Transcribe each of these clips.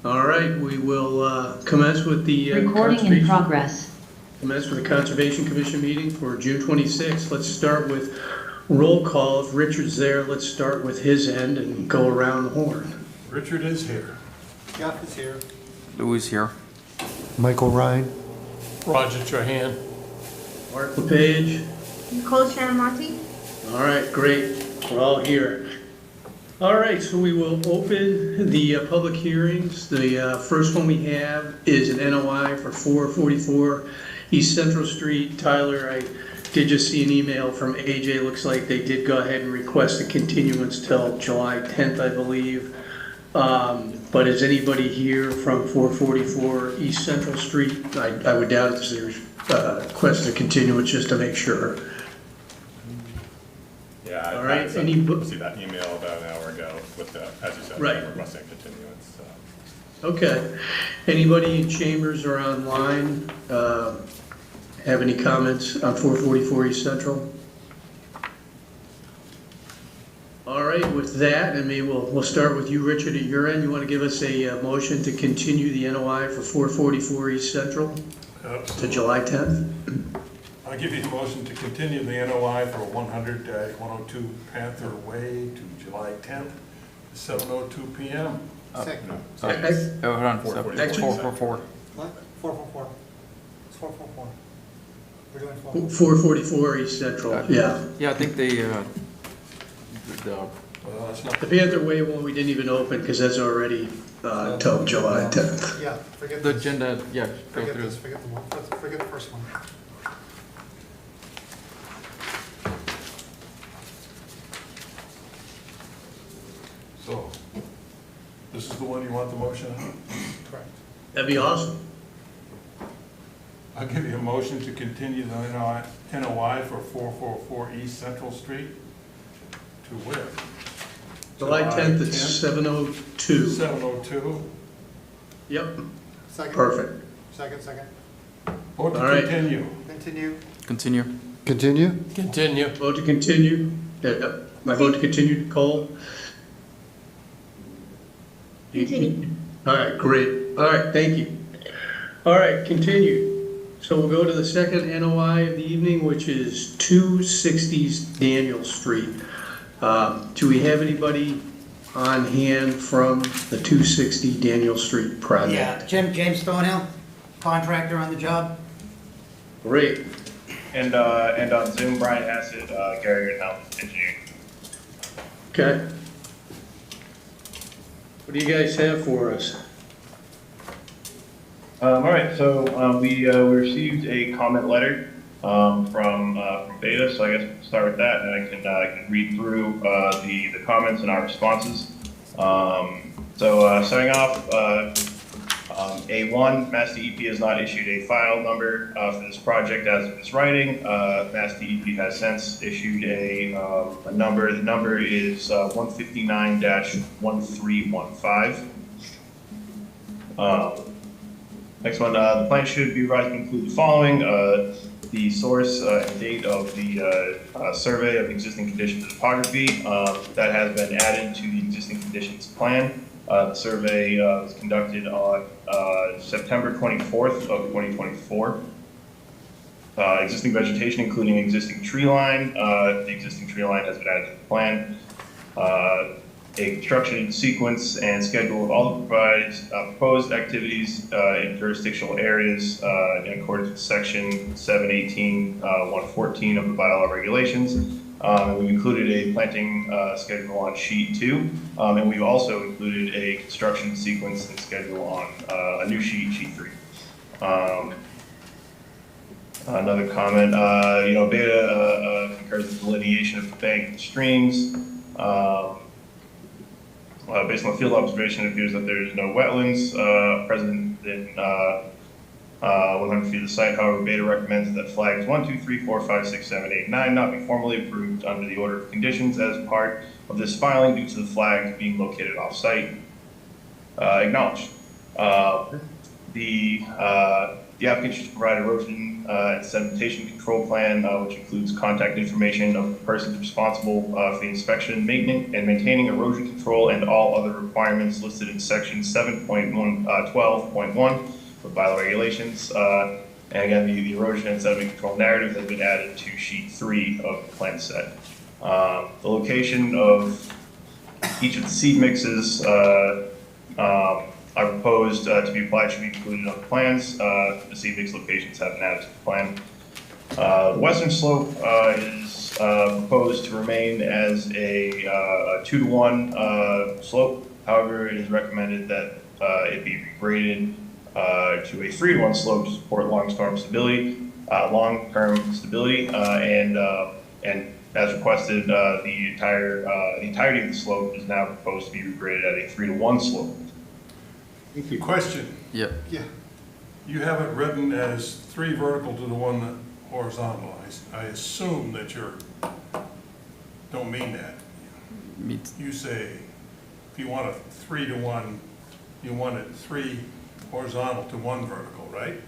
All right, we will commence with the Recording in progress. Commence with the Conservation Commission meeting for June 26th. Let's start with roll call. If Richard's there, let's start with his end and go around the horn. Richard is here. Jeff is here. Louis here. Michael Ryan. Roger Trahan. Mark LePage. Nicole Sharamonte. All right, great. We're all here. All right, so we will open the public hearings. The first one we have is an NOI for 444 East Central Street. Tyler, I did just see an email from AJ. Looks like they did go ahead and request a continuance till July 10th, I believe. But is anybody here from 444 East Central Street? I would doubt if there's request a continuance just to make sure. Yeah, All right, I see that email about an hour ago with the, as you said, Right. requesting continuance. Okay. Anybody in chambers or online have any comments on 444 East Central? All right, with that, I mean, we'll start with you, Richard, at your end. You want to give us a motion to continue the NOI for 444 East Central to July 10th? I'll give you a motion to continue the NOI for 100-102 Panther Way to July 10th, 7:02 p.m. Second. Oh, hold on. 444. 444. What? 444. It's 444. We're doing 444 East Central, yeah. Yeah, I think the Well, that's not, The Panther Way one, we didn't even open because that's already till July 10th. Yeah, forget the this. agenda, yeah, go Forget through. this, forget the one, forget the first one. so, this is the one you want the motion on? Correct. That'd be awesome. I'll give you a motion to continue the NOI for 444 East Central Street to where? July 10th at 7:02. 7:02. Yep, Second. perfect. Second. Vote to All right. continue. Continue. Continue. Continue? Continue. Vote to continue. My vote to continue, Cole? Continue. All right, great. All right, thank you. All right, continue. So we'll go to the second NOI of the evening, which is 260 Daniel Street. Do we have anybody on hand from the 260 Daniel Street project? Yeah, James Thornhill, contractor on the job. Great. And on Zoom, Brian Hassett, Gary Health Engineering. Okay. What do you guys have for us? All right, so we received a comment letter from Beta, so I guess we'll start with that, and I can read through the comments and our responses. So starting off, A1, Mass DEP has not issued a file number for this project as of this writing. Mass DEP has since issued a number. The number is 159-1315. Next one, the plan should be revised to include the following. The source and date of the survey of existing conditions and topography that has been added to the existing conditions plan. The survey was conducted on September 24th of 2024. Existing vegetation, including existing tree line. The existing tree line has been added to the plan. A construction sequence and schedule of all the proposed activities in jurisdictional areas in accordance with section 718.114 of the bylaw regulations. We've included a planting schedule on sheet 2, and we've also included a construction sequence and schedule on a new sheet 3. Another comment, Beta concurs with delineation of the bank and streams. Based on field observation, it appears that there is no wetlands present in 100 feet of the site. However, Beta recommends that flags 1, 2, 3, 4, 5, 6, 7, 8, 9 not be formally approved under the order of conditions as part of this filing due to the flag being located off-site. Acknowledged. The The applicant should provide erosion and sedimentation control plan, which includes contact information of the persons responsible for the inspection, maintenance, and maintaining erosion control and all other requirements listed in section 7.12.1 of bylaw regulations. And again, the erosion and sediment control narrative has been added to sheet 3 of the plan set. The location of each of the seed mixes are proposed to be applied should be included on the plans. The seed mix locations have been added to the plan. The western slope is proposed to remain as a 2-to-1 slope. However, it is recommended that it be regraded to a 3-to-1 slope to support long-term stability, and as requested, the entirety of the slope is now proposed to be regraded at a 3-to-1 slope. Question, Yep. Yeah. you have it written as 3 vertical to the 1 horizontal. I assume that don't mean that. Meets, You say, if you want a 3-to-1, you want it 3 horizontal to 1 vertical, right?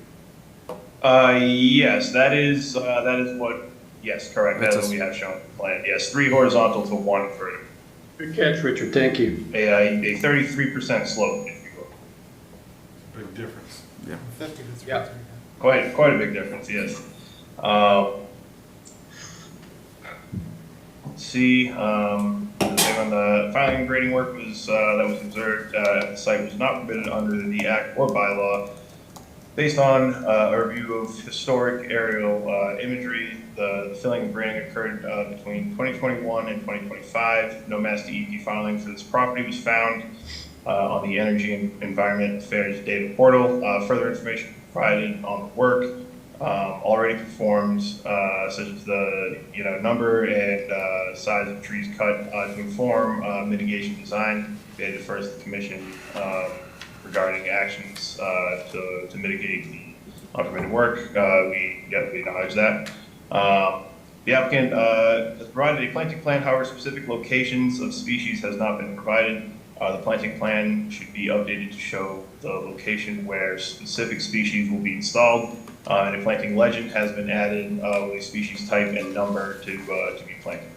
Yes, that is what, yes, correct, that's what we have shown in the plan. Yes, 3 horizontal to 1 vertical. Good catch, Richard, thank you. A 33% slope, if you will. Big difference. 50 to 3. Yeah. Quite a big difference, yes. Let's see, the thing on the filing and grading work was, that was observed at the site was not permitted under the act or bylaw. Based on a review of historic aerial imagery, the filling and grading occurred between 2021 and 2025. No Mass DEP filing for this property was found on the Energy and Environment Affairs data portal. Further information provided on the work already performed, such as the number and size of trees cut to inform mitigation design. They defer to the commission regarding actions to mitigate the unpermitted work. We acknowledge that. The applicant has provided a planting plan, however, specific locations of species has not been provided. The planting plan should be updated to show the location where specific species will be installed. And a planting legend has been added with a species type and number to be planted.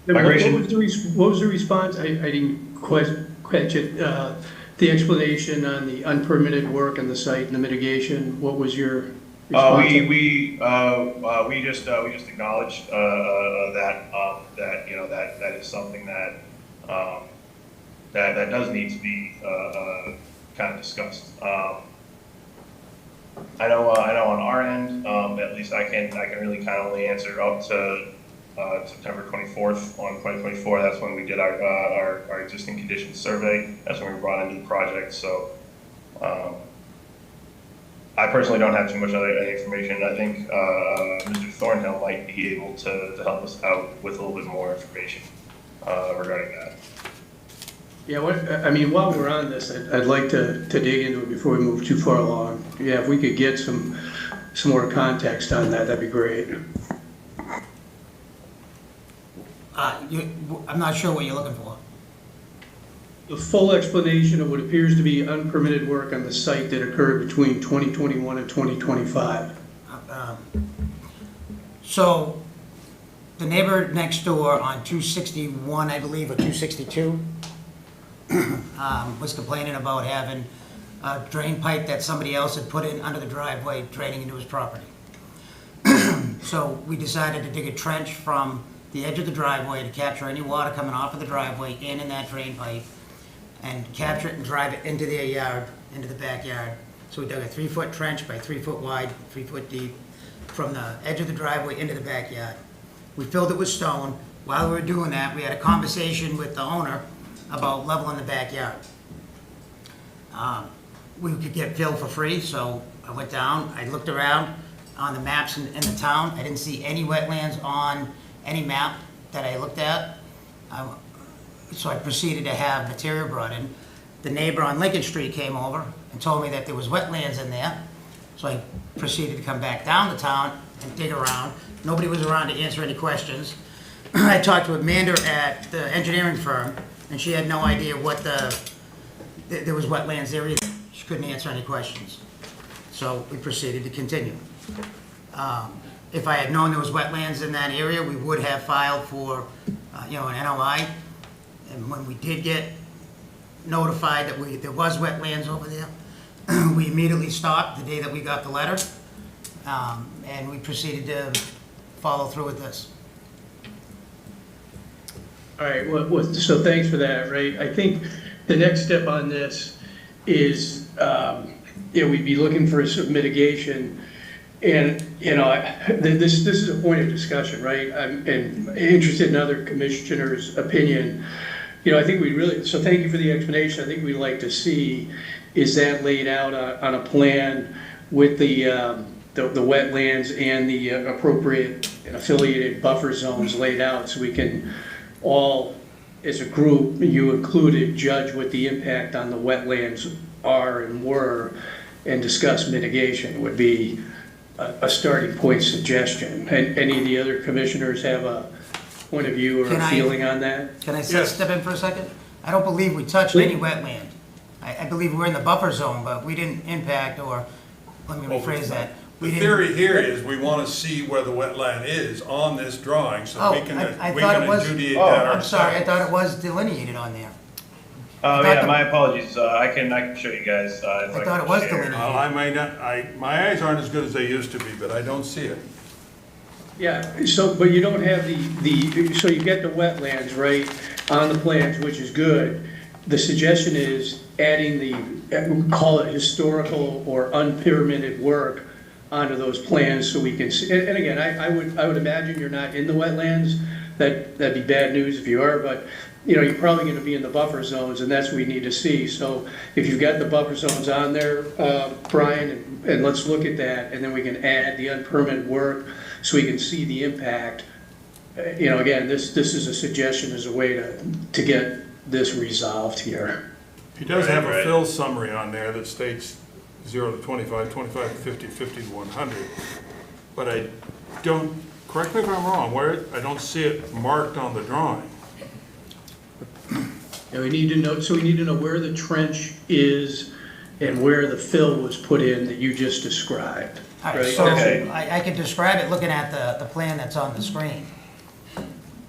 Migration. What was the response? I didn't quite catch it. The explanation on the unpermitted work on the site and the mitigation, what was your response? We just acknowledged that is something that does need to be kind of discussed. I know on our end, at least I can really kind of only answer up to September 24th on 2024. That's when we did our existing conditions survey. That's when we brought into the project. So I personally don't have too much other information. I think Mr. Thornhill might be able to help us out with a little bit more information regarding that. Yeah, while we're on this, I'd like to dig into it before we move too far along. Yeah, if we could get some more context on that, that'd be great. I'm not sure what you're looking for. The full explanation of what appears to be unpermitted work on the site that occurred between 2021 and 2025. So the neighbor next door on 261, I believe, or 262, was complaining about having a drain pipe that somebody else had put in under the driveway draining into his property. So we decided to dig a trench from the edge of the driveway to capture any water coming off of the driveway in that drain pipe and capture it and drive it into their yard, into the backyard. So we dug a 3-foot trench by 3 foot wide, 3 foot deep, from the edge of the driveway into the backyard. We filled it with stone. While we were doing that, we had a conversation with the owner about leveling the backyard. We could get filled for free, so I went down, I looked around on the maps in the town. I didn't see any wetlands on any map that I looked at. So I proceeded to have material brought in. The neighbor on Lincoln Street came over and told me that there was wetlands in there. So I proceeded to come back down to town and dig around. Nobody was around to answer any questions. I talked to Amanda at the engineering firm, and she had no idea what there was wetlands there either. She couldn't answer any questions. So we proceeded to continue. If I had known there was wetlands in that area, we would have filed for, an NOI. And when we did get notified that there was wetlands over there, we immediately stopped the day that we got the letter. And we proceeded to follow through with this. All right, so thanks for that, right? I think the next step on this is, we'd be looking for some mitigation. And, this is a point of discussion, right? I'm interested in other commissioners' opinion. I think so thank you for the explanation. I think we'd like to see, is that laid out on a plan with the wetlands and the appropriate and affiliated buffer zones laid out, so we can all, as a group, you included, judge what the impact on the wetlands are and were, and discuss mitigation would be a starting point suggestion. And any of the other commissioners have a point of view or Can a I- feeling on that? Can I Yes. step in for a second? I don't believe we touched any wetland. I believe we're in the buffer zone, but we didn't impact, or, let me rephrase that. We The didn't. theory here is we want to see where the wetland is on this drawing, so Oh, we can I we thought can it was- adjudicate Oh, that I'm sorry, I ourselves. thought it was delineated on there. Yeah, the- my apologies. I can show you guys. I thought it was delineated. Well, I may not, my eyes aren't as good as they used to be, but I don't see it. Yeah, so, but you don't have so you get the wetlands, right, on the plans, which is good. The suggestion is adding call it historical or unpyramided work onto those plans so we can see. And again, I would imagine you're not in the wetlands. That'd be bad news if you are, but, you're probably gonna be in the buffer zones, and that's what we need to see. So if you've got the buffer zones on there, Brian, and let's look at that, and then we can add the unpermitted work so we can see the impact. Again, this is a suggestion as a way to get this resolved here. He does have a Right. fill summary on there that states 0 to 25, 25 to 50, 50 to 100. But I don't, correct me if I'm wrong, I don't see it marked on the drawing. We need to know where the trench is and where the fill was put in that you just described. All right, Right. so Okay. I could describe it looking at the plan that's on the screen.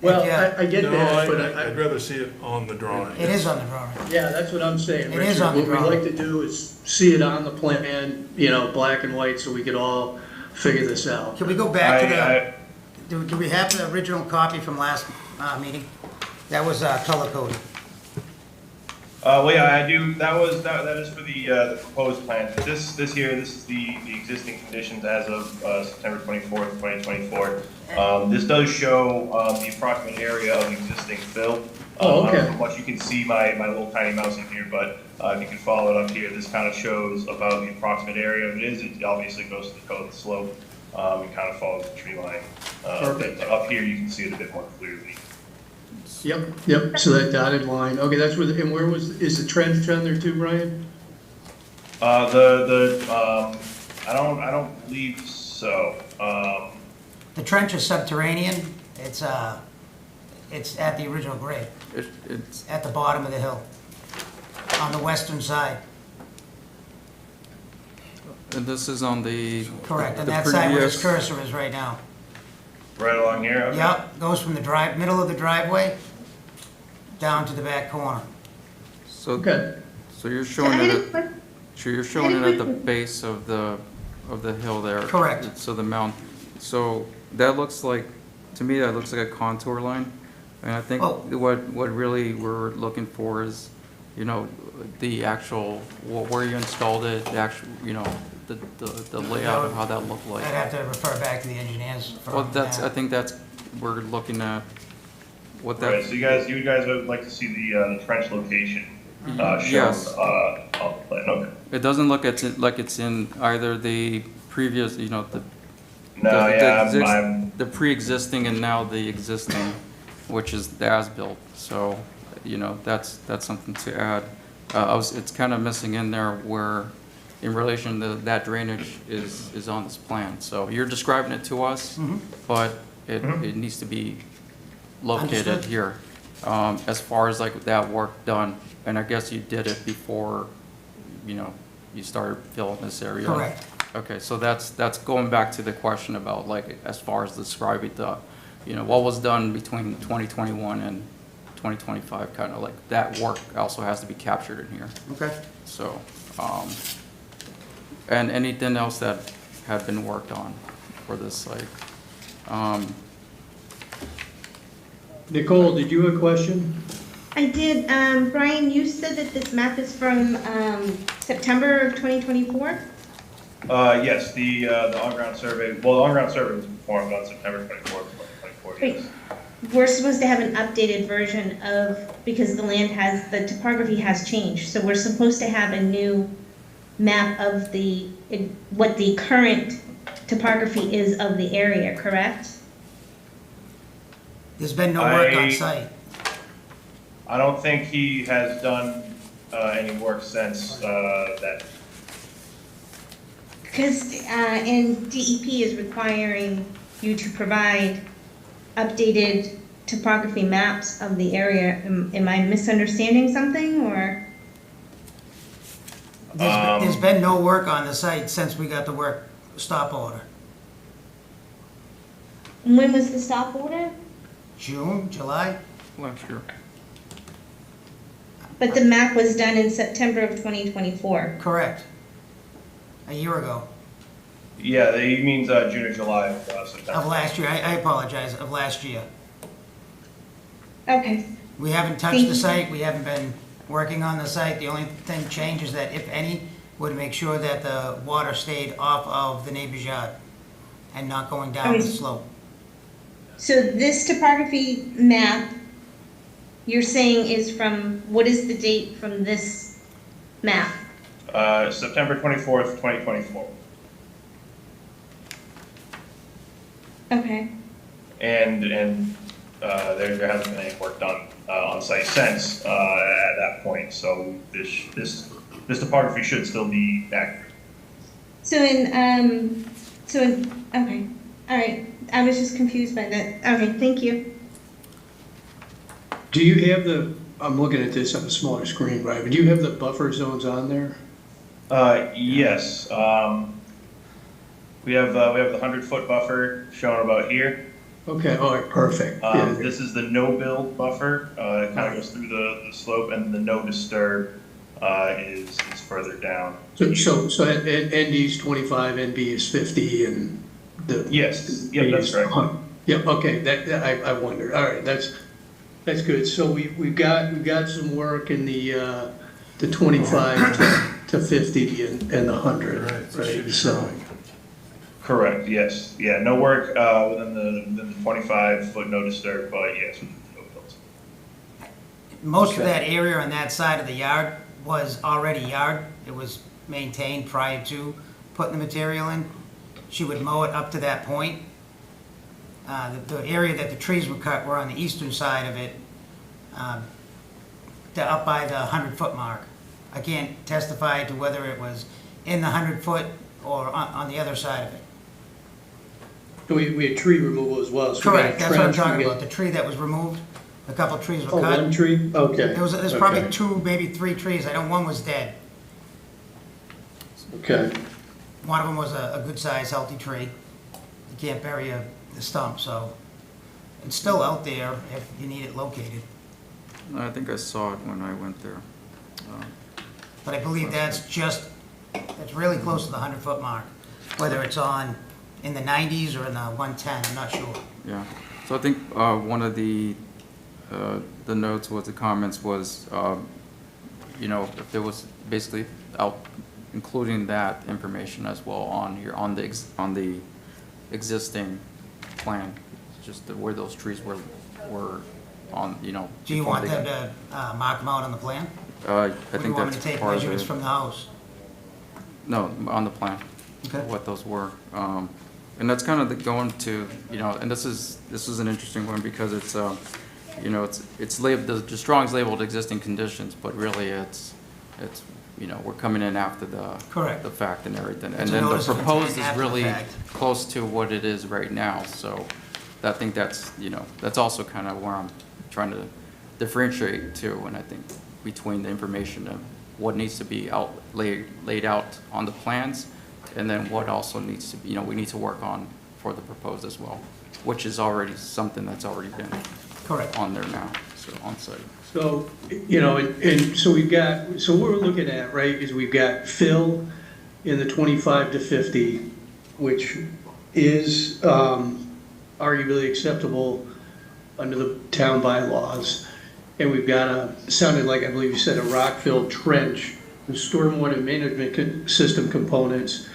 Well, Yeah. I get No, that, but I'd rather see it on the drawing. It is on the drawing. yeah, that's what I'm saying, It Richard. is on the What we'd drawing. like to do is see it on the plan, black and white, so we could all figure this out. Can we go back to I, do we have the original copy from last meeting? That was color coded. well, yeah, I do. That is for the proposed plan. This here, this is the existing conditions as of September 24th, 2024. This does show the approximate area of existing fill. Oh, okay. From what you can see, my little tiny mouse in here, but if you can follow it up here, this kind of shows about the approximate area of it is. It obviously goes to the code slope and kind of follows the tree line. Perfect. But up here, you can see it a bit more clearly. Yep, so that dotted line, okay, that's where, and where is the trench on there too, Brian? I don't believe so. The trench is subterranean. It's at the original grade, It's, at the bottom of the hill, on the western side. and this is on the. Correct, and the that side where his previous- cursor is right now. Right along here? Okay. Yep, goes from the middle of the driveway down to the back corner. So, Okay, so you're So showing I it had a at, question. so you're showing it I had a at the question. base of the hill there. Correct. So the mount, so that looks like, to me, that looks like a contour line. And I think Oh. what really we're looking for is, the actual, where you installed it, the actual, the layout of how that looked like. I'd have to refer back to the engineers for Well, that. I think we're looking at what Right, that, so you guys would like to see the trench location shown Yes. on the plan, okay. it doesn't look like it's in either the previous, the. No, the yeah, exist- I'm, The pre-existing and now the existing, which is the as-built, so, that's something to add. It's kind of missing in there where, in relation to that drainage is on this plan, so you're describing it to us, but it needs to be located Understood. here. As far as like that work done, and I guess you did it before, you started filling this area? Correct. Okay, so that's going back to the question about, like, as far as describing the, you know, what was done between 2021 and 2025, kind of like, that work also has to be captured in here. Okay. So, and anything else that had been worked on for this site? Nicole, did you have a question? I did, Brian, you said that this map is from, September of 2024? Yes, the on-ground survey, well, the on-ground survey was performed on September 24th, 2024, Great. yes. We're supposed to have an updated version of, because the land has, the topography has changed, so we're supposed to have a new map of the, what the current topography is of the area, correct? There's been no work on I- site. I don't think he has done any work since that. Because, and DEP is requiring you to provide updated topography maps of the area. Am I misunderstanding something, or? There's been no work on the site since we got the work stop order. When was the stop order? June, July? Last year. But the map was done in September of 2024. Correct. A year ago, Yeah, he means June or July of September. of last year. I apologize, of last year. Okay, We haven't touched Thank the you. site, we haven't been working on the site. The only thing changed is that, if any, would make sure that the water stayed off of the neighbor's yard and not going down the Okay. slope. so this topography map, you're saying is from, what is the date from this map? September 24th, 2024. Okay, And there hasn't been any work done on site since at that point, so this topography should still be accurate. okay, all right. I was just confused by that. Okay, thank you. Do you have I'm looking at this on a smaller screen, Brian, but do you have the buffer zones on there? Yes, we have the 100-foot buffer shown about here. Okay, all right, perfect. Yeah. This is the no-build buffer, it kind of goes through the slope, and the no disturb is further down. So ND is 25, NB is 50, and the. Yes, yep, that's is right. 100. Yep, okay, I wondered, all right, that's good. So we've got some work in the 25 to 50 and the 100, Right, so it should right? be So, showing. Correct, yes, yeah, no work within the 25-foot no disturb, but yes, within the no-builds. Most of Okay. that area on that side of the yard was already yard. It was maintained prior to putting the material in. She would mow it up to that point. The area that the trees were cut were on the eastern side of it, up by the 100-foot mark. I can't testify to whether it was in the 100-foot or on the other side of it. we had tree removal as well. So we got Correct, that's what I'm trench, we talking got- about, the tree that was removed, a couple trees Oh, were cut. one tree? Okay. There's probably okay, 2, maybe 3 trees, I know one was dead. Okay, One of them was a good-sized, healthy tree. You can't bury the stump, so it's still out there if you need it located. I think I saw it when I went there. But I believe that's really close to the 100-foot mark, whether it's in the 90s or in the 110, I'm not sure. Yeah, so I think one of the notes was, the comments was, you know, if there was basically including that information as well on here, on the existing plan, just where those trees were on, you know. Do you before want they them got- to mark them out on the plan? I Or do you think want me that's to take part of measurements the, from the house? no, on the plan. Okay. What those were. And that's kind of going to, you know, and this is an interesting one because it's, you know, it's labeled, the Strong's labeled existing conditions, but really it's, you know, we're coming in after Correct. the fact and everything. It's And a then the notice of proposed intent is after the really fact. close to what it is right now, so I think that's, you know, that's also kind of where I'm trying to differentiate too, and I think between the information what needs to be laid out on the plans, and then what also needs to be, we need to work on for the proposed as well, which is already something that's already been Correct. on there now, so on site. So, and so so what we're looking at, right, is we've got fill in the 25 to 50, which is arguably acceptable under the town bylaws. And we've got sounded like, I believe you said, a rock-filled trench, with stormwater management system components,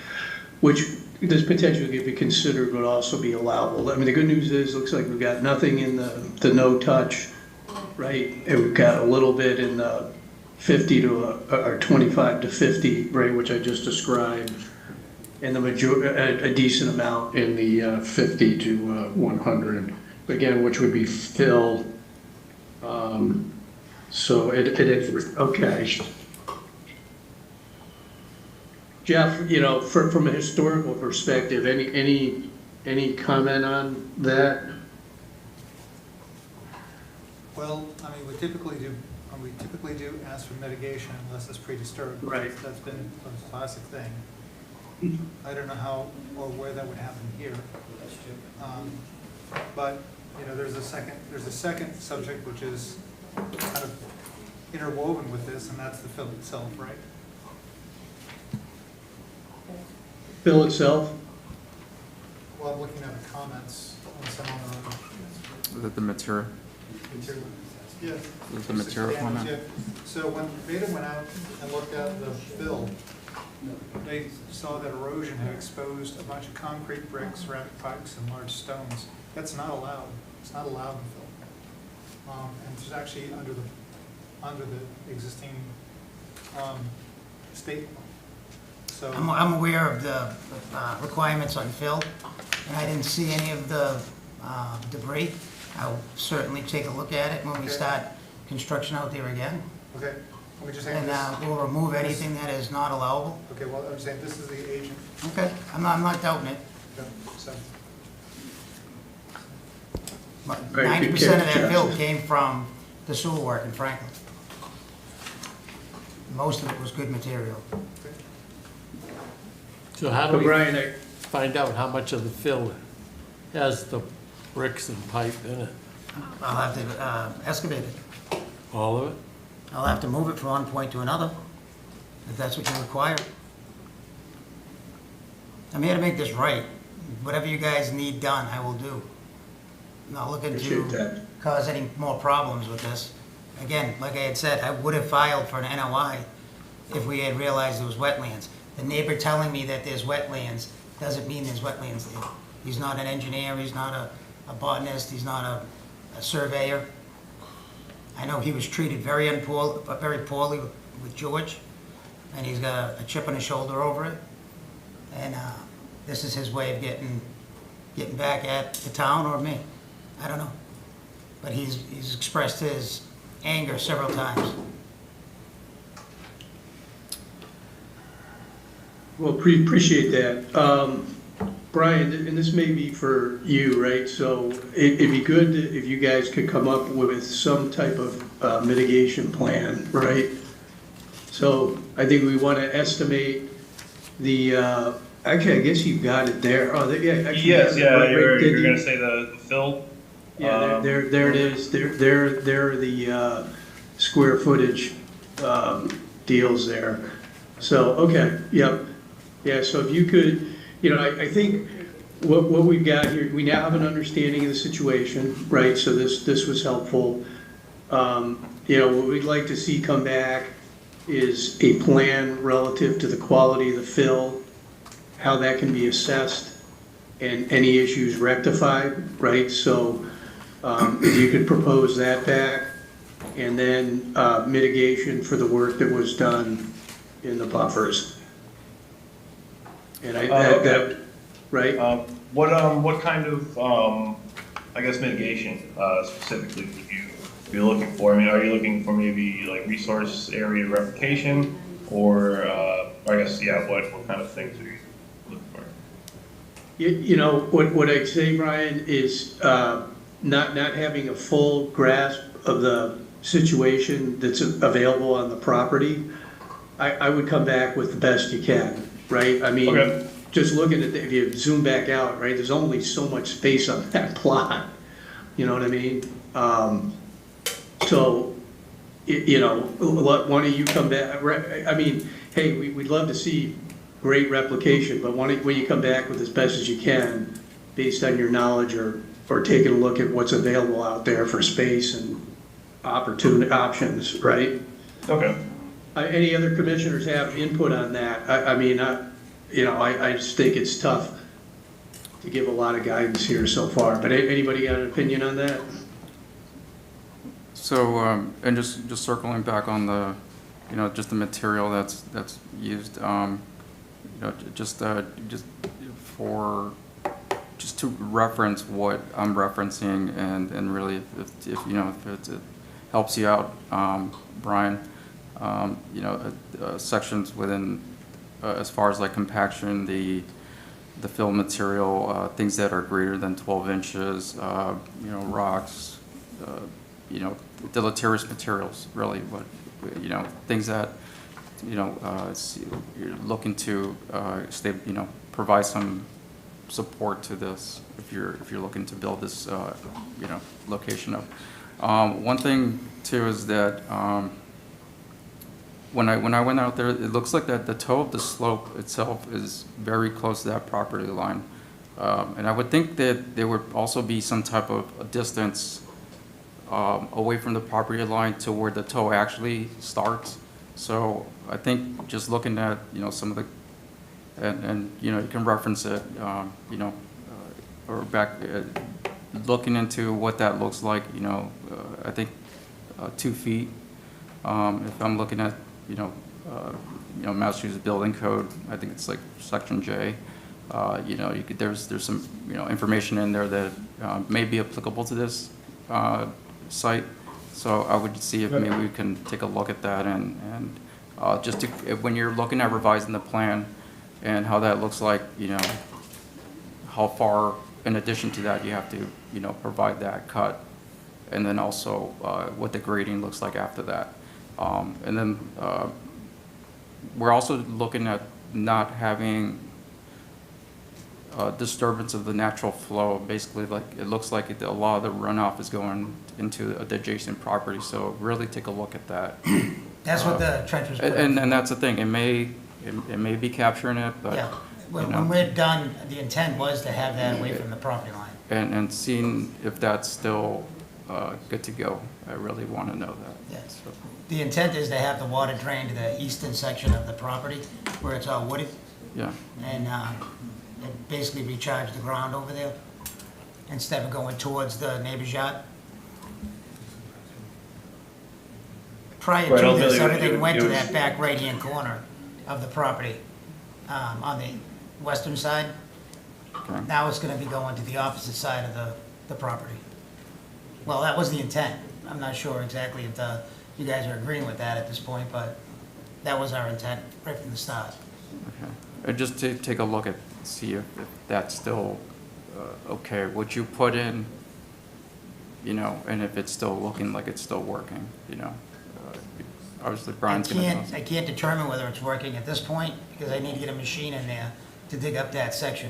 which this potentially could be considered would also be allowable. I mean, the good news is, looks like we've got nothing in the no-touch, right? And we've got a little bit in the 50 to, or 25 to 50, right, which I just described. And a decent amount in the 50 to 100, again, which would be fill. So it is, okay. Jeff, from a historical perspective, any comment on that? Well, I mean, we typically do ask for mitigation unless it's pre-disturbed. Right. That's been a classic thing. I don't know how or where that would happen here. But, there's a second subject which is kind of interwoven with this, and that's the fill itself, right? Fill itself? Well, I'm looking at the comments on some of The material, the material. Yeah. the material Yeah, comment? yeah. So when Beta went out and looked at the fill, they saw that erosion had exposed a bunch of concrete bricks, ceramic pipes, and large stones. That's not allowed. It's not allowed in fill. And it's actually under the existing state law. So, I'm aware of the requirements on fill, and I didn't see any of the debris. I'll certainly take a look at it when we Okay. start construction out there again. okay, let me just say And this. we'll remove anything that is not allowable. Okay, well, I'm saying this is the agent. Okay, I'm not doubting it. So, But Right, good 90% of catch, that fill Josh. came from the sewer work in Franklin. Most of it was good material. So how do So we Brian, find out how much of the fill has the bricks and pipe in it? I'll have to excavate it. All of it? I'll have to move it from one point to another, if that's what you require. I'm here to make this right. Whatever you guys need done, I will do. I'm not looking appreciate to that. cause any more problems with this. Again, like I had said, I would have filed for an NOI if we had realized there was wetlands. The neighbor telling me that there's wetlands doesn't mean there's wetlands there. He's not an engineer, he's not a botanist, he's not a surveyor. I know he was treated very poorly with George, and he's got a chip on his shoulder over it. And this is his way of getting back at the town or me. I don't know. But he's expressed his anger several times. Well, appreciate that. Brian, and this may be for you, right? So it'd be good if you guys could come up with some type of mitigation plan, right? So I think we want to estimate the, actually, I guess you've got it there. Oh, yeah. actually, Yes, yeah, right, you're did you- gonna say the fill? Yeah, there it is. There are the square footage deals there. So, okay, yep. Yeah, so if you could, I think what we've got here, we now have an understanding of the situation, right? So this was helpful. What we'd like to see come back is a plan relative to the quality of the fill, how that can be assessed, and any issues rectified, right? So if you could propose that back, and then mitigation for the work that was done in the buffers. And Okay. right? What kind of, I guess mitigation, specifically would you be looking for? I mean, are you looking for maybe like resource area replication, or, I guess, yeah, what kind of things are you looking for? What I'd say, Brian, is not having a full grasp of the situation that's available on the property, I would come back with the best you can, right? I mean, Okay. just looking at, if you zoom back out, right, there's only so much space on that plot, you know what I mean? So, you know, why don't you come back, I mean, hey, we'd love to see great replication, but why don't you come back with as best as you can, based on your knowledge, or taking a look at what's available out there for space and options, right? Okay. Any other commissioners have input on that? I mean, you know, I just think it's tough to give a lot of guidance here so far, but anybody got an opinion on that? So, and just circling back on the, you know, just the material that's used, you know, just to reference what I'm referencing, and really, if you know, if it helps you out, Brian, you know, sections within, as far as like compaction, the fill material, things that are greater than 12 inches, you know, rocks, you know, deleterious materials, really, but, you know, things that, you know, you're looking to you know, provide some support to this if you're looking to build this, you know, location up. One thing too is that when I went out there, it looks like that the toe of the slope itself is very close to that property line, and I would think that there would also be some type of a distance away from the property line to where the toe actually starts. So I think just looking at, you know, some of the, and you know, you can reference it, you know, or back, looking into what that looks like, you know, I think 2 feet. If I'm looking at, you know, Massachusetts Building Code, I think it's like Section J. You know, there's some, you know, information in there that may be applicable to this site. So I would see if maybe we can take a look at that, and just to, when you're looking at revising the plan and how that looks like, you know, how far in addition to that you have to, you know, provide that cut, and then also what the grading looks like after that. And then we're also looking at not having disturbance of the natural flow. Basically, like, it looks like a lot of the runoff is going into the adjacent property, so really take a look at that. That's what the trench was. And that's the thing, it may be capturing it, but, Yeah, you know, when we're done, the intent was to have that away from the property line. and seeing if that's still good to go. I really want to know that. Yes. So, The intent is to have the water drain to the eastern section of the property where it's all wooded, yeah, and basically recharge the ground over there instead of going towards the neighbor's yard. Prior Right, to ultimately, this, everything went it to was- that back right-hand corner of the property on the western side. okay. Now it's gonna be going to the opposite side of the property. Well, that was the intent. I'm not sure exactly if you guys are agreeing with that at this point, but that was our intent right from the start. Okay. And just to take a look at, see if that's still okay, what you put in, you know, and if it's still looking like it's still working, you know. Obviously, Brian's gonna know. I can't determine whether it's working at this point, because I need to get a machine in there to dig up that section.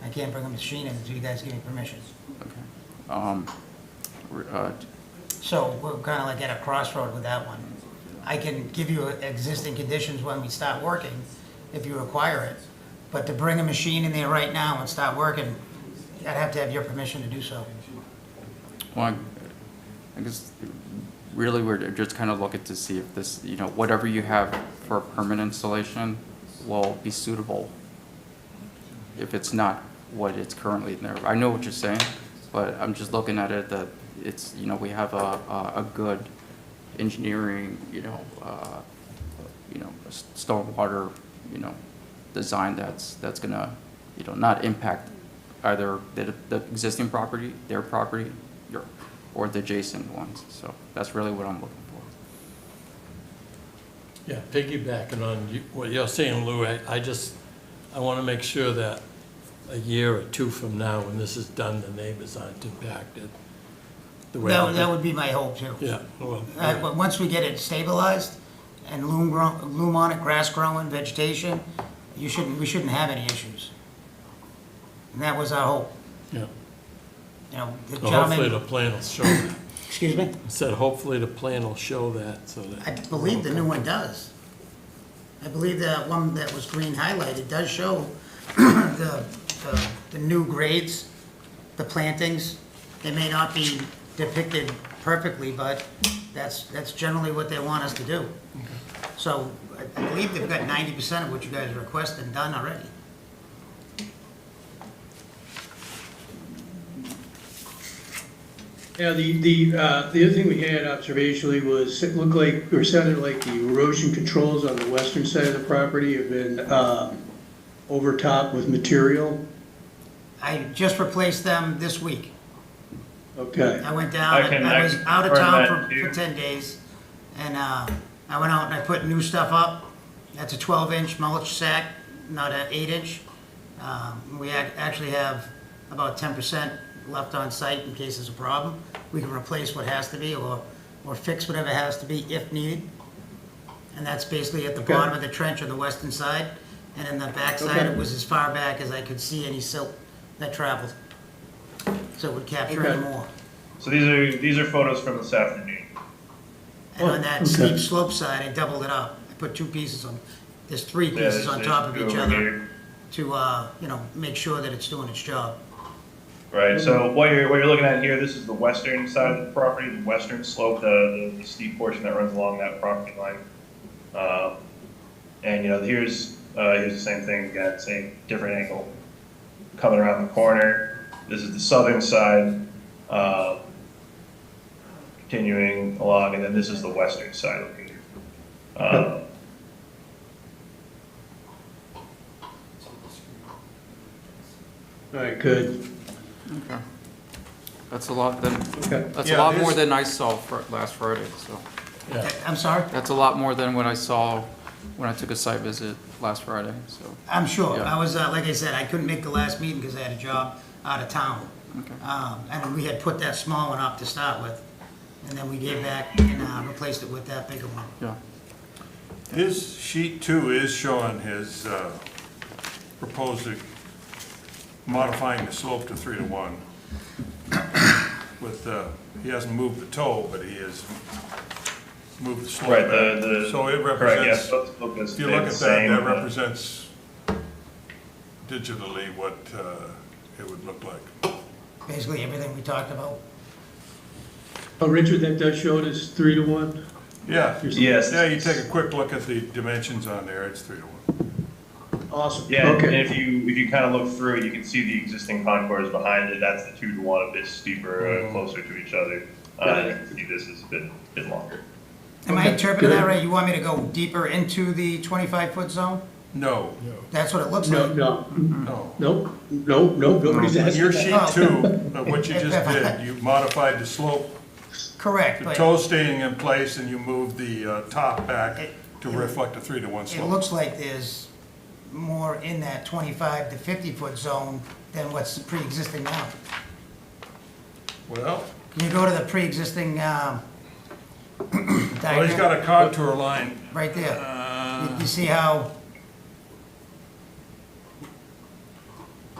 I can't bring a machine in until you guys give me permission. Okay. So we're kind of like at a crossroad with that one. I can give you existing conditions when we start working, if you require it. But to bring a machine in there right now and start working, I'd have to have your permission to do so. Well, I guess really we're just kind of looking to see if this, you know, whatever you have for permanent installation will be suitable if it's not what it's currently in there. I know what you're saying, but I'm just looking at it that it's, you know, we have a good engineering, you know, stormwater, you know, design that's gonna, you know, not impact either the existing property, their property, or the adjacent ones. So that's really what I'm looking for. Yeah, piggybacking on what you're saying, Lou, I want to make sure that a year or two from now, when this is done, the neighbors aren't impacted. The way That would be my hope too. Yeah, well, But once we get it stabilized and loom on it, grass growing, vegetation, we shouldn't have any issues. And that was our hope. Yeah. You know, the Well, hopefully the gentleman, plan will show that. excuse me? I said, hopefully the plan will show that, so I that. believe the new one does. I believe that one that was green highlighted does show the new grades, the plantings. They may not be depicted perfectly, but that's generally what they want us to do. So I believe they've got 90% of what you guys requested done already. Yeah, the other thing we had observationally was, it looked like, or sounded like the erosion controls on the western side of the property have been overtopped with material. I just replaced them this week. Okay, I went down, I was out of town for 10 days, and I went out and I put new stuff up. That's a 12-inch mulch sack, not an 8-inch. We actually have about 10% left on site in case there's a problem. We can replace what has to be, or fix whatever has to be if needed. And that's basically at the Okay. bottom of the trench on the western side. And in the back side, Okay. it was as far back as I could see any silt that traveled. So it would capture any Okay. more. So these are photos from this afternoon. And on that Okay. steep slope side, I doubled it up. I put two pieces on, there's three Yeah, pieces on top of each over other here. to, make sure that it's doing its job. Right, so what you're looking at here, this is the western side of the property, the western slope, the steep portion that runs along that property line. And, here's the same thing, again, same different angle, coming around the corner. This is the southern side, continuing along, and then this is the western side over here. all right, good, Okay. That's a lot, okay. that's a Yeah, lot this- more than I saw last Friday, so. Yeah, I'm sorry? That's a lot more than what I saw when I took a site visit last Friday, so. I'm sure. Yeah. I was, like I said, I couldn't make the last meeting because I had a job out of town. Okay. And we had put that small one up to start with, and then we gave back and replaced it with that bigger one. Yeah. His sheet 2 is showing his proposed modifying the slope to 3 to 1. With, he hasn't moved the toe, but he has moved the slope Right, back. So it correct, yes, represents, if you look at that, that represents digitally what it would look like. Basically, everything we talked about. Oh, Richard, that does show it as 3 to 1? Yeah. Yes. Yeah, you take a quick look at the dimensions on there, it's 3 to 1. Awesome, Yeah, and okay. if you kind of look through it, you can see the existing contours behind it. That's the 2 to 1, a bit steeper, closer to each other. And you can see this is a bit longer. Am I Okay, interpreting that good. right? You want me to go deeper into the 25-foot zone? No, That's what it looks No, like. no, no. nope, nobody's On asking your that. sheet 2, of what you just did, you modified the slope, Correct, the but toe staying in place, and you moved the top back to reflect a 3 to 1 it slope. looks like there's more in that 25 to 50-foot zone than what's pre-existing now. Well, Can you go to the pre-existing well, he's diagram? got a contour line. Right there. You see how,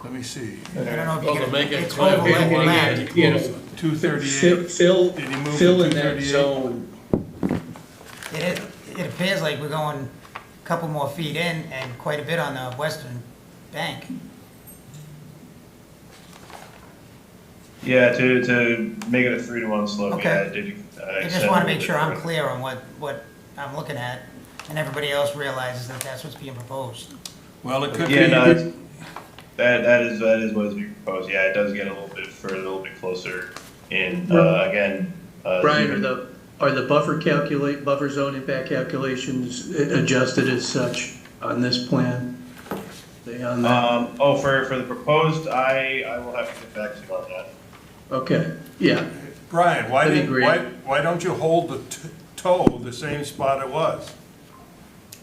Let me see, I don't know if Well, you to can, make it it's clear, overlapped. we want Yeah, it you know, closer. 238. Fill Did he move fill to in that 238? zone. It appears like we're going a couple more feet in and quite a bit on the western bank. Yeah, to make it a 3 to 1 slope, Okay. yeah, it did. I just want to make sure I'm clear on what I'm looking at, and everybody else realizes that that's what's being proposed. Well, it could be. Yeah, no, that is what is being proposed. Yeah, it does get a little bit further, a little bit closer in. Again, Brian, are the buffer zone impact calculations adjusted as such on this plan? They on that? for the proposed, I will have to get back to you on that. Okay, yeah, Brian, why That'd be didn't, great. why don't you hold the toe the same spot it was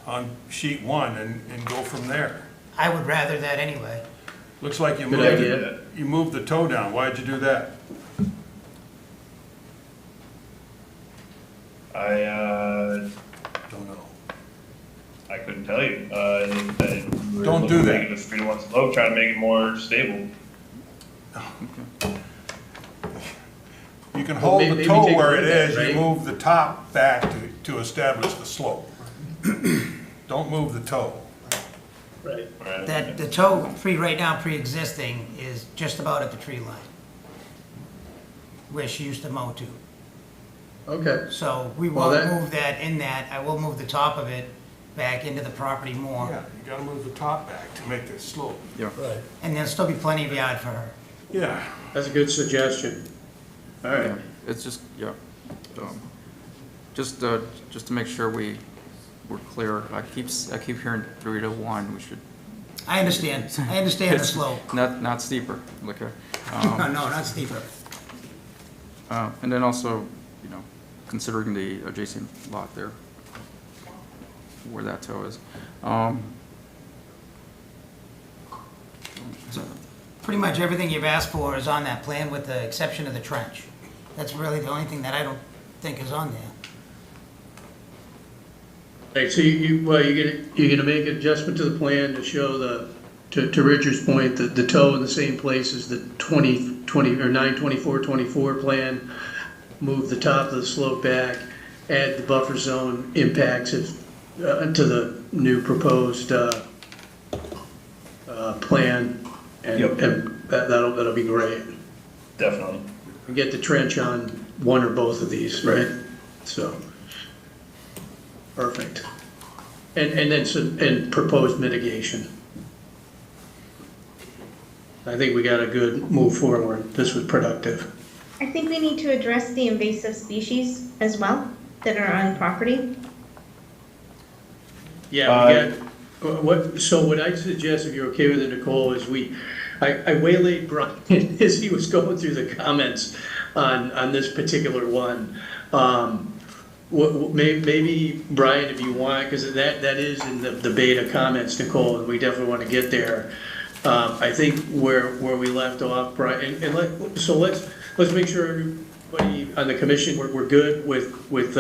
on sheet 1 and go from there? I would rather that anyway. Looks like you Good moved, idea. you moved the toe down, why'd you do that? I Don't know. I couldn't tell you. We were Don't do looking to that. make it a 3-to-1 slope, trying to make it more stable. You can Well, hold the maybe toe take a where look it at it, is, right? you move the top back to establish the slope. Don't move the toe. Right. Right? That, the toe, right now, pre-existing, is just about at the tree line, where she used to mow to. Okay, So we Well, won't that- move that in that, I will move the top of it back into the property more. Yeah, you gotta move the top back to make this slope. Right. And there'll still be plenty of yard for her. Yeah. that's a good suggestion. All right. Yeah, it's just, yeah. Just to make sure we're clear, I keep hearing 3-to-1, we should, I understand the It's- slope. not steeper, okay? No, not steeper. And then also, you know, considering the adjacent lot there, where that toe is. Pretty much everything you've asked for is on that plan with the exception of the trench. That's really the only thing that I don't think is on there. Right, so you're gonna make an adjustment to the plan to show to Richard's point, the toe in the same place as the 2020 or 9/24/24 plan, move the top of the slope back, add the buffer zone impacts to the new proposed plan, and Yep. that'll be great. Definitely. And get the trench on one or both of these, right? So, perfect. And then and proposed mitigation. I think we got a good move forward. This was productive. I think we need to address the invasive species as well that are on property. Yeah, we got, so what I suggest, if you're okay with it, Nicole, is I waylaid Brian as he was going through the comments on this particular one. Maybe, Brian, if you want, because that is in the beta comments, Nicole, and we definitely want to get there. I think where we left off, Brian, so let's make sure everybody on the commission, we're good with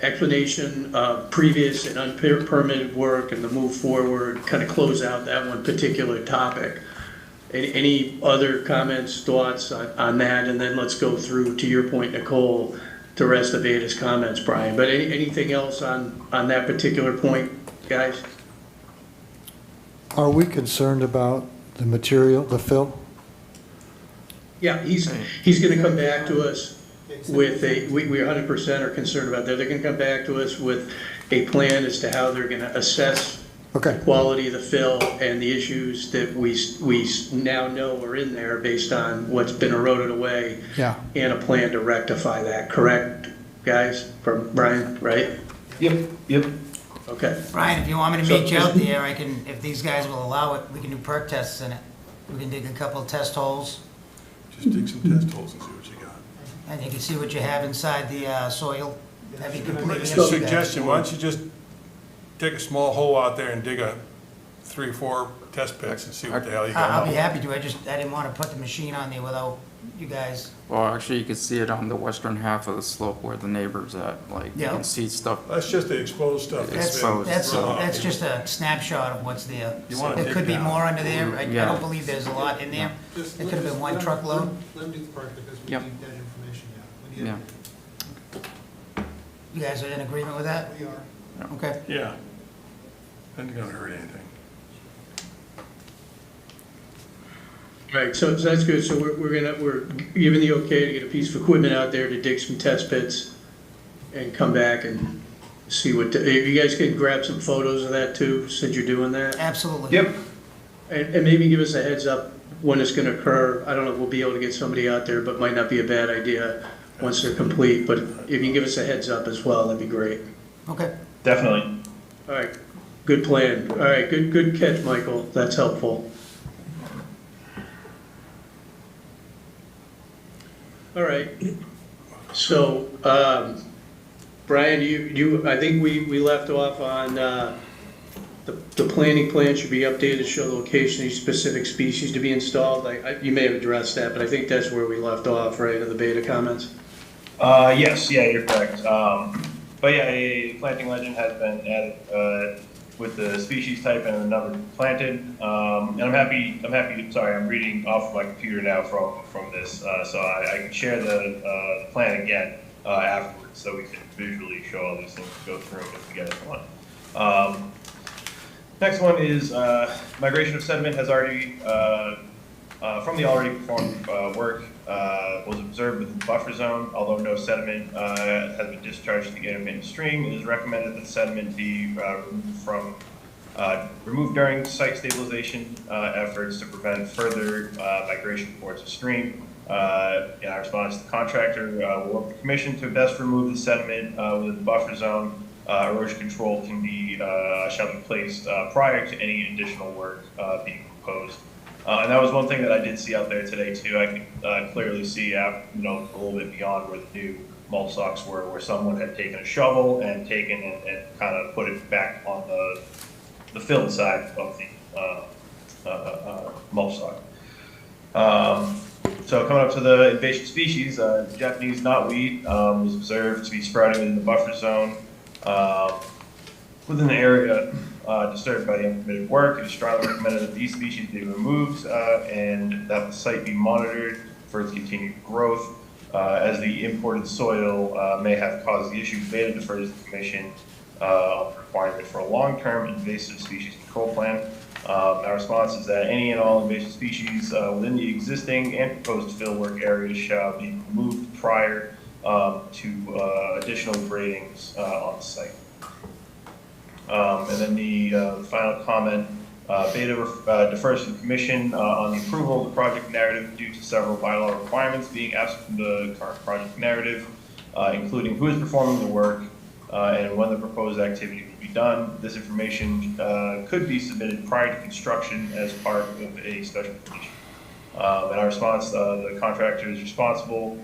explanation of previous and unpermitted work and the move forward, kind of close out that one particular topic. Any other comments, thoughts on that? And then let's go through, to your point, Nicole, the rest of Ada's comments, Brian. But anything else on that particular point, guys? Are we concerned about the material, the fill? Yeah, he's gonna come back to us with we 100% are concerned about that. They're gonna come back to us with a plan as to how they're gonna assess Okay, quality of the fill and the issues that we now know are in there based on what's been eroded away. yeah. And a plan to rectify that, correct, guys? From Brian, right? Yep. Okay. Brian, if you want me to So- meet you out there, I can, if these guys will allow it, we can do perk tests in it. We can dig a couple of test holes, Just dig some test holes and see what you got. and you can see what you have inside the soil. That'd be completely It's up a to you guys. suggestion, why don't you just take a small hole out there and dig a 3 or 4 test pits and see what the hell you I'll be got. happy to, I didn't want to put the machine on there without you guys. Well, actually, you can see it on the western half of the slope where the neighbor's at, like, you Yeah. can see stuff. That's just the exposed stuff. That's- been Exposed. That's runoff. just a snapshot of what's there. You wanna There dig could be down. more under there, I Yeah. don't believe there's a lot in there. It could have been one truckload. Let them do the part because we Yep. need that information, yeah. We need Yeah. You guys are in agreement with that? We are. Okay. Yeah. Isn't gonna hurt anything. Right, so that's good. So we're giving the okay to get a piece of equipment out there to dig some test pits and come back and see what, if you guys can grab some photos of that too, since you're doing that. Absolutely. Yep. And maybe give us a heads up when it's gonna occur. I don't know if we'll be able to get somebody out there, but might not be a bad idea once they're complete. But if you can give us a heads up as well, that'd be great. Okay. Definitely. All right, good plan. All right, good catch, Michael. That's helpful. All right, so, Brian, I think we left off on, the planning plan should be updated to show the location of these specific species to be installed. You may have addressed that, but I think that's where we left off, right, in the beta comments? Yes, yeah, you're correct. But yeah, a planting legend has been added with the species type and the number planted. And I'm reading off of my computer now from this, so I can share the plan again afterwards, so we can visually show all these things, go through them if we get it on. Next one is migration of sediment has already, from the already performed work, was observed within the buffer zone. Although no sediment has been discharged to the intermittent stream, it is recommended that sediment be removed during site stabilization efforts to prevent further migration towards the stream. In our response, the contractor will work with the commission to best remove the sediment within the buffer zone. Erosion control shall be placed prior to any additional work being proposed. And that was one thing that I did see out there today too. I could clearly see, a little bit beyond where the new mulch socks were, where someone had taken a shovel and kind of put it back on the filled side of the mulch sock. So coming up to the invasive species, Japanese knotweed was observed to be sprouting within the buffer zone. Within the area disturbed by the unpermitted work, it is strongly recommended that these species be removed and that the site be monitored for its continued growth, as the imported soil may have caused the issue. Beta defers to the commission on the requirement for a long-term invasive species control plan. Our response is that any and all invasive species within the existing and proposed fill work areas shall be removed prior to additional gradings on the site. And then the final comment, Beta defers to the commission on the approval of the project narrative due to several bylaw requirements being absent from the current project narrative, including who is performing the work and when the proposed activity will be done. This information could be submitted prior to construction as part of a special condition. In our response, the contractor responsible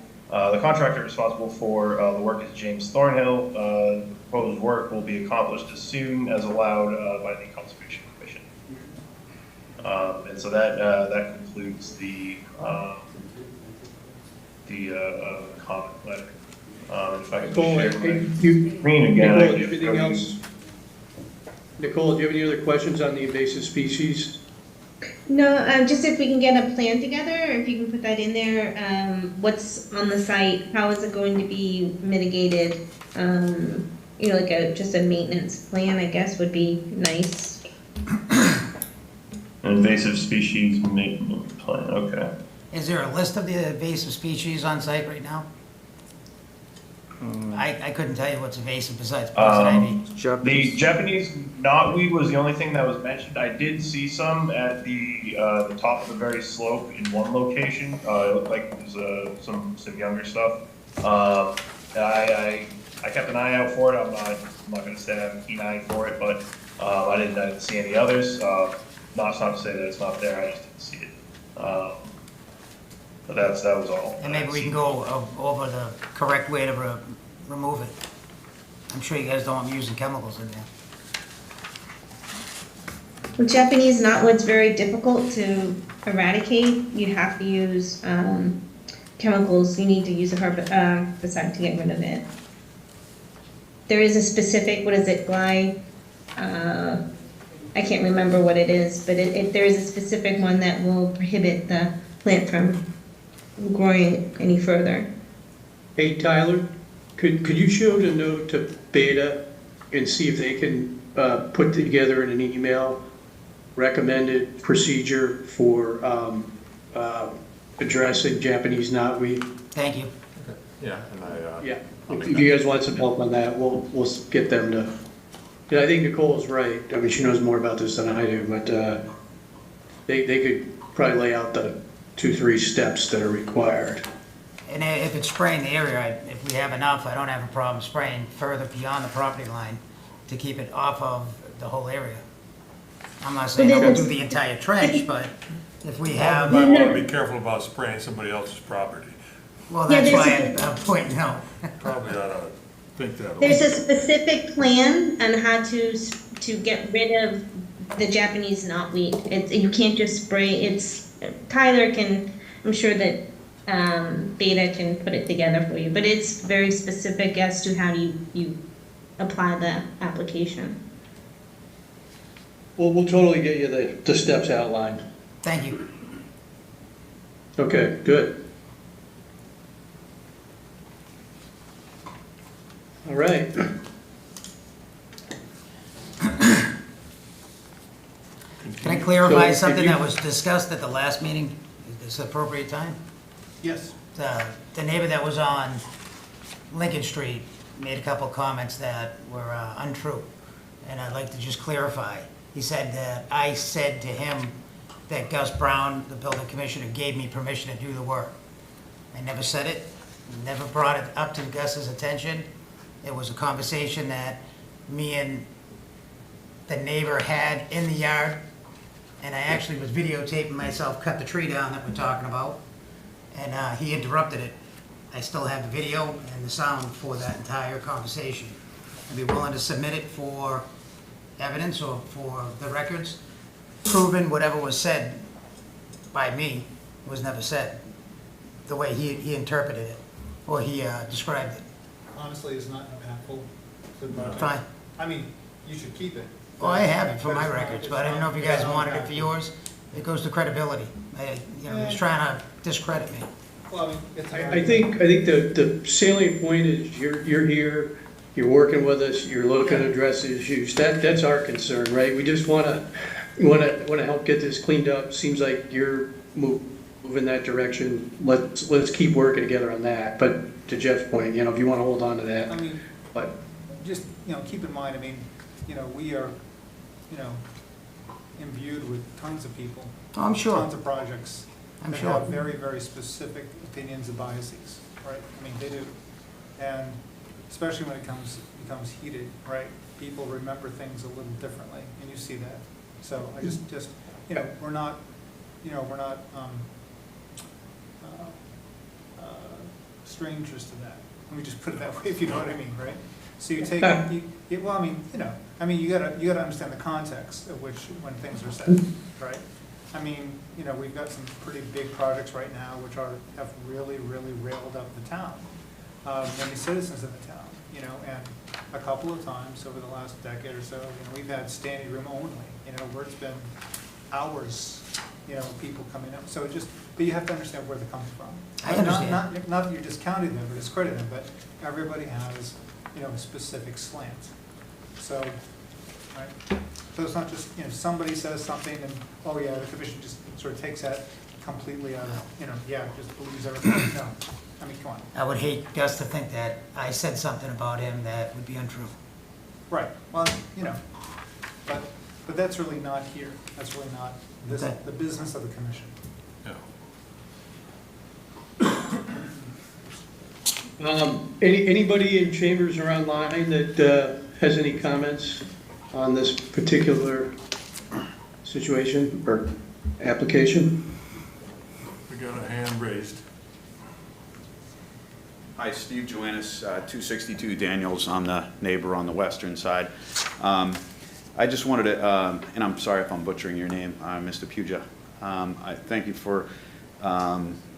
for the work is James Thornhill. The proposed work will be accomplished as soon as allowed by the Conservation Commission. And so that concludes the comment letter. If I could Nicole, share my you- screen again. Nicole, I do could you have anything show else? Nicole, do you have any other questions on the invasive species? No, just if we can get a plan together, or if you can put that in there, what's on the site, how is it going to be mitigated? Like just a maintenance plan, I guess, would be nice. An invasive species maintenance plan, okay. Is there a list of the invasive species on site right now? I couldn't tell you what's invasive besides poison ivy. The Japanese knotweed was the only thing that was mentioned. I did see some at the top of the very slope in one location. It looked like it was some younger stuff. And I kept an eye out for it. I'm not going to say I have a keen eye for it, but I didn't see any others. Not to say that it's not there. I just didn't see it. But that was all. And maybe we can go over the correct way to remove it. I'm sure you guys don't want me using chemicals in there. With Japanese knotweed's very difficult to eradicate. You have to use chemicals. You need to use a herbicide to get rid of it. There is a specific, I can't remember what it is, but there is a specific one that will prohibit the plant from growing any further. Hey, Tyler, could you show the note to Beta and see if they can put together in an email recommended procedure for addressing Japanese knotweed? Thank you. Yeah, and Yeah, if you guys want some help on that, we'll get them to, yeah, I think Nicole's right. I mean, she knows more about this than I do, but they could probably lay out the 2-3 steps that are required. And if it's spraying the area, if we have enough, I don't have a problem spraying further beyond the property line to keep it off of the whole area. I'm not saying But then don't do it's- the entire trench, but if we you have, might want to be careful about spraying somebody else's property. well, Yeah, that's why there's I'm pointing out. Probably ought to think that over. There's a specific plan on how to get rid of the Japanese knotweed. You can't just spray. Tyler can, I'm sure that Beta can put it together for you, but it's very specific as to how you apply the application. Well, we'll totally get you the steps outlined. Thank you. Okay, good. All right. Can I clarify So, if something you- that was discussed at the last meeting? Is this appropriate time? Yes. The neighbor that was on Lincoln Street made a couple comments that were untrue, and I'd like to just clarify. He said that I said to him that Gus Brown, the building commissioner, gave me permission to do the work. I never said it, never brought it up to Gus's attention. It was a conversation that me and the neighbor had in the yard, and I actually was videotaping myself cut the tree down that we're talking about, and he interrupted it. I still have the video and the sound for that entire conversation. I'd be willing to submit it for evidence or for the records, proving whatever was said by me was never said, the way he interpreted it, or he described it. Honestly, it's not impactful to the project. Fine. I mean, you should keep it. Well, I have it for my But it's not- records, it's but I didn't know if you not- guys it's not wanted it for impactful. yours. It goes to credibility. He's trying to discredit me. Well, I mean, it's. I think the salient point is you're here, you're working with us, you're looking to address issues. That's our concern, right? We just wanna help get this cleaned up. Seems like you're moving that direction. Let's keep working together on that. But to Jeff's point, if you wanna hold on to I that, mean, but, just, keep in mind, I mean, we are, imbued with tons of people. Oh, I'm sure. Tons of projects. I'm that sure. have very, very specific opinions and biases, right? I mean, they do. And especially when it becomes heated, right? People remember things a little differently, and you see that. So I just, we're not, strangers to that. Let me just put it that way, if you know what I mean, right? So you take, well, you gotta understand the context of which, when things are said, right? I mean, we've got some pretty big projects right now which have really, really railed up the town, many citizens in the town, and a couple of times over the last decade or so, we've had standing room only, where it's been hours, people coming up. So but you have to understand where they're coming from. I understand. Not that you're discounting them or discrediting them, but everybody has, a specific slant. So, right? So it's not just, somebody says something and, oh yeah, the commission just sort of takes that completely out of, just believes everything. No, I mean, come on. I would hate Gus to think that I said something about him that would be untrue. Right, well, but that's really not here. That's really not Okay. the business of the commission. Yeah. anybody in chambers or online that has any comments on this particular situation or application? We got a hand raised. Hi, Steve Joannis, 262 Daniels. I'm the neighbor on the western side. I just wanted to, and I'm sorry if I'm butchering your name, Mr. Puja. I thank you for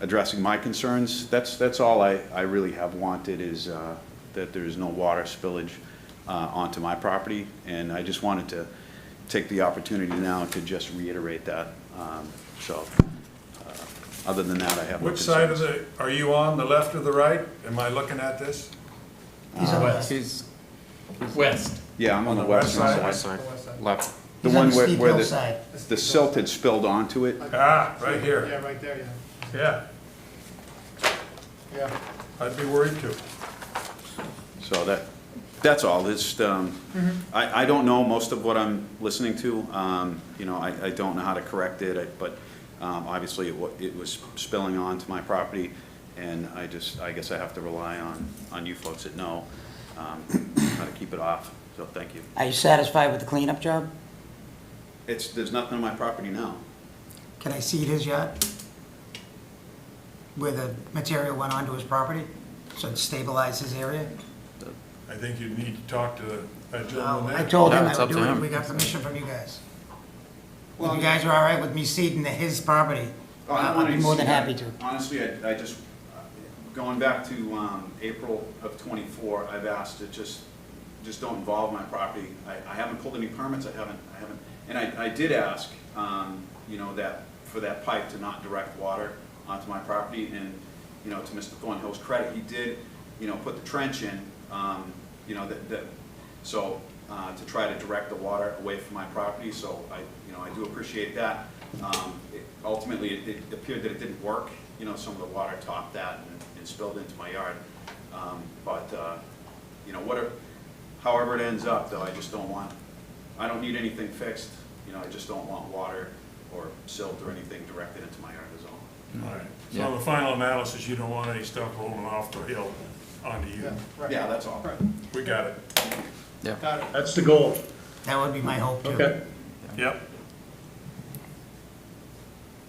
addressing my concerns. That's all I really have wanted is that there's no water spillage onto my property, and I just wanted to take the opportunity now to just reiterate that. Other than that, I have no Which side concerns. are you on, the left or the right? Am I looking at this? He's on the left. He's West. Yeah, I'm on the west western side? side. The west side. left. The He's on one the where steep where hillside. the silt had spilled onto it. Ah, right here. Yeah, right there, yeah. Yeah, Yeah. I'd be worried too. So that's all. It's, I don't know most of what I'm listening to. I don't know how to correct it, but obviously it was spilling onto my property, and I guess I have to rely on you folks that know how to keep it off. So thank you. Are you satisfied with the cleanup job? There's nothing on my property now. Can I see his yard? Where the material went onto his property, so it stabilized his area? I think you need to talk to that gentleman I there. told him Yeah, it's I would up do to it, him. we got permission from you guys. If Well, you guys are all right with me ceding to his property, I'd be more than happy to. Honestly, I just, going back to April of '24, I've asked to just just don't involve my property. I haven't pulled any permits, and I did ask, you know, that, for that pipe to not direct water onto my property, and, you know, to Mr. Thornhill's credit, he did, you know, put the trench in, you know, so, to try to direct the water away from my property, so you know, I do appreciate that. Ultimately, it appeared that it didn't work, you know, some of the water topped that and spilled into my yard. You know, however it ends up, though, I don't need anything fixed, you know, I just don't want water or silt or anything directed into my yard is all. All right, so on the final analysis, you don't want any stuff rolling off the hill onto you. Yeah, right. Yeah, that's all. Right. We got it. Got it. That's the goal. That would be my hope too. Okay. Yep.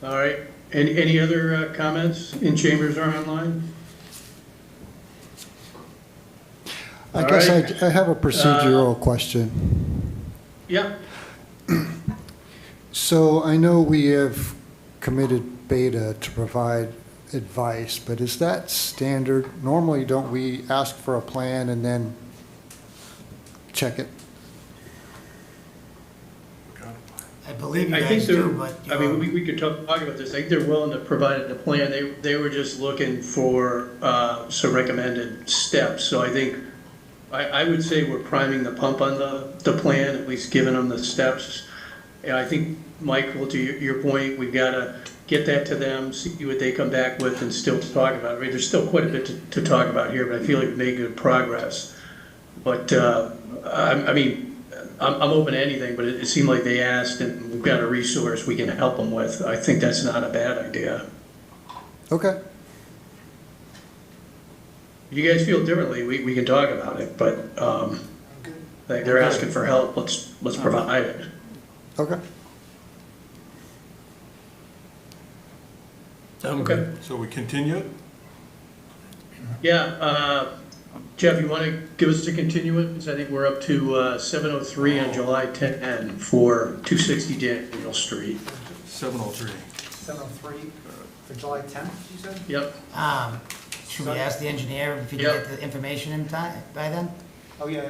All right. Any other comments in chambers or online? I All guess right. I have a procedural question. Yeah. So I know we have committed Beta to provide advice, but is that standard? Normally, don't we ask for a plan and then check it? I believe you I think guys do, they're, but. I mean, we could talk about this. I think they're willing to provide the plan. They were just looking for some recommended steps. So I think, I would say we're priming the pump on the plan, at least giving them the steps. And I think, Michael, to your point, we've got to get that to them, see what they come back with, and still talk about it. I mean, there's still quite a bit to talk about here, but I feel like we've made good progress. But, I mean, I'm open to anything, but it seemed like they asked, and we've got a resource we can help them with. I think that's not a bad idea. Okay. If you guys feel differently, we can talk about it, but I'm good. they're asking for help, let's provide it. Okay. I'm Okay. good. So we continue? Yeah, Jeff, you want to give us a continuance? I think we're up to 7:03 on July 10 for 260 Daniel Street. 7:03. 7:03 for July 10th, you said? Yep. Should we ask the engineer if he can Yep. get the information in time, by then? Oh, yeah,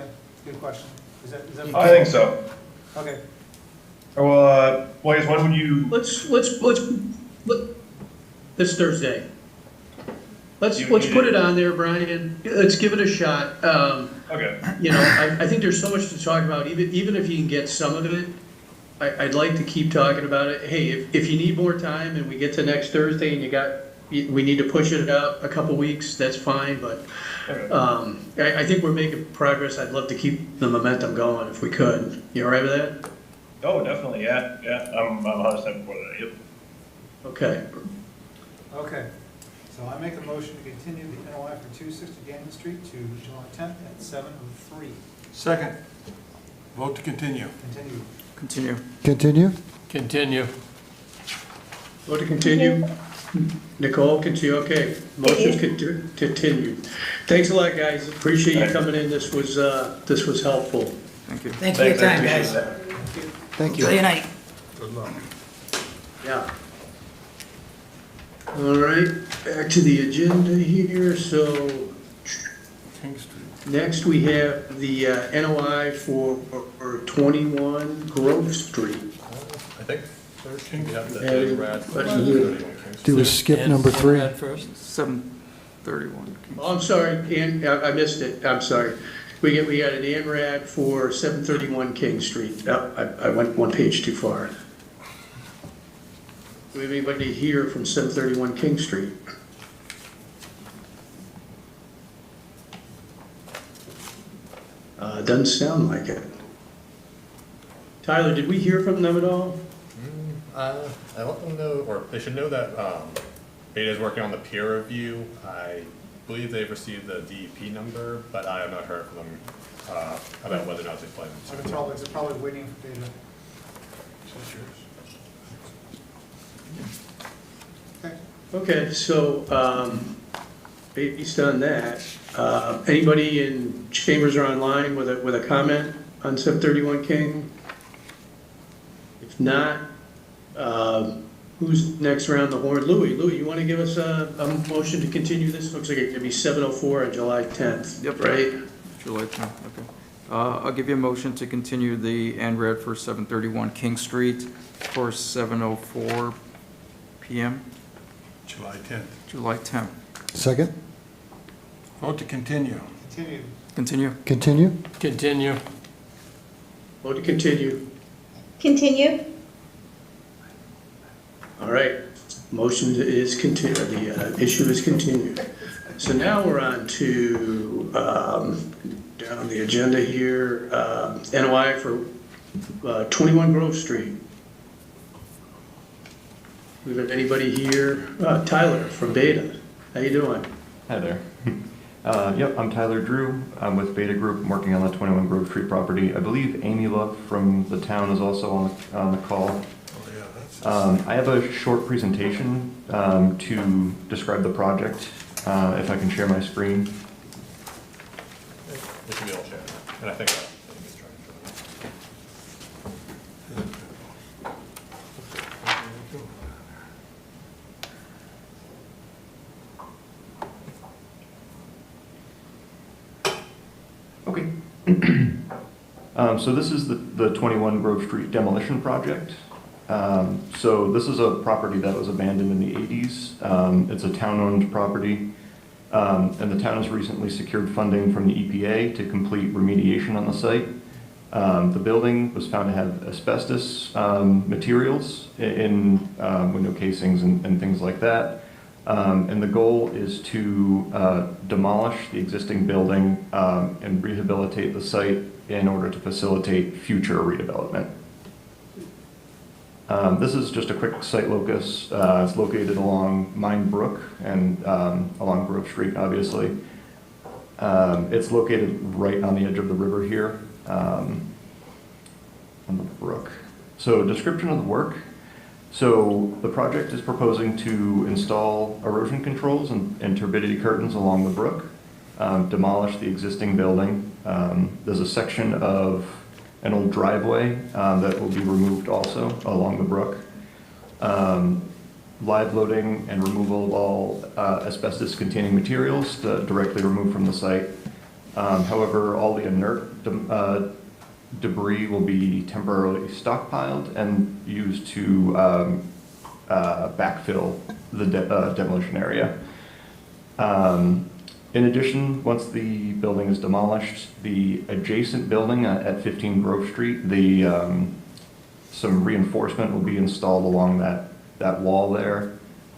good question. Is that? I think so. Okay, Well, I guess when would you, This Thursday. Let's You- put you- it on there, Brian. Let's give it a shot. okay. You know, I think there's so much to talk about, even if you can get some of it. I'd like to keep talking about it. Hey, if you need more time and we get to next Thursday and we need to push it out a couple weeks, that's fine, but Okay. I think we're making progress. I'd love to keep the momentum going if we could. You all right with that? Oh, definitely, yeah. I'm 100% for that, yep. Okay. okay. So I make a motion to continue the NOI for 260 Daniel Street to July 10th at 7:03. Second. Vote to continue. Continue. Continue. Continue? Continue. Vote to continue. Nicole, continue. Okay. Motion's continued. Thanks a lot, guys. Appreciate you coming in. This was helpful. Thank you. Thanks for your time, appreciate guys. that. Thank Enjoy your you. night. Good luck. Yeah. All right, back to the agenda here. So King Street. next we have the NOI for 21 Grove Street. I think 13, we have the Yeah, red. but you- Do we skip And- number and 3? Brad first? 7:31. Oh, I'm sorry, I missed it. I'm sorry. We got an ANRAD for 731 King Street. Oh, I went one page too far. Do we have anybody here from 731 King Street? Doesn't sound like it. Tyler, did we hear from them at all? I let them know, or they should know that Beta is working on the peer review. I believe they've received the DEP number, but I have not heard from them about whether or not they plan So to. they're probably waiting for data. Okay. Okay, so, based on that, anybody in chambers or online with a comment on 731 King? If not, who's next around the horn? Louis, you want to give us a motion to continue this? Looks like it could be 7:04 on July 10th, Yep. right? July 10th, okay. I'll give you a motion to continue the NRED for 731 King Street for 7:04 PM, July 10th. July 10th. Second? Vote to continue. Continue. Continue. Continue? Continue. Vote to continue. Continue? All right, motion is continued, the issue is continued. So now we're on to, down the agenda here, NOI for 21 Grove Street. We have anybody here? Tyler from Beta. How you doing? Hi there. Yep, I'm Tyler Drew. I'm with Beta Group. I'm working on the 21 Grove Street property. I believe Amy Luck from the town is also on the call. Oh, yeah, that's. I have a short presentation to describe the project, if I can share my screen. We should be able to share that. And I think Amy's trying to show that. Okay. So this is the 21 Grove Street demolition project. So this is a property that was abandoned in the 80s. It's a town-owned property. And the town has recently secured funding from the EPA to complete remediation on the site. The building was found to have asbestos materials in window casings and things like that. And the goal is to demolish the existing building and rehabilitate the site in order to facilitate future redevelopment. This is just a quick site locus. It's located along Mine Brook and along Grove Street, obviously. It's located right on the edge of the river here, on the brook. So description of the work. So the project is proposing to install erosion controls and turbidity curtains along the brook, demolish the existing building. There's a section of an old driveway that will be removed also along the brook. Live loading and removal of all asbestos-containing materials directly removed from the site. However, all the inert debris will be temporarily stockpiled and used to backfill the demolition area. In addition, once the building is demolished, the adjacent building at 15 Grove Street, some reinforcement will be installed along that wall there.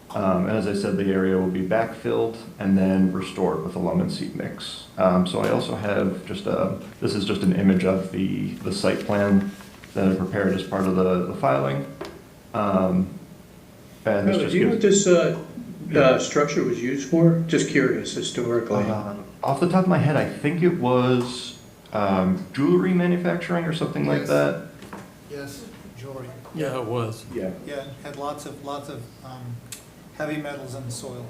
And as I said, the area will be backfilled and then restored with a loam and seed mix. So I also have this is just an image of the site plan that I prepared as part of the filing. And this Do just you know what gives, this structure was used for? Just curious, historically. off the top of my head, I think it was jewelry manufacturing or something like that. Yes, jewelry. Yeah, it was. Yeah. Yeah, had lots of heavy metals in the soil.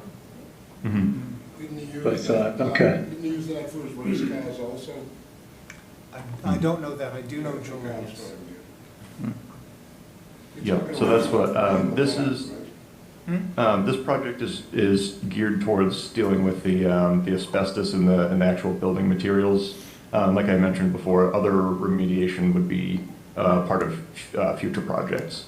Mhm. But, okay. Didn't use that for his race cars also? I don't know that, I do know jewelry. yes. Yeah, so that's what, this is, this project is geared towards dealing with the asbestos and the actual building materials. Like I mentioned before, other remediation would be part of future projects.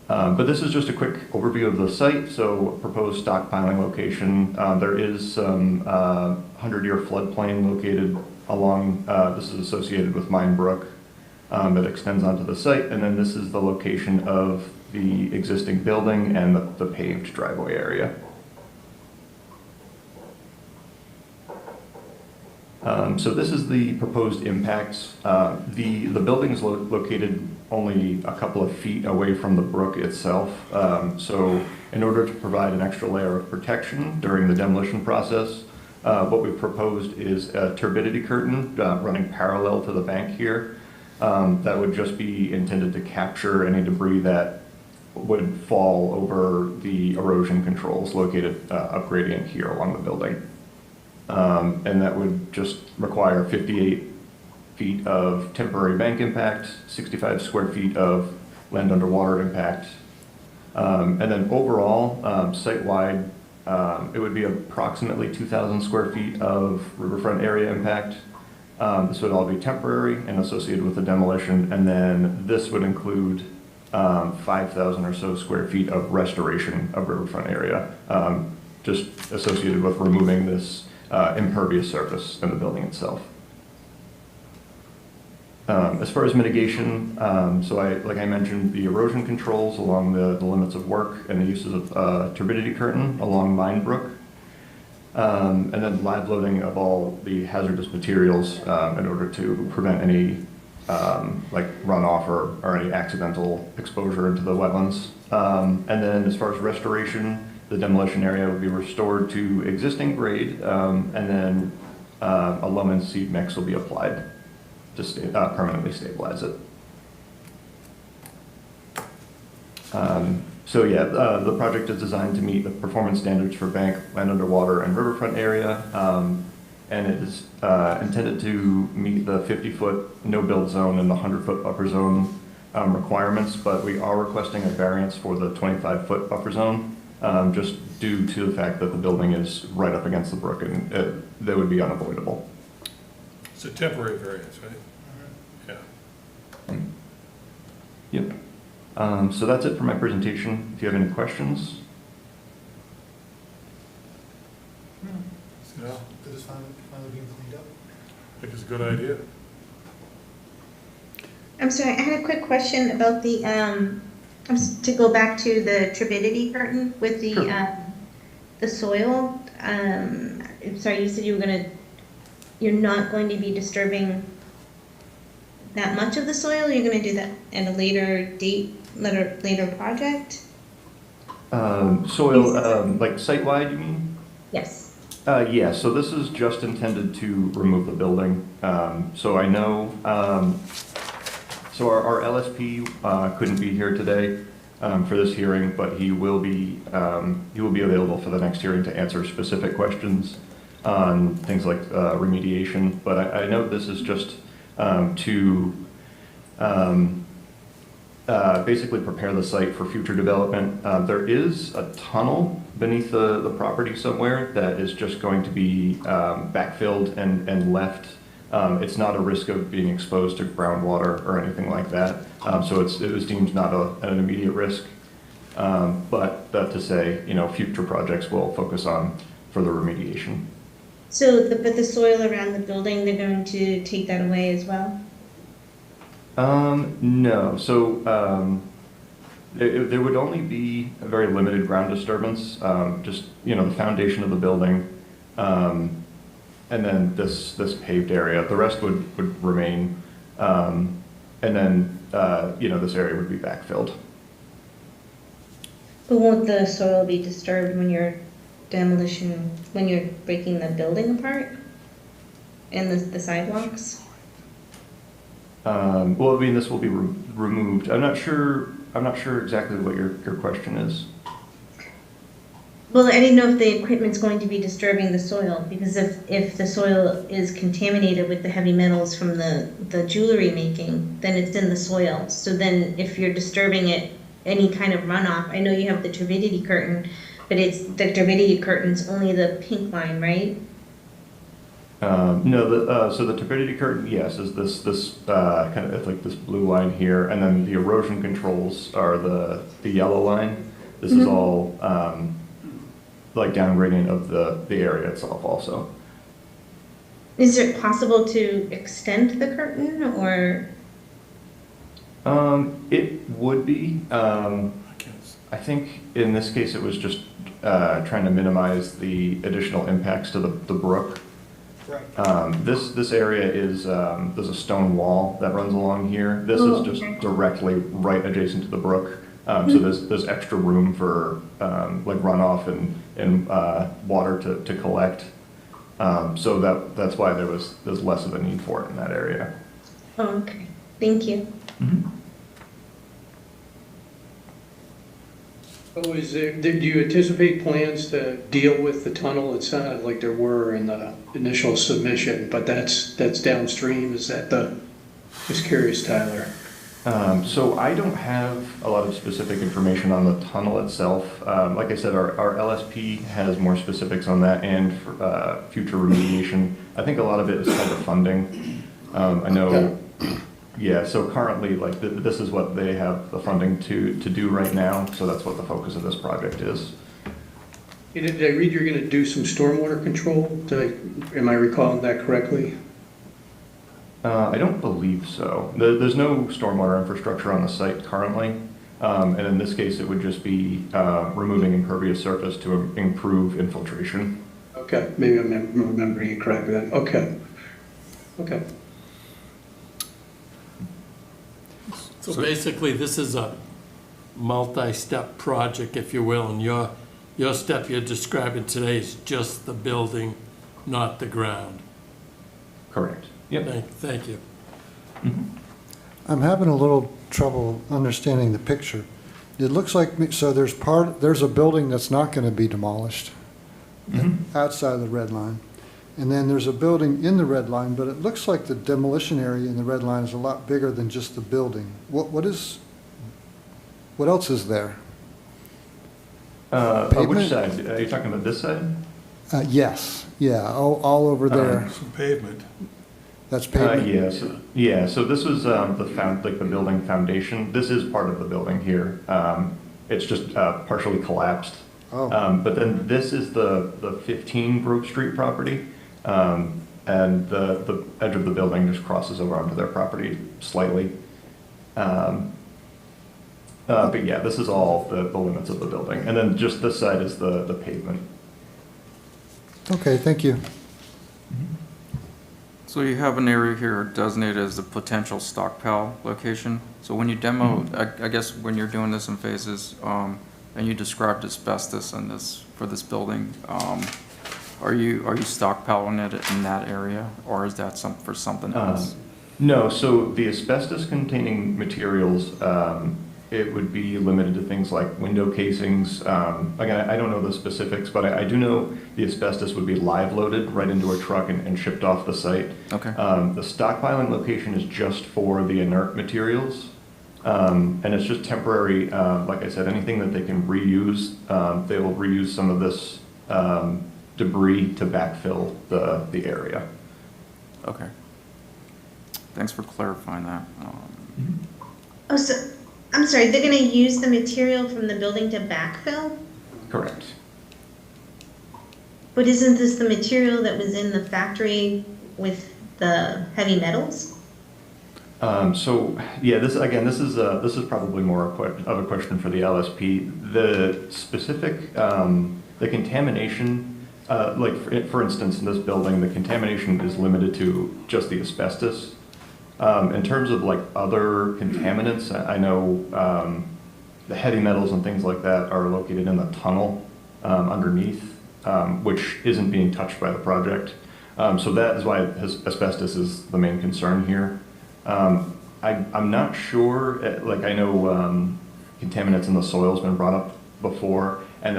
But this is just a quick overview of the site. So proposed stockpiling location, there is some 100-year floodplain located along, this is associated with Mine Brook that extends onto the site. And then this is the location of the existing building and the paved driveway area. So this is the proposed impacts. The building is located only a couple of feet away from the brook itself. So in order to provide an extra layer of protection during the demolition process, what we've proposed is a turbidity curtain running parallel to the bank here. That would just be intended to capture any debris that would fall over the erosion controls located up gradient here along the building. And that would just require 58 feet of temporary bank impact, 65 square feet of land underwater impact. And then overall, site-wide, it would be approximately 2,000 square feet of riverfront area impact. This would all be temporary and associated with the demolition, and then this would include 5,000 or so square feet of restoration of riverfront area, just associated with removing this impervious surface in the building itself. As far as mitigation, like I mentioned, the erosion controls along the limits of work and the uses of turbidity curtain along Mine Brook, and then live loading of all the hazardous materials in order to prevent any like runoff or any accidental exposure into the wetlands. And then as far as restoration, the demolition area will be restored to existing grade, and then a loam and seed mix will be applied to permanently stabilize it. The project is designed to meet the performance standards for bank, land underwater, and riverfront area, and it is intended to meet the 50-foot no-build zone and the 100-foot buffer zone requirements, but we are requesting a variance for the 25-foot buffer zone, just due to the fact that the building is right up against the brook, and that would be unavoidable. It's a temporary variance, right? Yeah. Yep. So that's it for my presentation. If you have any questions. Yeah, This is finally being cleaned up. I think it's a good idea. I'm sorry, I had a quick question about the, to go back to the turbidity curtain with the soil. I'm sorry, you said you're not going to be disturbing that much of the soil? You're going to do that at a later date, later project? Soil, like site-wide, you mean? Yes. Yeah, so this is just intended to remove the building. So I know, so our LSP couldn't be here today for this hearing, but he will be available for the next hearing to answer specific questions on things like remediation. But I know this is just to basically prepare the site for future development. There is a tunnel beneath the property somewhere that is just going to be backfilled and left. It's not a risk of being exposed to groundwater or anything like that. So it was deemed not an immediate risk. But that to say, future projects will focus on further remediation. So, but the soil around the building, they're going to take that away as well? No. So there would only be a very limited ground disturbance, just the foundation of the building, and then this paved area. The rest would remain, and then this area would be backfilled. But won't the soil be disturbed when you're breaking the building apart? And the sidewalks? Well, I mean, this will be removed. I'm not sure exactly what your question is. Well, I didn't know if the equipment's going to be disturbing the soil, because if the soil is contaminated with the heavy metals from the jewelry making, then it's in the soil. So then if you're disturbing it, any kind of runoff, I know you have the turbidity curtain, but the turbidity curtain's only the pink line, right? No, so the turbidity curtain, yes, is this kind of, it's like this blue line here, and then the erosion controls are the yellow line. This is all like downgrading of the area itself also. Is it possible to extend the curtain, or? It would be. I think in this case it was just trying to minimize the additional impacts to the brook. Right. This area is, there's a stone wall that runs along here. This is just directly right adjacent to the brook. So there's extra room for like runoff and water to collect. So that's why there's less of a need for it in that area. Oh, okay. Thank you. Mm-hmm. Oh, do you anticipate plans to deal with the tunnel? It sounded like there were in the initial submission, but that's downstream. Is that just curious, Tyler? So I don't have a lot of specific information on the tunnel itself. Like I said, our LSP has more specifics on that and for, future remediation. I think a lot of it is tied to funding. I know, yeah, so currently, like, this is what they have the funding to do right now, so that's what the focus of this project is. Did I read you're going to do some stormwater control? Am I recalling that correctly? I don't believe so. There's no stormwater infrastructure on the site currently, and in this case, it would just be removing impervious surface to improve infiltration. Okay, maybe I'm remembering it correctly then. Okay. Okay. So basically, this is a multi-step project, if you will, and your step you're describing today is just the building, not the ground. Correct. Yep. Thank you. I'm having a little trouble understanding the picture. It looks like, so there's a building that's not going to be demolished outside of the red line. And then there's a building in the red line, but it looks like the demolition area in the red line is a lot bigger than just the building. What else is there? Which Pavement? side? Are you talking about this side? Yes, yeah, all over there. Some pavement. That's pavement? So this was the building foundation. This is part of the building here. It's just partially collapsed. Oh. But then this is the 15 Grove Street property. And the edge of the building just crosses over onto their property slightly. But yeah, this is all the limits of the building. And then just this side is the pavement. Okay, thank you. So you have an area here designated as a potential stockpile location. So when you demo, I guess when you're doing this in phases, and you described asbestos in this, for this building, are you stockpiling it in that area, or is that for something else? No, so the asbestos containing materials, it would be limited to things like window casings. Again, I don't know the specifics, but I do know the asbestos would be live loaded right into a truck and shipped off the site. Okay. The stockpiling location is just for the inert materials. And it's just temporary, like I said, anything that they can reuse, they will reuse some of this debris to backfill the area. Okay. Thanks for clarifying that. Oh, so, I'm sorry, they're gonna use the material from the building to backfill? Correct. But isn't this the material that was in the factory with the heavy metals? So yeah, this is probably more of a question for the LSP. The specific, the contamination, like for instance, in this building, the contamination is limited to just the asbestos. In terms of like other contaminants, I know the heavy metals and things like that are located in the tunnel underneath, which isn't being touched by the project. So that is why asbestos is the main concern here. I'm not sure, like I know contaminants in the soil has been brought up before, and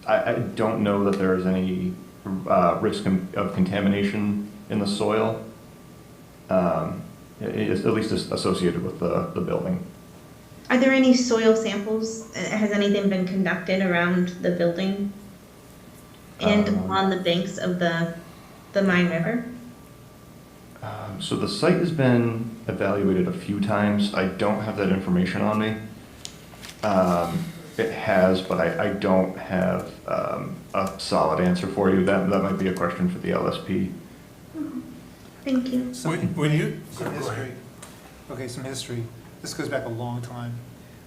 I don't know that there is any risk of contamination in the soil. At least associated with the building. Are there any soil samples? Has anything been conducted around the building and on the banks of the Mine River? So the site has been evaluated a few times. I don't have that information on me. It has, but I don't have a solid answer for you. That might be a question for the LSP. Thank you. Some Go history. ahead. Okay, some history. This goes back a long time.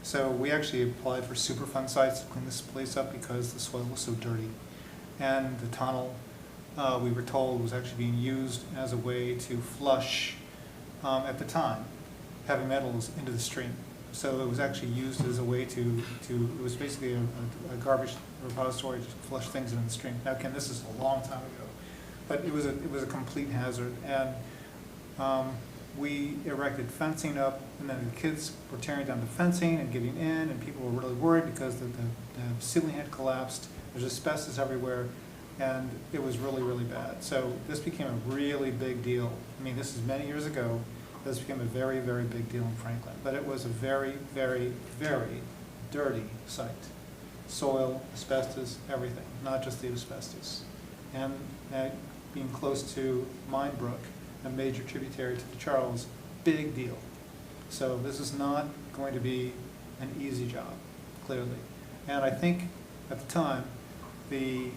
So we actually applied for Superfund sites to clean this place up because the soil was so dirty. And the tunnel, we were told, was actually being used as a way to flush, at the time, heavy metals into the stream. So it was actually used as a way to it was basically a garbage repository to flush things into the stream. Now, again, this is a long time ago, but it was a complete hazard. And we erected fencing up, and then the kids were tearing down the fencing and getting in, and people were really worried because the ceiling had collapsed. There's asbestos everywhere, and it was really, really bad. So this became a really big deal. I mean, this is many years ago, This became a very, very big deal in Franklin, but it was a very, very, very dirty site. Soil, asbestos, everything, not just the asbestos. And being close to Mine Brook, a major tributary to the Charles, big deal. So this is not going to be an easy job, clearly. And I think at the time, if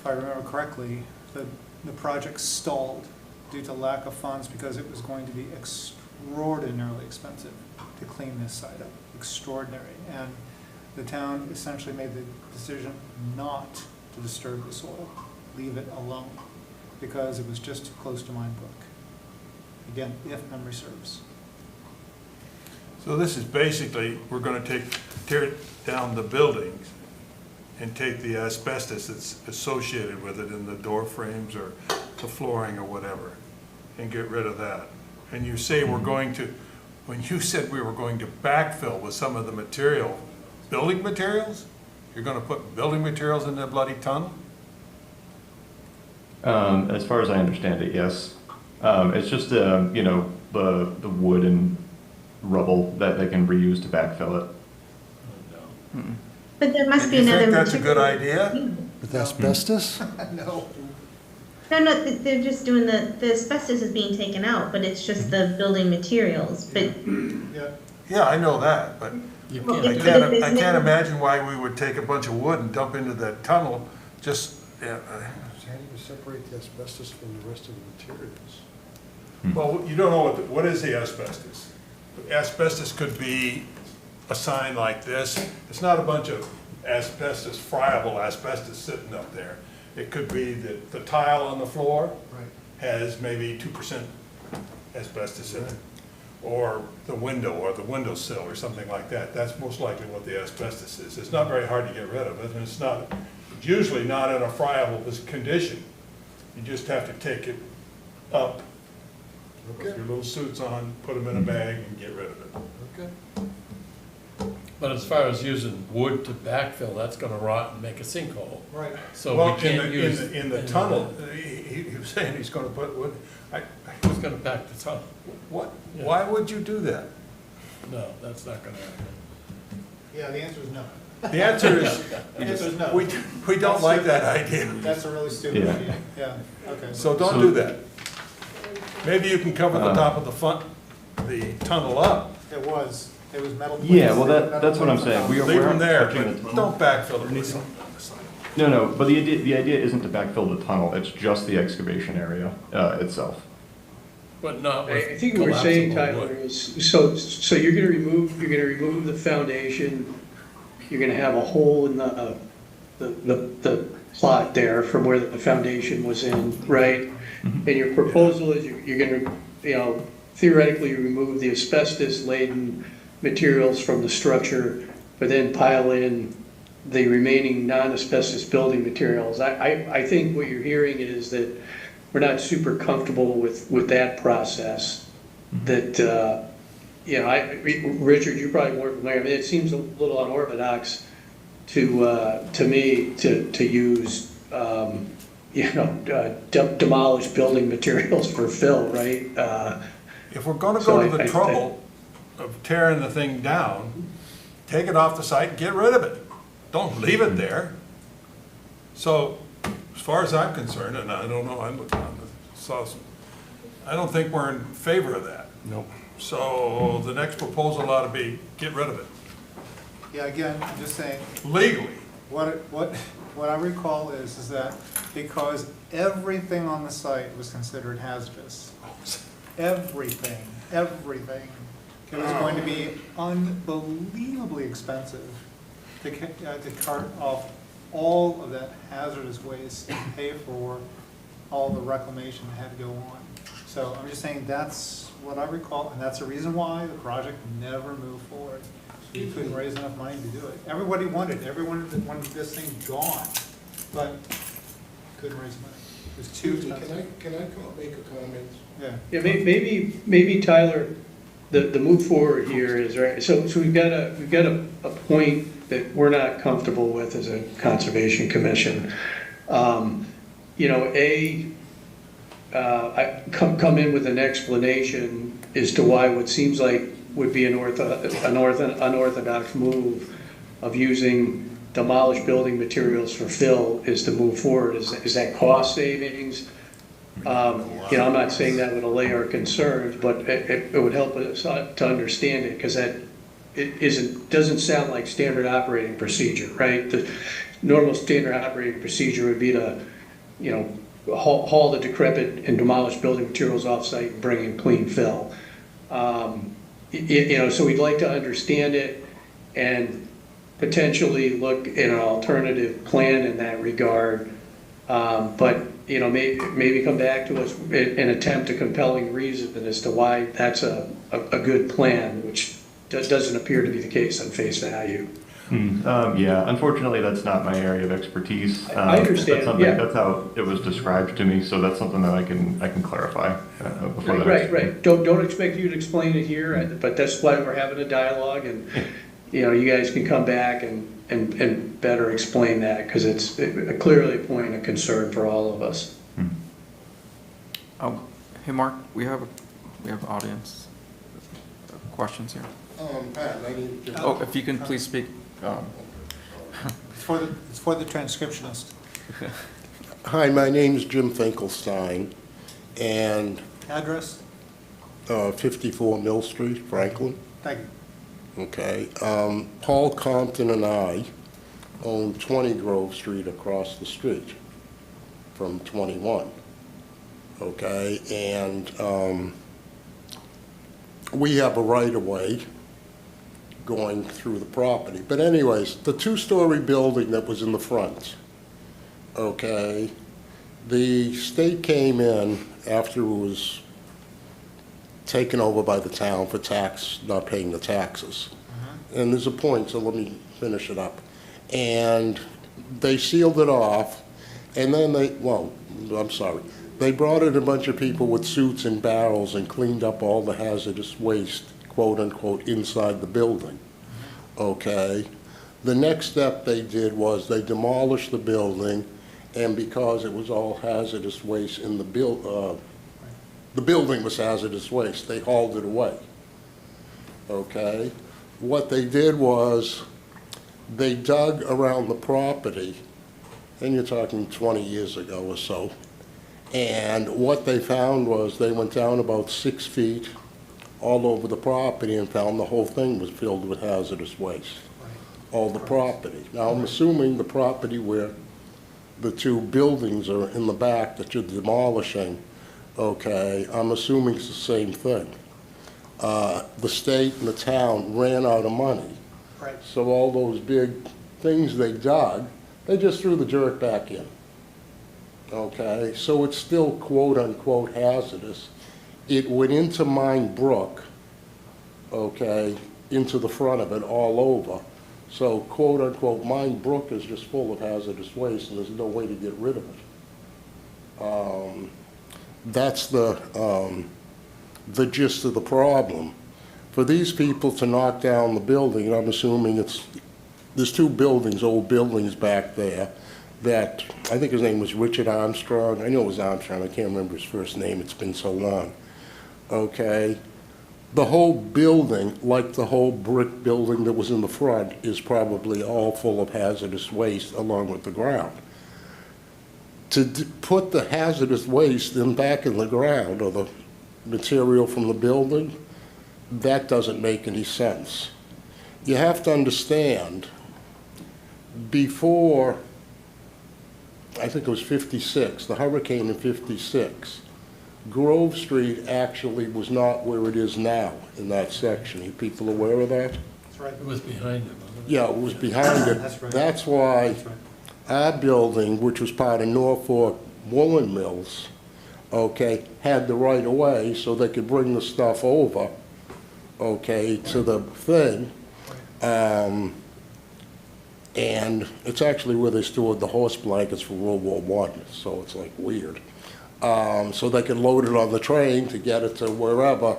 I remember correctly, the project stalled due to lack of funds because it was going to be extraordinarily expensive to clean this site up, extraordinary. And the town essentially made the decision not to disturb the soil, leave it alone, because it was just too close to Mine Brook. Again, if memory serves. So this is basically, we're gonna tear down the buildings and take the asbestos that's associated with it in the door frames or the flooring or whatever, and get rid of that. And you say we're going to, when you said we were going to backfill with some of the material, building materials? You're gonna put building materials in that bloody tunnel? As far as I understand it, yes. It's just, you know, the wood and rubble that they can reuse to backfill it. But there must be You another. think that's a good material. idea? With asbestos? No. No, they're just doing the asbestos is being taken out, but it's just the building materials, but. Yeah. Yeah, I know that, but You Well, can't, I can't imagine why we would take a bunch of wood and dump into that tunnel, just, yeah, How do you separate the asbestos from the rest of the materials? well, you don't know what is the asbestos? Asbestos could be a sign like this. It's not a bunch of asbestos, friable asbestos sitting up there. It could be that the tile on the floor Right. has maybe 2% asbestos in it. Or the window, or the windowsill, or something like that. That's most likely what the asbestos is. It's not very hard to get rid of it, and it's usually not in a friable condition. You just have to take it up, put your little suits on, put them in a bag, and get rid of it. Okay. but as far as using wood to backfill, that's gonna rot and make a sinkhole. Right. So Well, we can't use. in the tunnel, he was saying he's gonna put wood. Who's gonna back the tunnel? What, Yeah. why would you do that? No, that's not gonna happen. Yeah, the answer is no. The answer is, The answer is no. we don't like that idea. That's a really stupid Yeah. idea. Yeah, okay. So don't do that. Maybe you can cover the top of the tunnel up. It was metal plates. Yeah, well, that's what I'm saying. Leave We're them there, touching the but tunnel. don't backfill it. No, but the idea isn't to backfill the tunnel, it's just the excavation area itself. But not with I think what we're saying, collapsible Tyler, wood. is, so you're gonna remove the foundation, you're gonna have a hole in the plot there from where the foundation was in, right? And your proposal is you're gonna, you know, theoretically remove the asbestos-laden materials from the structure, but then pile in the remaining non-asbestos building materials. I think what you're hearing is that we're not super comfortable with that process. That, you know, Richard, you're probably more familiar, I mean, it seems a little unorthodox to me to use, you know, demolish building materials for fill, right? If we're gonna So go to I- the trouble of tearing the thing down, take it off the site and get rid of it. Don't leave it there. So, as far as I'm concerned, and I don't know, I looked on the sauce, I don't think we're in favor of that. Nope. So the next proposal ought to be, get rid of it, Yeah, again, I'm just saying, legally. what I recall is that because everything on the site was considered hazardous, everything, it was going to be unbelievably expensive to cart off all of that hazardous waste and pay for all the reclamation that had to go on. So I'm just saying that's what I recall, and that's the reason why the project never moved forward. We couldn't raise enough money to do it. Everybody wanted this thing gone, but couldn't raise money. It was too Excuse me, expensive. can I make a comment? Yeah. Yeah, maybe Tyler, the move forward here is, right, so we've got a point that we're not comfortable with as a conservation commission. You know, come in with an explanation as to why what seems like would be an unorthodox move of using demolished building materials for fill is to move forward. Is that cost savings? I'm not saying that would allay our concerns, but it would help us to understand it, because that doesn't sound like standard operating procedure, right? The normal standard operating procedure would be to, haul the decrepit and demolished building materials off-site and bring in clean fill. So we'd like to understand it and potentially look at an alternative plan in that regard. But maybe come back to us and attempt a compelling reason as to why that's a good plan, which doesn't appear to be the case on face value. Yeah, unfortunately, that's not my area of expertise. I understand, yeah. That's how it was described to me, so that's something that I can clarify before the next. Right. Don't expect you to explain it here, but that's why we're having a dialogue, and you guys can come back and better explain that, because it's clearly a point of concern for all of us. Hey, Mark, we have audience questions here. Pat, my name is Oh, if you can please speak. It's for the transcriptionist. Hi, my name's Jim Finkelstein, and Address? 54 Mill Street, Franklin. Thank you. Okay. Paul Compton and I own 20 Grove Street across the street from 21. Okay, and we have a right-of-way going through the property. But anyways, the two-story building that was in the front, okay, the state came in after it was taken over by the town for not paying the taxes. And there's a point, so let me finish it up. And they sealed it off, and then they brought in a bunch of people with suits and barrels and cleaned up all the hazardous waste, quote unquote, inside the building. Okay. The next step they did was they demolished the building, and because it was all hazardous waste in the building was hazardous waste, they hauled it away. Okay. What they did was they dug around the property, and you're talking 20 years ago or so, and what they found was they went down about 6 feet all over the property and found the whole thing was filled with hazardous waste, all the property. Now, I'm assuming the property where the two buildings are in the back that you're demolishing, okay, I'm assuming it's the same thing. The state and the town ran out of money. Right. So all those big things they dug, they just threw the dirt back in. Okay, so it's still quote-unquote hazardous. It went into Mine Brook, okay, into the front of it all over. So quote-unquote Mine Brook is just full of hazardous waste, and there's no way to get rid of it. That's the gist of the problem. For these people to knock down the building, and I'm assuming there's two buildings, old buildings back there, that, I think his name was Richard Armstrong. I know it was Armstrong, I can't remember his first name, it's been so long. Okay, the whole building, like the whole brick building that was in the front, is probably all full of hazardous waste along with the ground. To put the hazardous waste back in the ground, or the material from the building, that doesn't make any sense. You have to understand, before, I think it was 56, the hurricane in 56, Grove Street actually was not where it is now in that section. Are people aware of that? That's right. It was behind it, wasn't it? Yeah, it was behind it. That's right. That's why That's right. our building, which was part of Norfolk Woolen Mills, okay, had the right of way so they could bring the stuff over, okay, to the thing. And it's actually where they stored the horse blankets for World War I, so it's like weird. So they could load it on the train to get it to wherever,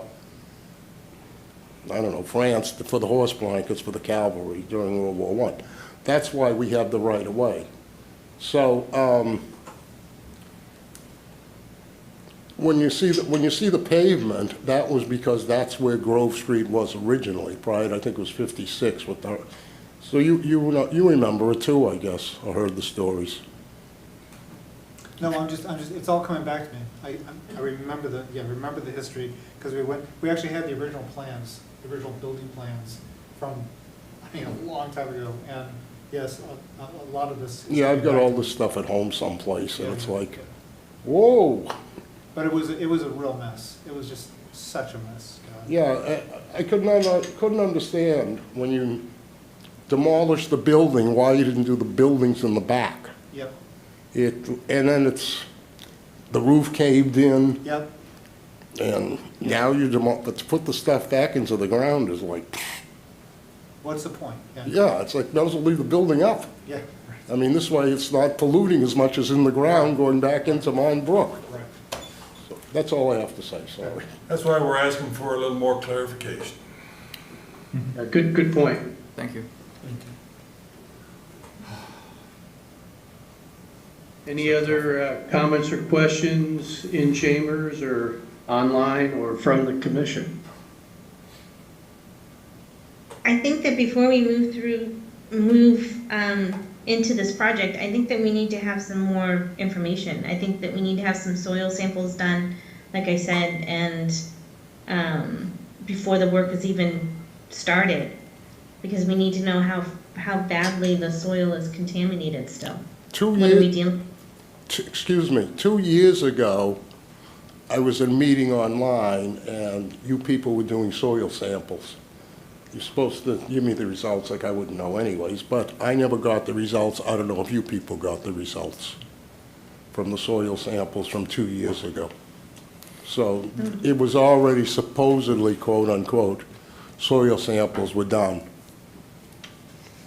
I don't know, France, for the horse blankets for the cavalry during World War I. That's why we have the right of way. So when you see the pavement, that was because that's where Grove Street was originally, right? I think it was 56 with the, so you remember it too, I guess, or heard the stories. No, I'm just, it's all coming back to me. I remember remember the history, because we actually had the original plans, the original building plans from, I mean, a long time ago, and yes, a lot of this. is Yeah, I've got coming all back. this stuff at home someplace, and it's Yeah. like, whoa. But it was a real mess. It was just such a mess. God. Yeah, I couldn't understand when you demolished the building, why you didn't do the buildings in the back. Yep, And then the roof caved in, yep. and now but to put the stuff back into the ground is like, What's the point? yeah, it's like, might as well leave the building up. Yeah, I mean, this way it's not polluting as much as in the ground going back into Mine Brook. right. So that's all I have to say, sorry. That's why we're asking for a little more clarification. Good point. Thank you. Any other comments or questions in chambers or online or from the commission? I think that before we move into this project, I think that we need to have some more information. I think that we need to have some soil samples done, like I said, and before the work is even started, because we need to know how badly the soil is contaminated still. 2 What are we years, dealing? excuse me, 2 years ago, I was in a meeting online, and you people were doing soil samples. You're supposed to give me the results, like I wouldn't know anyways, but I never got the results. I don't know if you people got the results from the soil samples from 2 years ago. So it was already supposedly, quote-unquote, soil samples were done.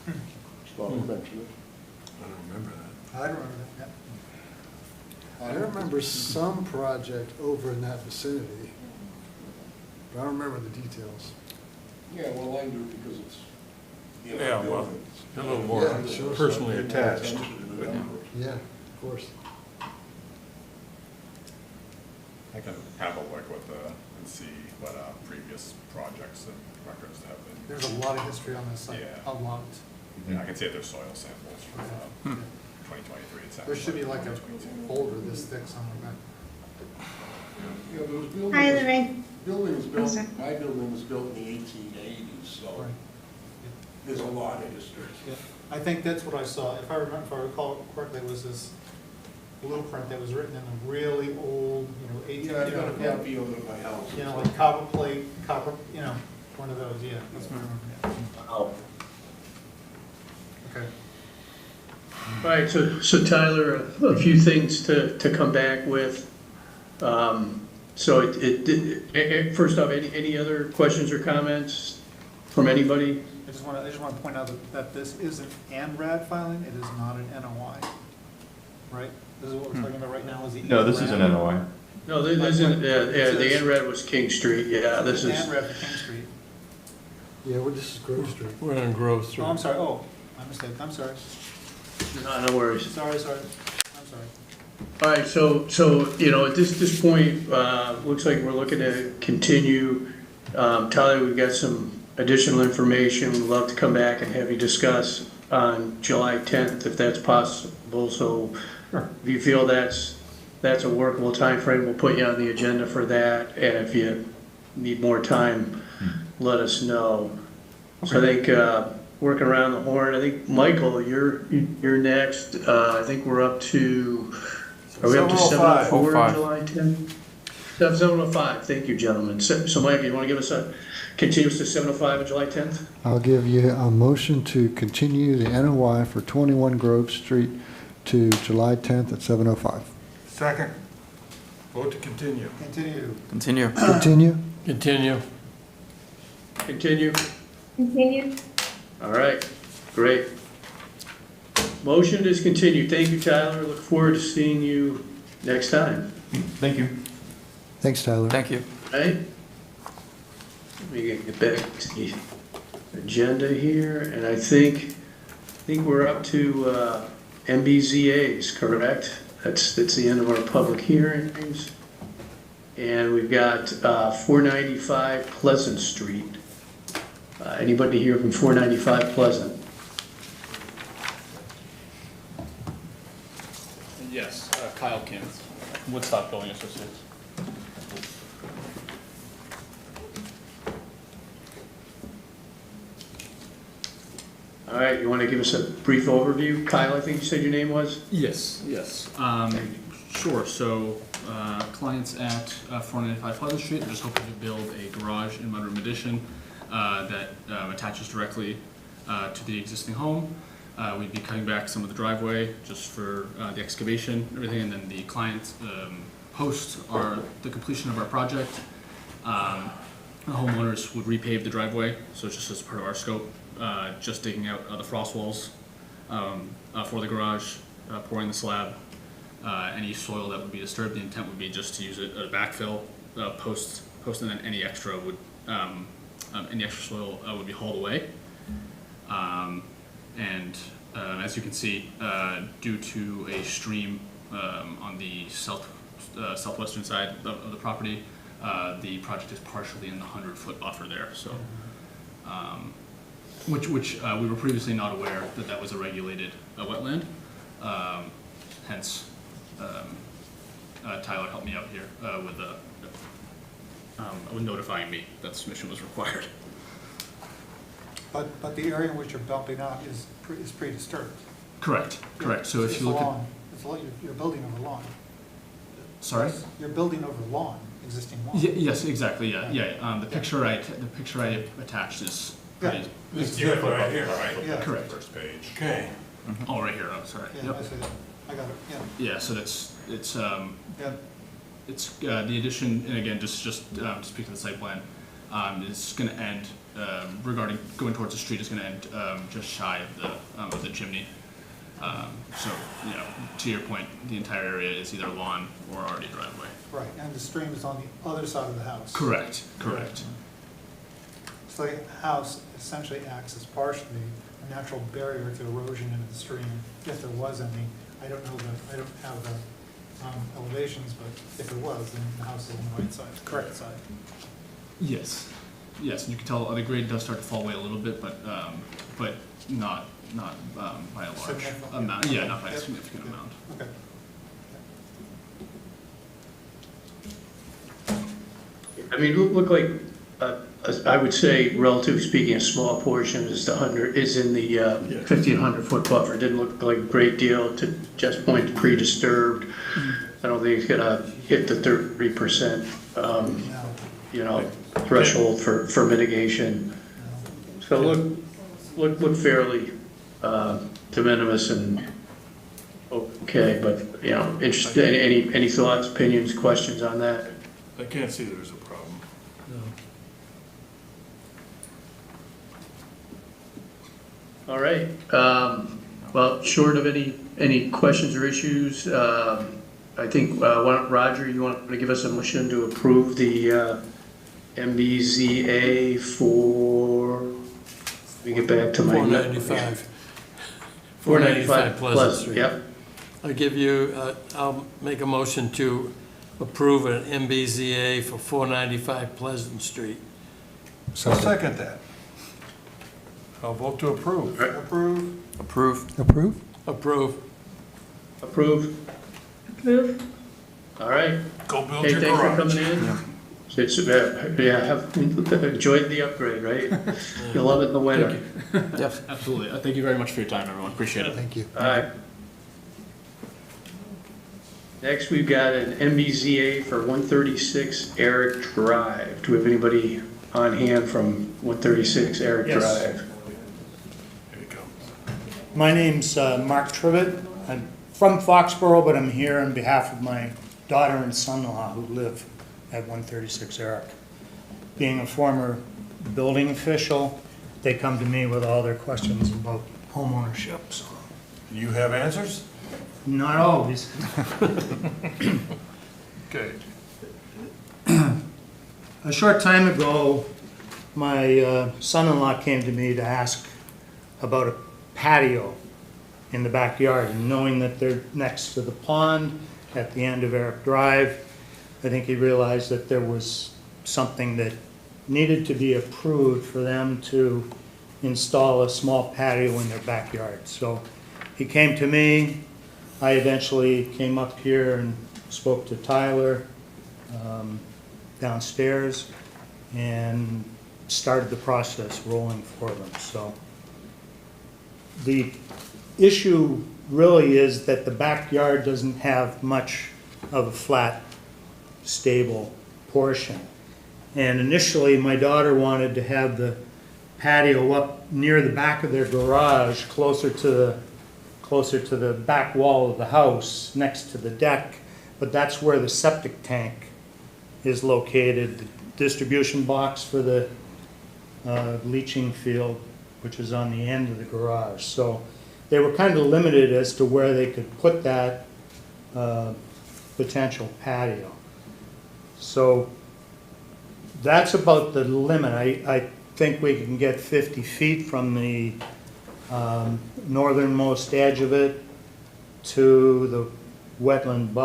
I don't remember that. I don't remember that. I remember some project over in that vicinity, but I don't remember the details. Yeah, well, I do because it's. Yeah, well, a little more Yeah, sure. personally attached. Yeah, of course. I can have a look with and see what previous projects and records have been. There's a lot of history on this site, Yeah. a lot. Yeah, I can see if there's soil samples from 2023. It sounds There should be like a 2022. folder this thick somewhere back. Yeah, there was buildings. Hi, Lorraine. Buildings I'm built, sorry. my building was built in the 1880s, so Right. there's a lot of history. Yeah, I think that's what I saw. If I recall correctly, it was this blueprint that was written in a really old, 18, Yeah, I've got a copy of it at my house. like copper plate, one of those, yeah, that's what I remember. Wow. Okay. All right, so Tyler, a few things to come back with. So first off, any other questions or comments from anybody? I just want to point out that this is an ANRAD filing, it is not an NOI, right? This is what we're talking about right now, is the No, this is an ANRAD. NOI. No, this isn't, the NRED was King Street, yeah, this is, ANRAD for King Street. Yeah, well, this is Grove Street. We're on Grove Oh, Street. I'm sorry, my mistake, I'm sorry. no worries. Sorry, I'm sorry. All right, so, at this point, looks like we're looking to continue. Tyler, we've got some additional information. We'd love to come back and have you discuss on July 10th, if that's possible. So if you feel that's a workable timeframe, we'll put you on the agenda for that. And if you need more time, let us know. So I think, working around the horn, I think, Michael, you're next. I think we're up to, are we up to 7:04 on 7:05. July 10th? 7:05, thank you, gentlemen. So Mike, you want to give us a continuous to 7:05 on July 10th? I'll give you a motion to continue the NOI for 21 Grove Street to July 10th at 7:05. Second, vote to continue. Continue. Continue. Continue? Continue. Continue? Continue. All right, great. Motion is continued. Thank you, Tyler. Look forward to seeing you next time. Thank you. Thanks, Tyler. Thank you. All right? Let me get back to the agenda here, and I think we're up to MBZA's, correct? That's the end of our public hearings. And we've got 495 Pleasant Street. Anybody here from 495 Pleasant? Yes, Kyle Kim, Woodstock Building Associates. All right, you want to give us a brief overview? Kyle, I think you said your name was? Yes, yes. Sure, so clients at 495 Pleasant Street are just hoping to build a garage in mudroom addition that attaches directly to the existing home. We'd be cutting back some of the driveway just for the excavation, everything, and then the client post the completion of our project. The homeowners would repave the driveway, so it's just as part of our scope, just digging out the frost walls for the garage, pouring the slab, any soil that would be disturbed. The intent would be just to use it as a backfill post, and then any extra soil would be hauled away. As you can see, due to a stream on the southwestern side of the property, the project is partially in the 100-foot buffer there. So, which we were previously not aware that was a regulated wetland. Hence, Tyler helped me out here with notifying me that submission was required. But the area in which you're bumping out is pre-disturbed. Correct. So if you look at, you're building over lawn. sorry. You're building over lawn, existing lawn. Yes, exactly. Yeah. The picture I attached is pretty. This is right here, right? Yeah. Correct. First page. Okay. Oh, right here. Oh, sorry. Yeah, Yep. I see that. I got it, yeah. Yeah. So it's Yeah. it's the addition, and again, just to speak to the site plan, is going to end regarding going towards the street is going to end just shy of the chimney. So to your point, the entire area is either lawn or already driveway. Right, and the stream is on the other side of the house. Correct. So the house essentially acts as partially a natural barrier to erosion into the stream, if there was any. I don't have the elevations, but if it was, then the house is on the right side, the correct side. Yes, and you can tell the grade does start to fall away a little bit, but not by a large Significant. amount. Yeah, not by a Yep. significant Yep. amount. Okay. I mean, look like, I would say, relatively speaking, a small portion is in the 1,500-foot buffer. It didn't look like a great deal to just point to pre-disturbed. I don't think it's gonna hit the 30%, threshold for mitigation. So look fairly de minimis and okay, but, interested, any thoughts, opinions, questions on that? I can't see there's a problem. All right, well, short of any questions or issues, I think, Roger, you want to give us a motion to approve the MBZA for, let me get back to my. 495. 495 Pleasant plus, Street. yep. I'll make a motion to approve an MBZA for 495 Pleasant Street. I'll second that. I'll vote to approve. Approve. Approve. Approve? All right. Go build Hey, your thanks for garage. coming in. It's, have enjoyed the upgrade, right? You'll love it in the winter. Yes, absolutely. Thank you very much for your time, everyone. Appreciate it. Thank you. All right. Next, we've got an MBZA for 136 Eric Drive. Do we have anybody on hand from 136 Eric Yes. Drive? Here you go. My name's Mark Tribbett. I'm from Foxborough, but I'm here on behalf of my daughter and son-in-law who live at 136 Eric. Being a former building official, they come to me with all their questions about home ownership. So, You have answers? not always. Okay. A short time ago, my son-in-law came to me to ask about a patio in the backyard, and knowing that they're next to the pond at the end of Eric Drive, I think he realized that there was something that needed to be approved for them to install a small patio in their backyard. So he came to me. I eventually came up here and spoke to Tyler downstairs and started the process rolling for them. So the issue really is that the backyard doesn't have much of a flat, stable portion. And initially, my daughter wanted to have the patio up near the back of their garage, closer to the back wall of the house, next to the deck. But that's where the septic tank is located, the distribution box for the leaching field, which is on the end of the garage. So they were kind of limited as to where they could put that potential patio. So that's about the limit. I think we can get 50 feet from the northernmost edge of it to the wetland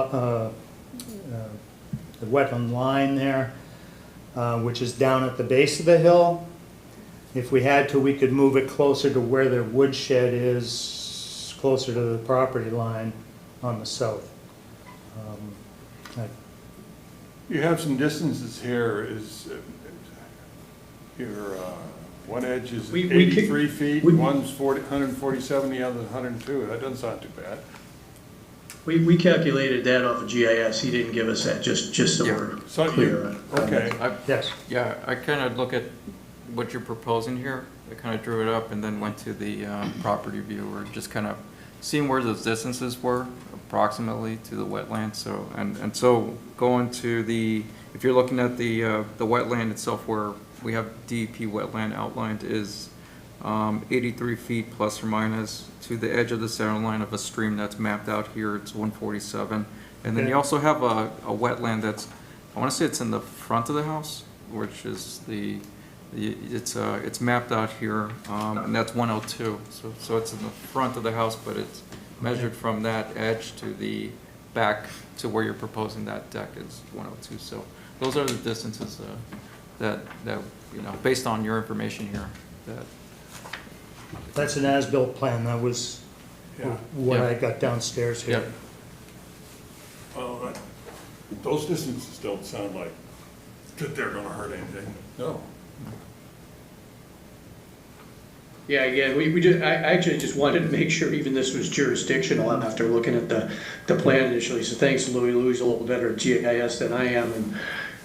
line there, which is down at the base of the hill. If we had to, we could move it closer to where the woodshed is, closer to the property line on the south. You have some distances here, one edge is We 83 feet, we- one's 147, the other's 102. That doesn't sound too bad. We calculated that off of GIS. He didn't give us that, just so we're So you- clear on it. Okay. Yes. Yeah, I kind of look at what you're proposing here. I kind of drew it up and then went to the property viewer, just kind of seeing where those distances were approximately to the wetland. So, and so going to the, if you're looking at the wetland itself where we have DEP wetland outlined is 83 feet plus or minus to the edge of the center line of a stream that's mapped out here. It's 147. And then Okay. you also have a wetland that's, I want to say it's in the front of the house, which is it's mapped out here, and that's 102. So it's in the front of the house, but it's measured from that edge to the back to where you're proposing that deck is 102. So those are the distances that you know, based on your information here, that. That's an as-built plan. That was Yeah. what Yeah. I got downstairs here. Well, those distances don't sound like that they're gonna hurt anything. No. Yeah, again, I actually just wanted to make sure even this was jurisdictional after looking at the plan initially. So thanks, Louis. Louis is a little better at GIS than I am, and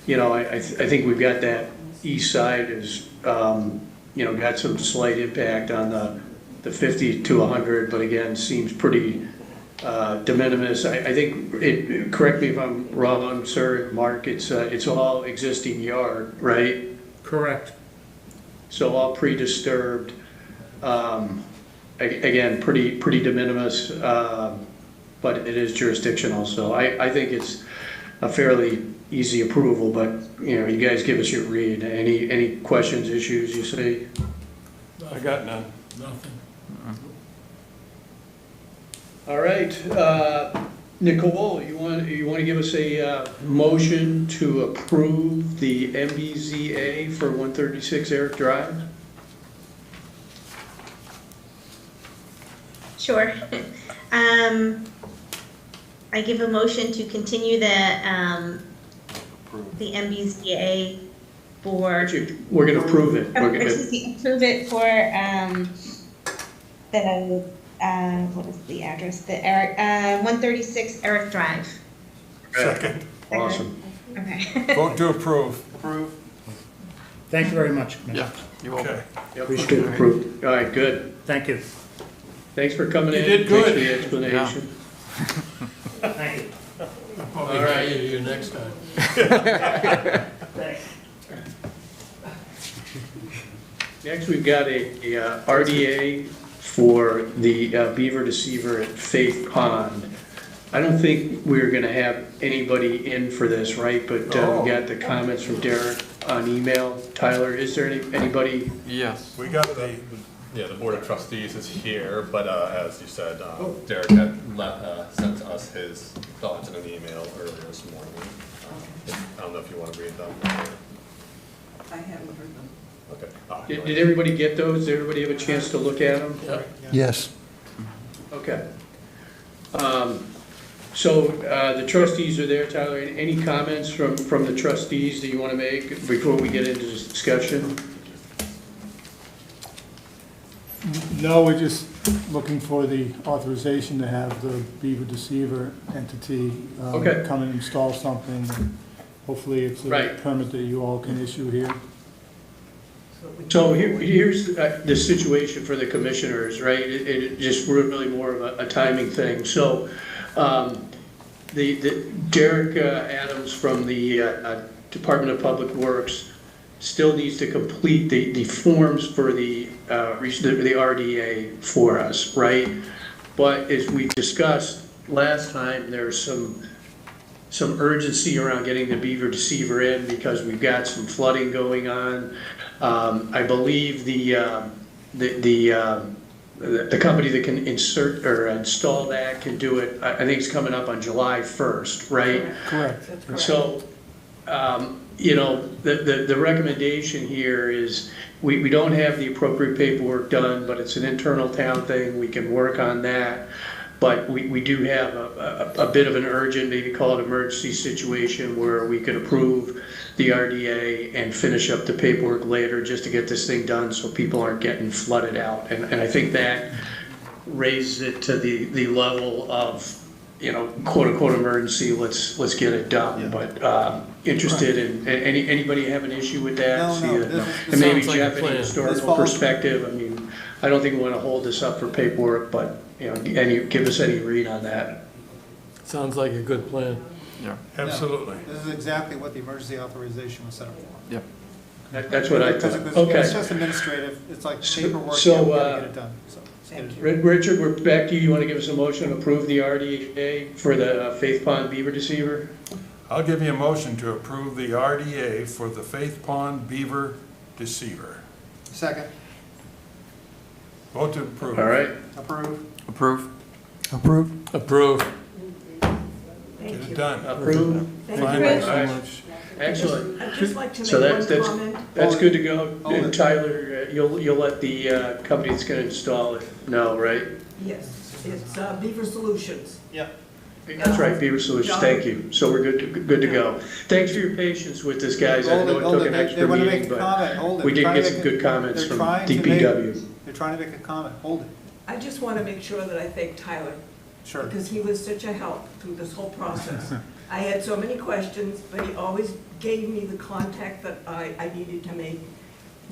you know, I think we've got that east side is got some slight impact on the 50 to 100, but again seems pretty de minimis. I think correct me if I'm wrong, sir, Mark. It's all existing yard, right? Correct. So all pre-disturbed. Again, pretty de minimis, but it is jurisdictional. So I think it's a fairly easy approval. But you guys give us your read. Any questions, issues you see? I got none. Nothing. All right, Nicole, you want to give us a motion to approve the MBZA for 136 Eric Drive? Sure. I give a motion to continue the MBZA for. Actually, we're going to approve it. We're gonna- Excuse me, approve it for, what is the address? The 136 Eric Drive. Second. Awesome. Okay. Vote to approve. Approve. Than're very much, Commissioner. Yeah, you're welcome. Okay. Yep, Appreciate okay, it. approved. All right, good. Thank you. Thanks for coming You in. did Thanks good. for the explanation. Thank you. Probably All right. hire you next time. Thanks. Next, we've got a RDA for the beaver deceiver at Faith Pond. I don't think we're gonna have anybody in for this, right? But we got the comments from Derek on email. Tyler, is there anybody? Yes. We got the, Yeah, the Board of Trustees is here, but as you said, Derek had sent us his thoughts in an email earlier this morning. I don't know if you want to read them. I haven't heard them. Okay. Oh, Did everybody get those? Did everybody have a chance to look at them? Yes. Okay. So the trustees are there, Tyler. Any comments from the trustees that you want to make before we get into this discussion? No, we're just looking for the authorization to have the Beaver Deceiver entity Okay. come and install something. Hopefully, it's a Right. permit that you all can issue here. So here's the situation for the commissioners, right? It just really more of a timing thing. So the Derek Adams from the Department of Public Works still needs to complete the forms for the RDA for us, right? But as we discussed last time, there's some urgency around getting the Beaver Deceiver in because we've got some flooding going on. I believe the company that can insert or install that can do it, I think it's coming up on July 1st, right? Correct. So, you know, the recommendation here is we don't have the appropriate paperwork done, but it's an internal town thing. We can work on that. But we do have a bit of an urgent, maybe call it emergency situation where we could approve the RDA and finish up the paperwork later just to get this thing done so people aren't getting flooded out. And I think that raises it to the level of, you know, quote unquote emergency, let's get it done. But interested in, anybody have an issue with that? No, See, no, and maybe sounds like a Jeff, in a plan. historical perspective, I mean, I don't think we want to hold this up for paperwork, but, you know, give us any read on that. Sounds like a good plan. Yeah, Absolutely. This is exactly what the emergency authorization was set up for. yeah. That's what I Because thought. it was- It's Okay. just administrative, it's like So- paperwork, so, yeah, we gotta get it done, so. Thank you. Richard, we're back to you. You want to give us a motion to approve the RDA for the Faith Pond Beaver Deceiver? I'll give you a motion to approve the RDA for the Faith Pond Beaver Deceiver. Second, Vote to approve. All right. approve. Approve? Approve? Approve. Get Thank it you. done. Approved. Thank Fine, you. thanks so Alright. much. Excellent. I'd just like to So make that's, one that's, comment. that's good to go. Hold And it. Tyler, you'll let the company that's going to install it know, right? Yes, it's Beaver Solutions. Yeah. That's right, Beaver Solutions, thank you. So we're good to go. Thanks for your patience with this, guys. I know it took an extra They meeting, want to make a comment, hold but it. we did They're get trying some to good comments they're from trying to DPW. They're trying to make a comment, hold it. I just want to make sure that I thank Tyler, Sure. because he was such a help through this whole process. I had so many questions, but he always gave me the contact that I needed to make.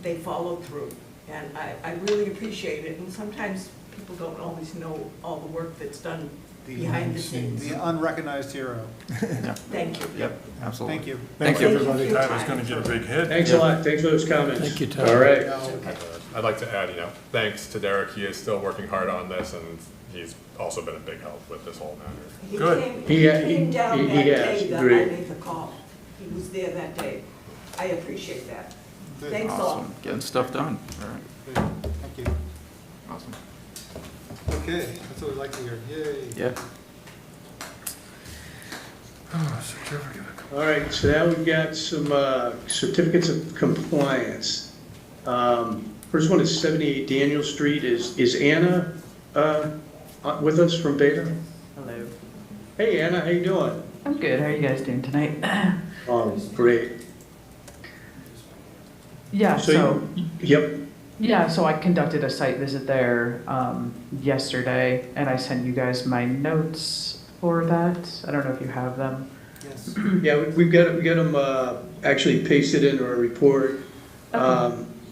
They followed through, and I really appreciate it. And sometimes people don't always know all the work that's done behind the scenes. The unrecognized hero. Thank you. Yep, absolutely. Thank you. Thank Thank you. you for your Tyler's time. gonna get a big hit. Thanks a lot, thanks for those comments. Thank you, Tyler. All right. I'd like to add, thanks to Derek. He is still working hard on this, and he's also been a big help with this whole matter. He Good. came, He- he came down he that has, day that I great. made the call. He was there that day. I appreciate that. Good. Thanks all. Awesome, getting stuff done. All right, Good. Thank you. awesome. Okay, that's what we like to hear, yay. Yeah. All right, so now we've got some certificates of compliance. First one is 78 Daniel Street. Is Anna with us from Beta? Hello. Hey, Anna, how you doing? I'm good. How are you guys doing tonight? Oh, great. Yeah, so Yep, yeah, so I conducted a site visit there yesterday, and I sent you guys my notes for that. I don't know if you have them. Yes. yeah, we've got them actually pasted into our report.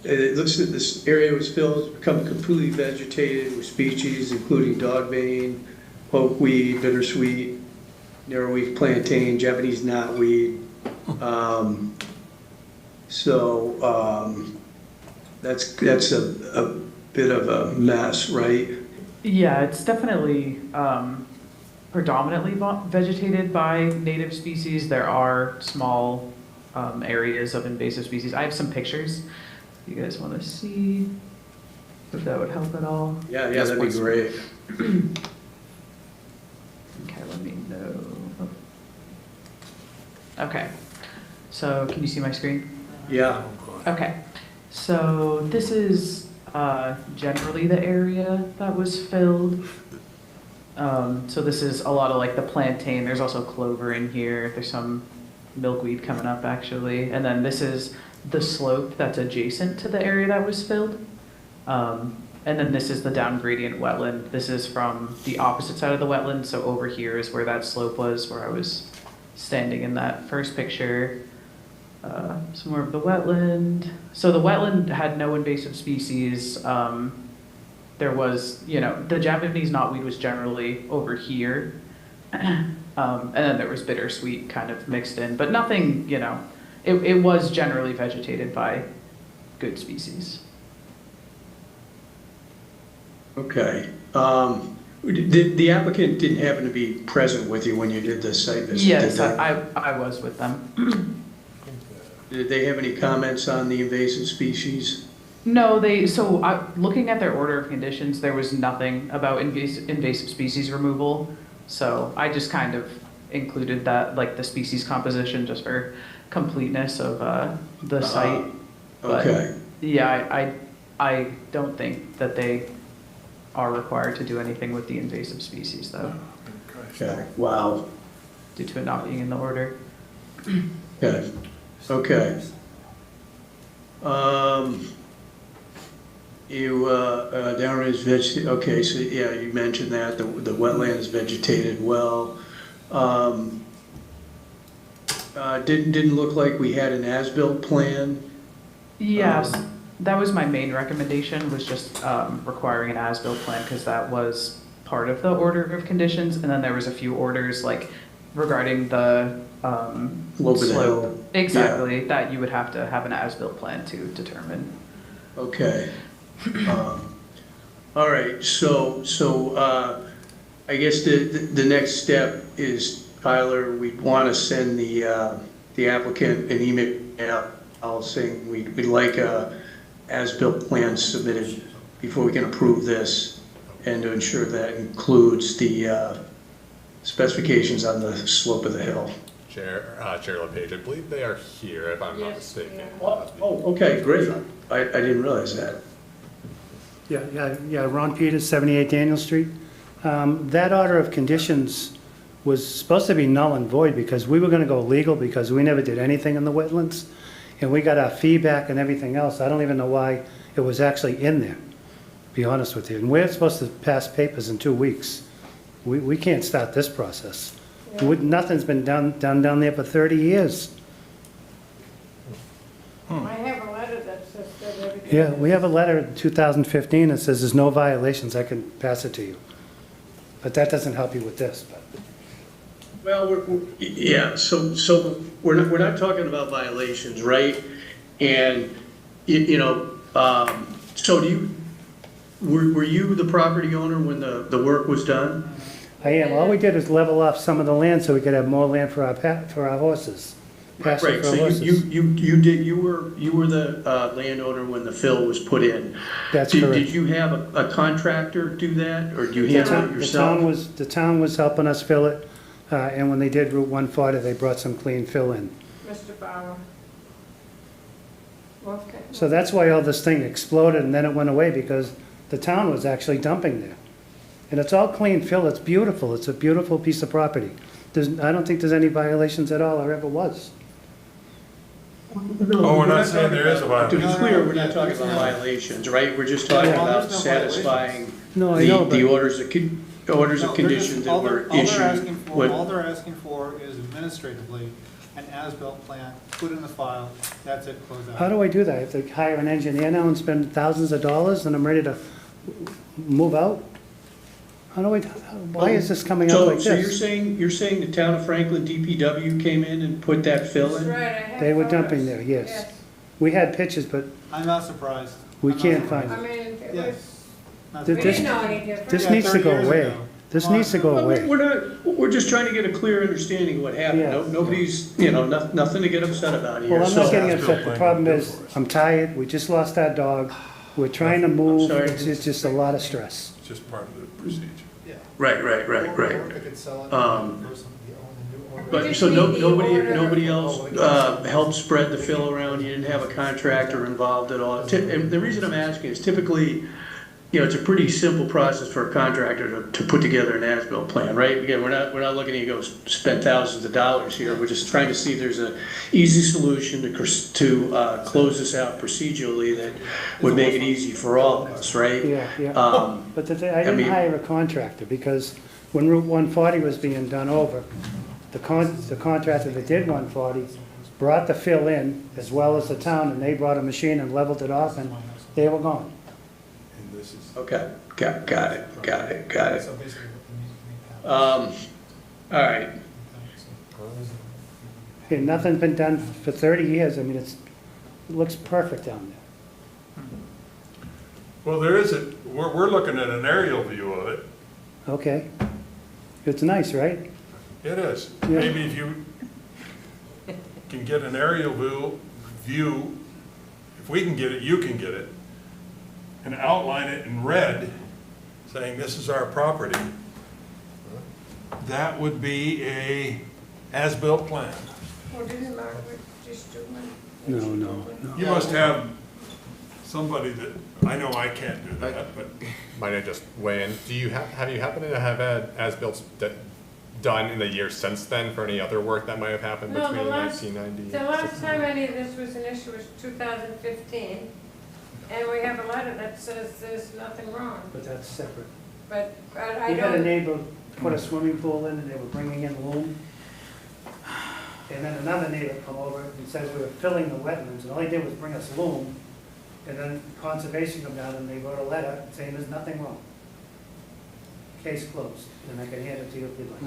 It looks that this area was become completely vegetated with species including dogbane, pokeweed, bittersweet, narrowleaf plantain, Japanese knotweed. That's a bit of a mess, right? Yeah, it's definitely predominantly vegetated by native species. There are small areas of invasive species. I have some pictures. If you guys want to see, if that would help at all. Yeah, Yes, that'd be please. great. Okay, let me know. Okay, So can you see my screen? Yeah. Okay, so this is generally the area that was filled. So this is a lot of like the plantain, there's also clover in here, there's some milkweed coming up actually. And then this is the slope that's adjacent to the area that was filled. And then this is the down gradient wetland. This is from the opposite side of the wetland, so over here is where that slope was, where I was standing in that first picture. Some more of the wetland. So the wetland had no invasive species. There was, the Japanese knotweed was generally over here. And then there was bittersweet kind of mixed in, but nothing, it was generally vegetated by good species. Okay. The applicant didn't happen to be present with you when you did the site visit? Yes, did they? I was with them. Did they have any comments on the invasive species? No, looking at their order of conditions, there was nothing about invasive species removal. So I just kind of included that, like the species composition, just for completeness of the site. Okay. But yeah, I don't think that they are required to do anything with the invasive species, though. Okay, wow. Due to it not being in the order. Okay, okay. Down is vegetated, okay, so yeah, you mentioned that, the wetland is vegetated well. Didn't look like we had an as-built plan. Yes, that was my main recommendation, was just requiring an as-built plan, because that was part of the order of conditions, and then there was a few orders, like regarding the Slope of the hill. Exactly, that you would have to have an as-built plan to determine. Okay. All right, so I guess the next step is, Tyler, we'd want to send the applicant an email saying we'd like a as-built plan submitted before we can approve this, and to ensure that includes the specifications on the slope of the hill. Chair LePage, I believe they are here, if I'm not mistaken. Oh, okay, great. I didn't realize that. Yeah, Ron Peters, 78 Daniel Street. That order of conditions was supposed to be null and void because we were gonna go legal because we never did anything in the wetlands. And we got our feedback and everything else. I don't even know why it was actually in there, to be honest with you. And we're supposed to pass papers in 2 weeks. We can't start this process. Nothing's been done down there for 30 years. I have a letter that says that everything. Yeah, we have a letter in 2015 that says there's no violations. I can pass it to you. But that doesn't help you with this, but. Well, yeah, so we're not talking about violations, right? And, so were you the property owner when the work was done? I am. All we did was level off some of the land so we could have more land for our horses. pasture Right, for so horses. you were the landowner when the fill was put in. That's Did correct. you have a contractor do that, or do you handle it yourself? The town was helping us fill it, and when they did Route 140, they brought some clean fill in. Mr. Bauer. Wolfgang. So that's why all this thing exploded and then it went away, because the town was actually dumping there. And it's all clean fill, it's beautiful, it's a beautiful piece of property. I don't think there's any violations at all, or ever was. Oh, we're not saying there is a To violation. be clear, we're not talking about violations, right? We're just talking No, about there's no satisfying No, I know, the but orders of conditions that were issued. All they're asking for is administratively an as-built plan, put in the file, that's it, close out. how do I do that? I have to hire an engineer now and spend thousands of dollars, and I'm ready to move out? How do I, why is this coming out like this? So you're saying the town of Franklin DPW came in and put that fill in? That's right, I have They were photos. dumping there, yes. We had pictures, but I'm not surprised. we I'm not can't surprised. find I it. mean, it Yes. was, Not Th- we this- didn't know any different. This Yeah, needs to 30 go years away. ago. This Come on. needs to go away. We're just trying to get a clear understanding of what happened. Yeah. Nobody's, nothing to get upset about here. Well, I'm not So- getting upset. The problem is, I'm tired, we just lost our dog, we're trying to move, sorry. it's just a lot of stress. It's just part of the procedure. Yeah. Right. Or they could sell it to the Um, person, the owner, the new But, so nobody else helped spread the fill around, you didn't have a contractor involved at all? And the reason I'm asking is typically, it's a pretty simple process for a contractor to put together an as-built plan, right? Again, we're not looking to go spend thousands of dollars here, we're just trying to see if there's an easy solution to close this out procedurally that would make it easy for all of us, right? Yeah. But I didn't mean- hire a contractor, because when Route 140 was being done over, the contractor that did 140 brought the fill in as well as the town, and they brought a machine and leveled it off, and they were gone. Okay, got it. All right, And nothing's been done for 30 years. I mean, it looks perfect down there. Well, we're looking at an aerial view of it. Okay. It's nice, right? It is. Yeah. Maybe if you can get an aerial view, if we can get it, you can get it, and outline it in red, saying this is our property, that would be a as-built plan. Well, didn't Margaret just do one? No. You must have somebody that, I know I can't do that, but Might I just weigh in? Have you happened to have had as-built done in the years since then for any other work that might have happened No, between the last 1990? The last time any of this was an issue was 2015, and we have a letter that says there's nothing wrong. But that's separate. But I We had a don't, neighbor put a swimming pool in, and they were bringing in loom. And then another neighbor come over and says we were filling the wetlands, and all he did was bring us loom. And then conservation come down and they wrote a letter saying there's nothing wrong. Case closed, and I can hand it to you if you'd like.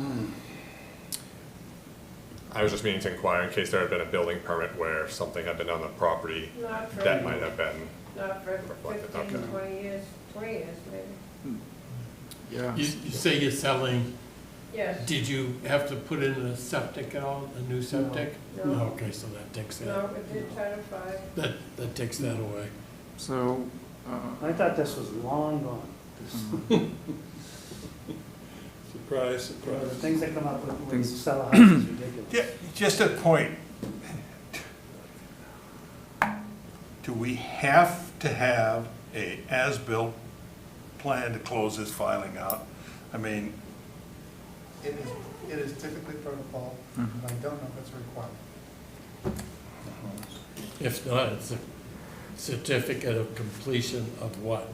I was just meaning to inquire in case there had been a building permit where something had been on the property not for, that might have been. not for reflected, 15, okay. 20 years, maybe. Yeah. You say you're selling, Yes. did you have to put in a septic at all, a new septic? No. Okay, so that takes No, that, it did Title V. that takes that away. So, I thought this was long gone. This- surprise, You know, the surprise. things that come up when you Things- sell a house is ridiculous. Yeah, just a point. Do we have to have a as-built plan to close this filing out? I mean, It is typically protocol, but I don't know if it's required. If not, it's a certificate of completion of what,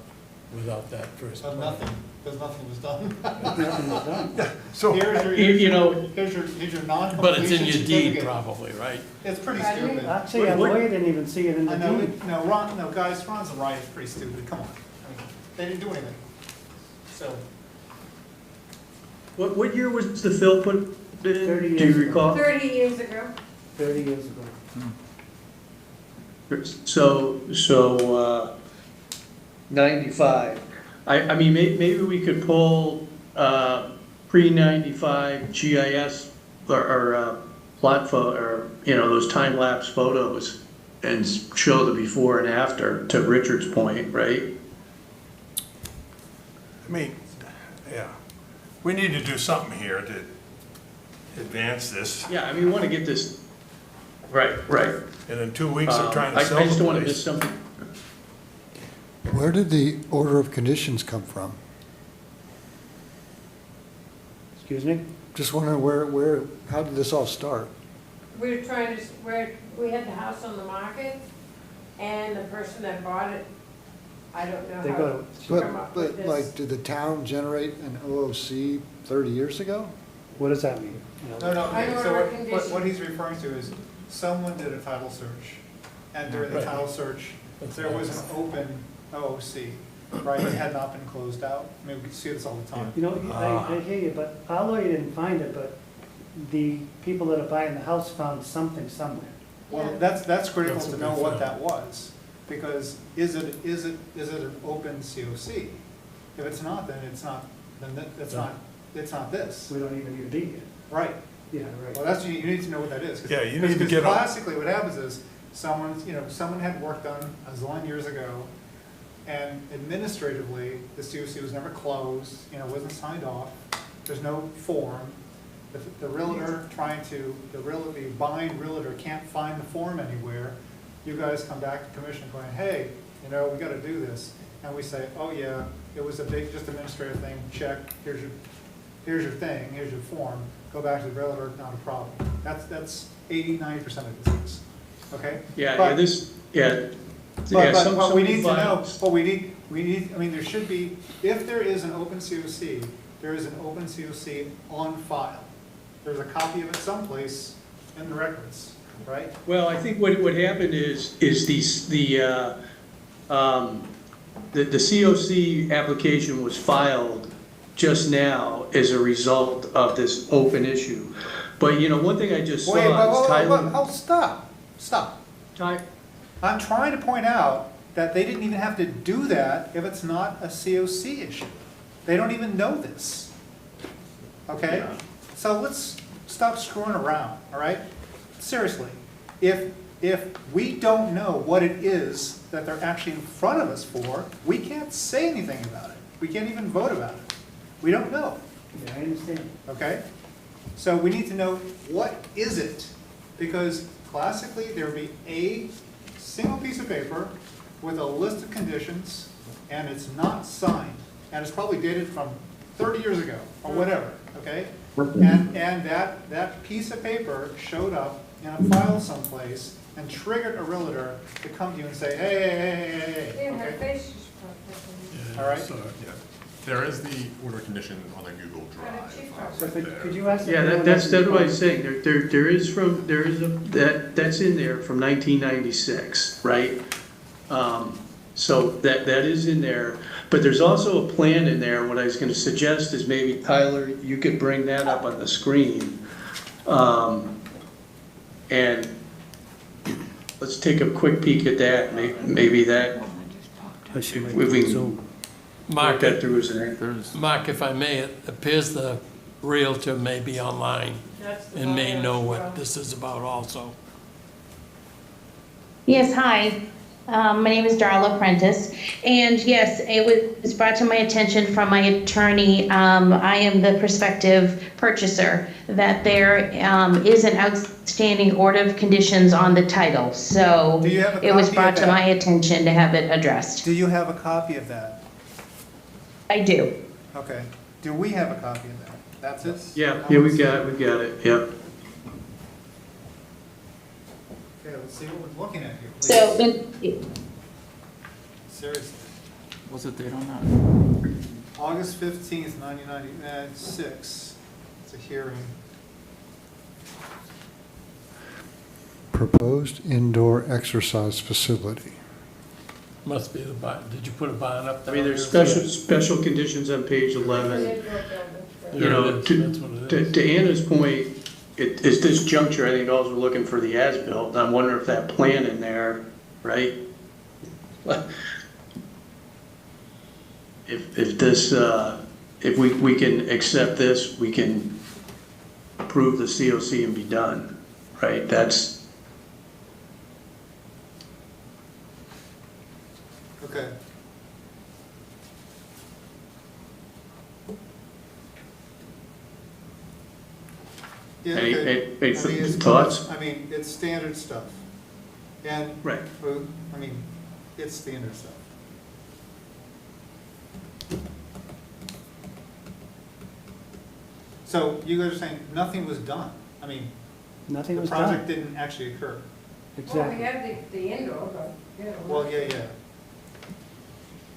without that first But plan? nothing, because nothing was done. Nothing was done. so, You know- Here's your non-completion But it's in your deed certificate. probably, right? It's pretty Pardon me? stupid. Actually, our lawyer didn't even see it in I the know, deed. no, Ron, no, guys, Ron's right, it's pretty stupid, come on. I mean, they didn't do anything. So, what year was the fill put in? 30 Do years you ago. recall? 30 years ago. 30 years ago. So, 95. I mean, maybe we could pull pre-95 GIS or plot photo, or, those time-lapse photos and show the before and after, to Richard's point, right? I mean, yeah, we need to do something here to advance this. Yeah, I mean, we want to get this, right. And in 2 weeks, they're trying to I sell just don't the want to miss place. something. Where did the order of conditions come from? Excuse me? Just wondering how did this all start? We were trying to, we had the house on the market, and the person that bought it, I don't know They how go to come But, up with but like, this. did the town generate an OOC 30 years ago? What does that mean? no, I know so our what condition. he's referring to is, someone did a title search, and during the Right. title search, That's there was nice. an open OOC, right, it had not been closed out. I mean, we can see this all the time. You know, I hear you, but our lawyer didn't find it, but the people that are buying the house found something somewhere. Well, Yeah. that's critical That's to a know good what thing. that was, because is it an open COC? If it's not, then it's not, it's not this, We don't even need to be here. right? Yeah, right. Well, that's, you need to know what that is. 'cause- Yeah, you need to because get on- classically, what happens is, someone had work done a zillion years ago, and administratively, the COC was never closed, wasn't signed off, there's no form, the realtor the buying realtor can't find the form anywhere, you guys come back to commission going, hey, we gotta do this. And we say, oh yeah, it was a big, just administrative thing, check, here's your thing, here's your form, go back to the realtor, not a problem. That's 80-90% of the things, okay? But we need to know, there should be, if there is an open COC, there is an open COC on file. There's a copy of it someplace in the records, right? Well, I think what happened is the COC application was filed just now as a result of this open issue. But, one thing I just saw is Tyler. Oh, stop. I'm trying to point out that they didn't even have to do that if it's not a COC issue. They don't even know this. Okay? Yeah. So let's stop screwing around, all right? Seriously, if we don't know what it is that they're actually in front of us for, we can't say anything about it. We can't even vote about it. We don't know. Yeah, I understand. Okay? So we need to know what is it, because classically there would be a single piece of paper with a list of conditions, and it's not signed, and it's probably dated from 30 years ago or whatever. Okay? And that piece of paper showed up in a file someplace and triggered a realtor to come to you and say, hey. Yeah, her Okay? face is perfect. All right? Yeah. There is the order condition on the Google Drive. Could you ask? That's what I'm saying. That's in there from 1996, right? So that is in there, but there's also a plan in there. What I was gonna suggest is maybe, Tyler, you could bring that up on the screen. And let's take a quick peek at that, maybe that, if we can Mark, work that through as an. Mark, if I may, it appears the Realtor may be online and may know what this is about also. Yes, hi. My name is Darla Prentice, and yes, it was brought to my attention from my attorney. I am the prospective purchaser, that there is an outstanding order of conditions on the title. So Do you have a it was copy brought of to that? my attention to have it addressed. Do you have a copy of that? I do. Okay. Do we have a copy of that? That's it? Yeah, we got it, yep. Okay, let's see what we're looking at here, please. So, Seriously. What's the date on that? August 15th, 1996. It's a hearing. Proposed indoor exercise facility. Must be the barn. Did you put a barn up I there? mean, there's special conditions on page 11. To Anna's point, it's this juncture, I think all we're looking for the as-built. I'm wondering if that plan in there, right? If this, if we can accept this, we can approve the COC and be done, right? That's, Okay. Yeah, Any- okay. any I mean, it's- thoughts? I mean, it's standard stuff. And, Right. I mean, it's standard stuff. So you guys are saying nothing was done? I mean, Nothing the was project done. didn't actually occur? Well, we have the indoor, but, yeah. Well, yeah.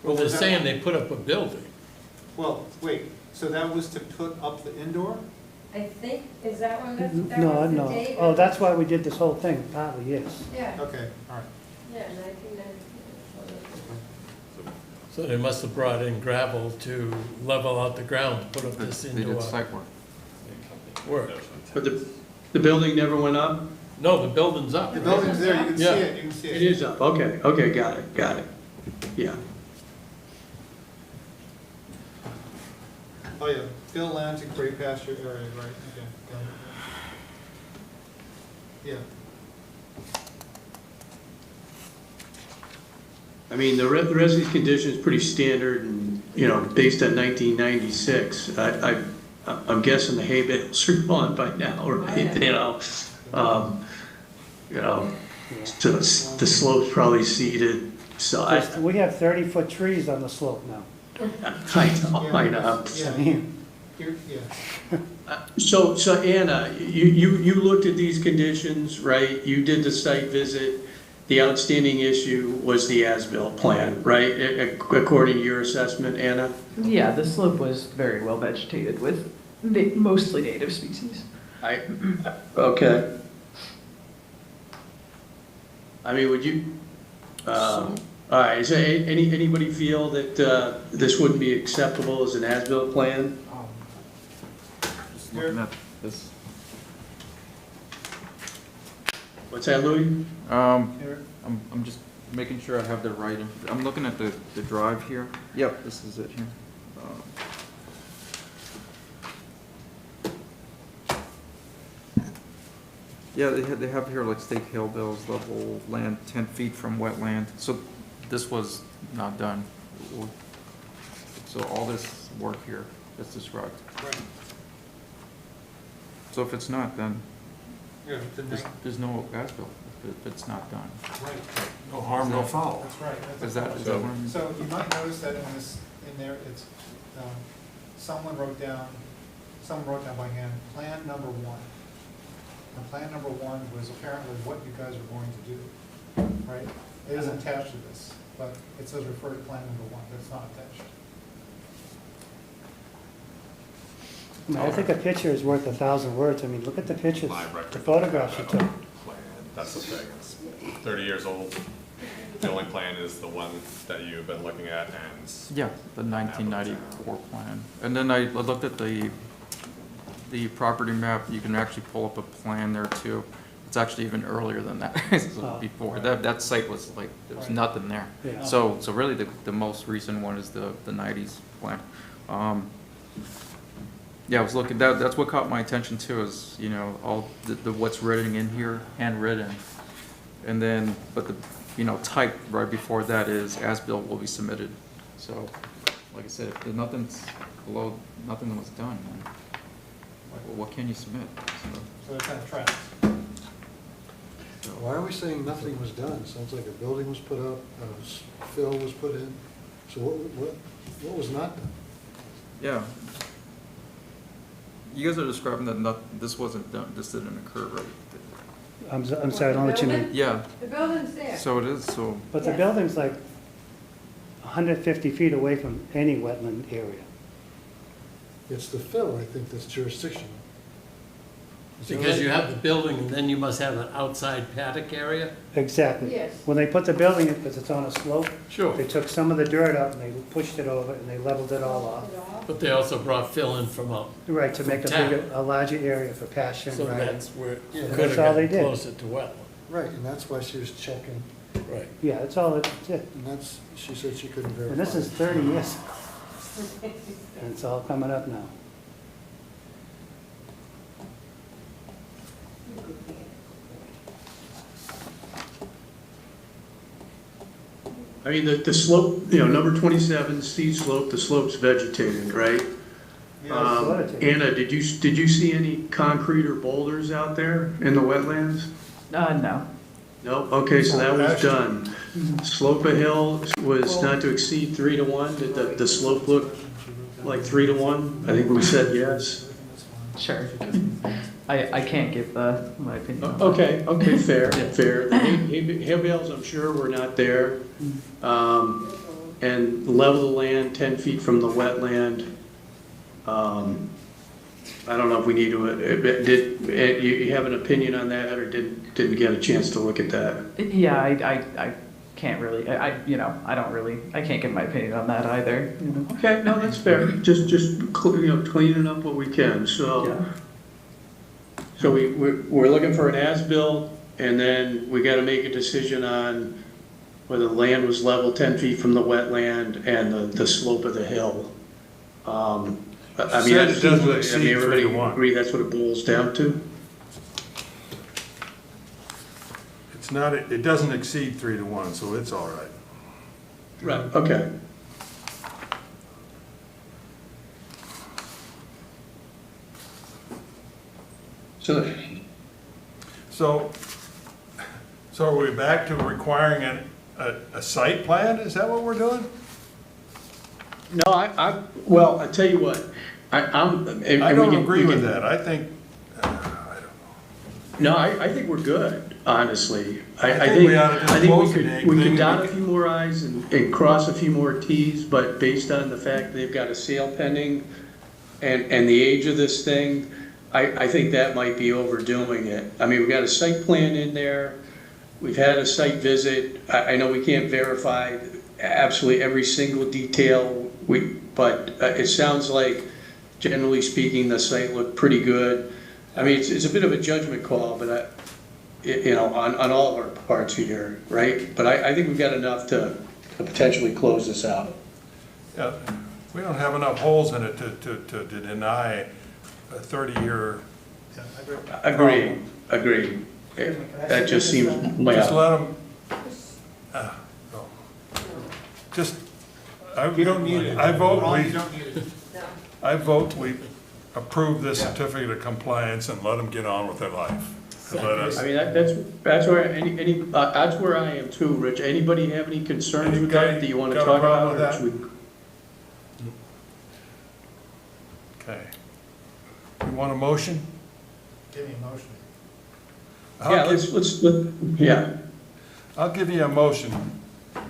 Well, they're was that- saying they put up a building. Well, wait, so that was to put up the indoor? I think, is that one, that was No, the no. date? Oh, that's why we did this whole thing, partly, yes. Yeah, Okay, all right. yeah, 1990. So they must have brought in gravel to level out the ground to put up this They indoor did site work. work. but the building never went up? No, the building's up. The building's there, you can see Yeah. it, you can see it. It is up, okay, got it, yeah. Oh, yeah, Bill Lansing, Great Pasture area, right, okay, got it. Yeah. I mean, the rest of these conditions is pretty standard and, based on 1996. I'm guessing the hay bales are gone by now, right? So the slope's probably seeded, so We have 30-foot trees on the slope now. I know. Yeah, here, yeah. So Anna, you looked at these conditions, right? You did the site visit. The outstanding issue was the as-built plan, right? According to your assessment, Anna? Yeah, the slope was very well vegetated with mostly native species. Okay. I mean, would you, all right, is there anybody feel that this wouldn't be acceptable as an as-built plan? Just looking at this. What's that, Louis? I'm just making sure I have the right, I'm looking at the drive here. Yep, this is it here. Yeah, they have here like Stake Hill Bills, level land 10 feet from wetland. So this was not done. So all this work here that's described. Right. So if it's not, then Yeah, the there's no as-built if it's not done. Right. No harm, no foul. That's right. That's Is that what I mean? So you might notice that in there, it's, someone wrote down by hand, plan number 1. And plan number 1 was apparently what you guys are going to do, right? It isn't attached to this, but it says refer to plan number 1, but it's not attached. I think a picture is worth 1,000 words. I mean, look at the pictures, Live record. the photographs you took. Plan, that's the thing, it's 30 years old. The only plan is the one that you've been looking at and. Yeah, the 1994 plan. And then I looked at the property map. You can actually pull up a plan there too. It's actually even earlier than that, so before. That site was like, there was nothing there. Yeah. So really the most recent one is the 90s plan. Yeah, I was looking, that's what caught my attention too, is, you know, all the what's written in here, handwritten. And then, but the, you know, type right before that is as-built will be submitted. So, like I said, if there's nothing's below, nothing was done, then what can you submit? So it kind of tracks. Why are we saying nothing was done? Sounds like a building was put up, fill was put in. So what was not done? Yeah. You guys are describing that this wasn't done, this didn't occur, right? I'm sorry, I'll let you know. Yeah. The building's there. So it is, so. But the building's like 150 feet away from any wetland area. It's the fill, I think, that's jurisdictional. Is that Because right? you have the building, and then you must have an outside paddock area? Exactly. Yes. When they put the building in, because it's on a slope, Sure. they took some of the dirt up and they pushed it over and they leveled it all off. But they also brought fill in from up, Right, to make a larger area for pasture and so riding. that's where, Yeah, it could that's have all they gotten did. closer to wetland. Right, and that's why she was checking, Right. Yeah, that's all it did. and that's, she said she couldn't verify. And this is 30 years. And it's all coming up now. I mean, the slope, number 27, steep slope, the slope's vegetated, right? Anna, did you see any concrete or boulders out there in the wetlands? No. No? Okay, so that was done. Slope of hill was not to exceed 3 to 1. Did the slope look like 3 to 1? I think we said yes. Sure. I can't give my opinion on that. Okay, fair. The hay bales, I'm sure, were not there. And level the land 10 feet from the wetland. I don't know if we need to, you have an opinion on that, or didn't get a chance to look at that? Yeah, I can't really, I don't really, I can't give my opinion on that either. Okay, no, that's fair. Just cleaning up what we can, so. Yeah. So we're looking for an as-built, and then we gotta make a decision on whether the land was level 10 feet from the wetland and the slope of the hill. I mean, Said it doesn't exceed 3 to everybody 1. agree that's what it boils down to? It's not, it doesn't exceed 3 to 1, so it's all right. Right. Okay. So are we back to requiring a site plan? Is that what we're doing? No, well, I tell you what, I don't agree with that. I think, No, I think we're good, honestly. I think we ought to just close the dang we thing could and dot we a few more i's and cross a few more t's, but based on the fact they've got a sale pending and the age of this thing, I think that might be overdoing it. I mean, we've got a site plan in there, we've had a site visit, I know we can't verify absolutely every single detail, but it sounds like, generally speaking, the site looked pretty good. I mean, it's a bit of a judgment call, but on all of our parts here, right? But I think we've got enough to potentially close this out. Yeah, we don't have enough holes in it to deny a 30-year. Agree. That just seems, Just let them, just, You don't need it. I vote Ron, we, you don't need it. I vote we approve this certificate of compliance and let them get on with their life. And let us- I mean, that's where that's where I am too, Rich. Anybody have any concerns with that that you want to Got a talk problem about? with or should we- Okay. You want a motion? Give me a motion. I'll give you a motion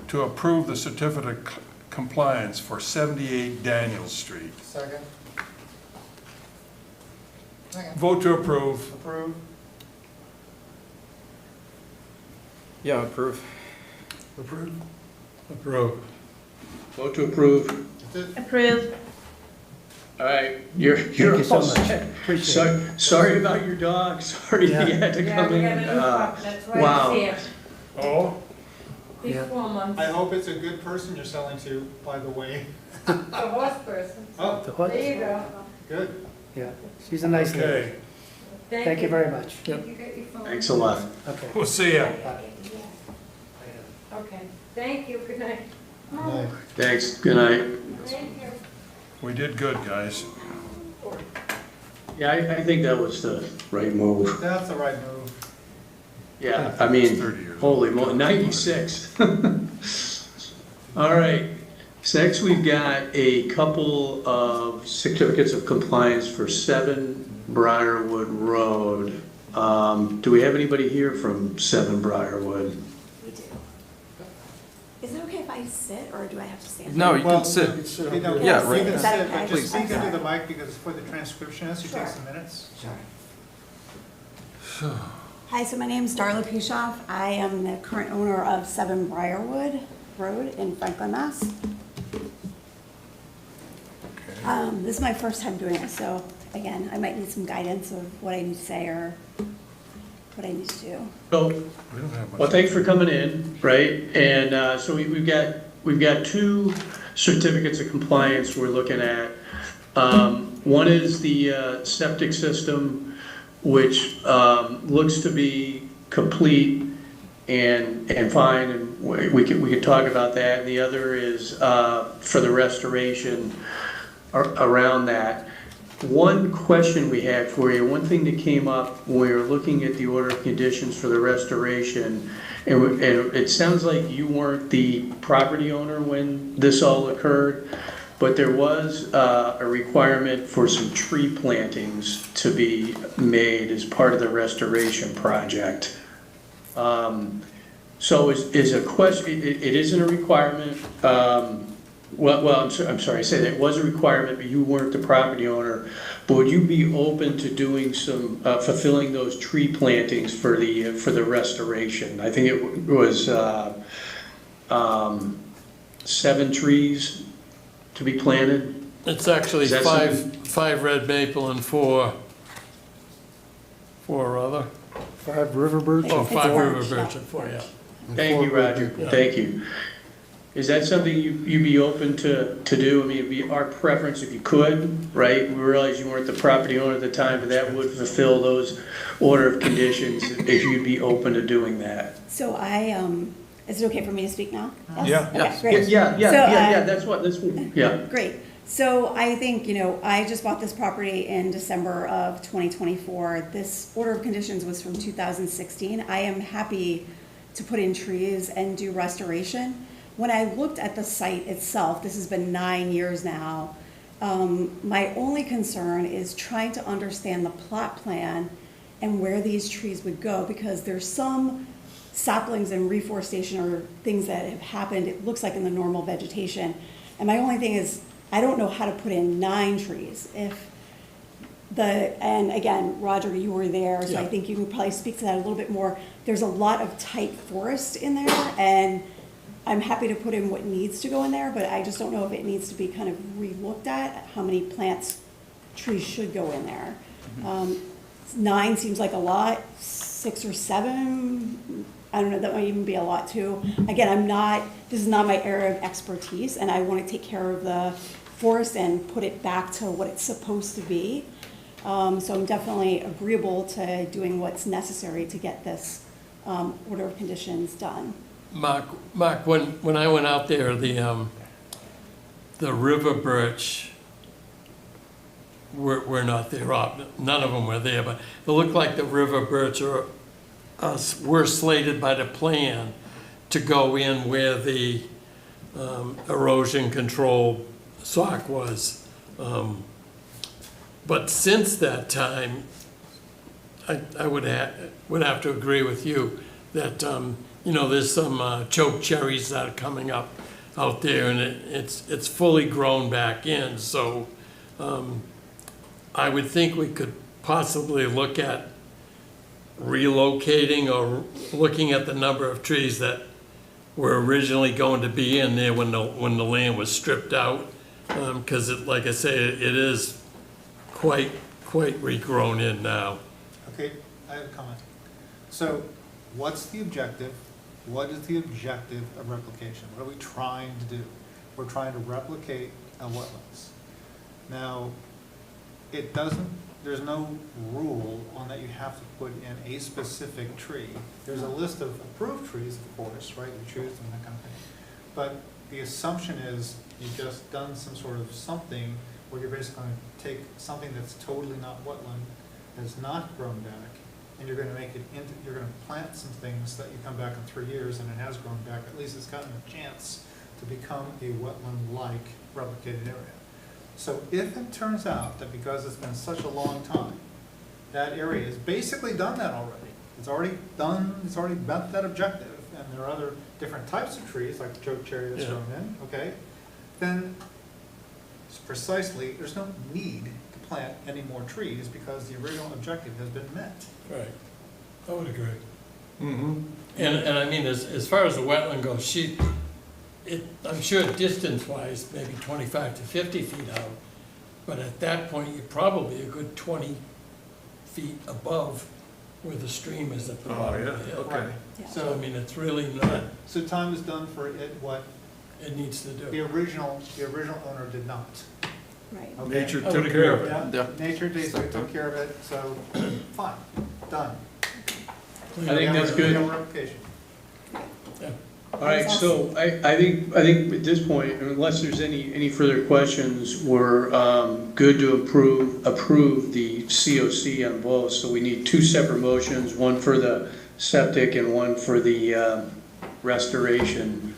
to approve the certificate of compliance for 78 Daniel Street. Second. Vote to approve. Approve. Yeah, approve. Approve. Vote to approve. Approve. All right, you're you so all much. set. Appreciate Sorry about your dog. Sorry you had to Yeah, come we in. got a new pup, that's why Wow. it's here. Oh, He's Yeah. 4 months. I hope it's a good person you're selling to, by the way. The horse person. Oh, The horse? There you go. good. Yeah, she's a nice lady. okay. Thank you very much. Did you get your phone? Thanks a lot. Okay. We'll see ya. Okay, thank you, good night. Thanks. Good night. Thank you. We did good, guys. Yeah, I think that was the right move. That's the right move. Yeah, I It's 30 mean, years holy old. moly, 96. All right, so next we've got a couple of certificates of compliance for 7 Briarwood Road. Do we have anybody here from 7 Briarwood? We do. Is it okay if I sit, or do I have to stand? No, you Well, can sit. You know, Yeah, you right. can Is that sit, okay? but Please. just speak I'm into the sorry. mic because for the transcriptionist, you take some minutes. Sure. Hi, so my name's Darla Pishoff. I am the current owner of 7 Briarwood Road in Franklin, Mass. This is my first time doing it, so again, I might need some guidance of what I need to say or what I need to do. So, We don't have much. well, thanks for coming in, right? And so we've got 2 certificates of compliance we're looking at. One is the septic system, which looks to be complete and fine, and we can talk about that. And the other is for the restoration around that. One question we had for you, one thing that came up when we were looking at the order of conditions for the restoration, and it sounds like you weren't the property owner when this all occurred, but there was a requirement for some tree plantings to be made as part of the restoration project. So is a question, it isn't a requirement, well, I'm sorry, I said it was a requirement, but you weren't the property owner. But would you be open to doing some, fulfilling those tree plantings for the restoration? I think it was 7 trees to be planted. It's actually Is that 5 red maple and 4 other. 5 river birch? Oh, It's 5 a river birch, birch yeah. and 4, yeah. Thank you, Roger, thank you. Is that something you'd be open to do? I mean, it'd be our preference if you could, right? We realize you weren't the property owner at the time, but that would fulfill those order of conditions if you'd be open to doing that. So is it okay for me to speak now? Yeah. Okay, great. Yeah, So, that's what, yeah. Great. So I think, I just bought this property in December of 2024. This order of conditions was from 2016. I am happy to put in trees and do restoration. When I looked at the site itself, this has been 9 years now, my only concern is trying to understand the plot plan and where these trees would go, because there's some saplings and reforestation or things that have happened, it looks like in the normal vegetation. And my only thing is, I don't know how to put in 9 trees. And again, Roger, you were there, so I Yeah. think you could probably speak to that a little bit more. There's a lot of tight forest in there, and I'm happy to put in what needs to go in there, but I just don't know if it needs to be kind of re-looked at, how many trees should go in there. 9 seems like a lot, 6 or 7, I don't know, that might even be a lot too. Again, this is not my area of expertise, and I want to take care of the forest and put it back to what it's supposed to be. So I'm definitely agreeable to doing what's necessary to get this order of conditions done. Mark, when I went out there, the river birch were not there. None of them were there, but it looked like the river birch were slated by the plan to go in where the erosion control sock was. But since that time, I would have to agree with you that there's some choke cherries that are coming up out there, and it's fully grown back in. So I would think we could possibly look at relocating or looking at the number of trees that were originally going to be in there when the land was stripped out, because like I say, it is quite regrown in now. Okay, I have a comment. So what's the objective? What is the objective of replication? What are we trying to do? We're trying to replicate a wetlands. Now, there's no rule on that you have to put in a specific tree. There's a list of approved trees, of course, right? You choose them, that kind of thing. But the assumption is you've just done some sort of something where you're basically going to take something that's totally not wetland, that's not grown back, and you're going to you're going to plant some things that you come back in 3 years and it has grown back. At least it's gotten a chance to become a wetland-like replicated area. So if it turns out that because it's been such a long time, that area has basically done that already. It's already met that objective, and there are other different types of trees, like the choke cherry that's grown in, okay? Then precisely, there's no need to plant any more trees because the original objective has been met. Right, I would agree. Mm-hmm. And I mean, as far as the wetland goes, I'm sure distance-wise, maybe 25 to 50 feet out, but at that point, you're probably a good 20 feet above where the stream is at the bottom of the hill. Right. Yeah. So, I mean, it's really not, So time is done for it what it needs to do. the original owner did not. Right. Okay? Nature took care of it. Yeah, nature basically took care of it, so fine, done. I think that's good. No replication. All right, so I think at this point, unless there's any further questions, we're good to approve the COC on both. So we need 2 separate motions, one for the septic and one for the restoration.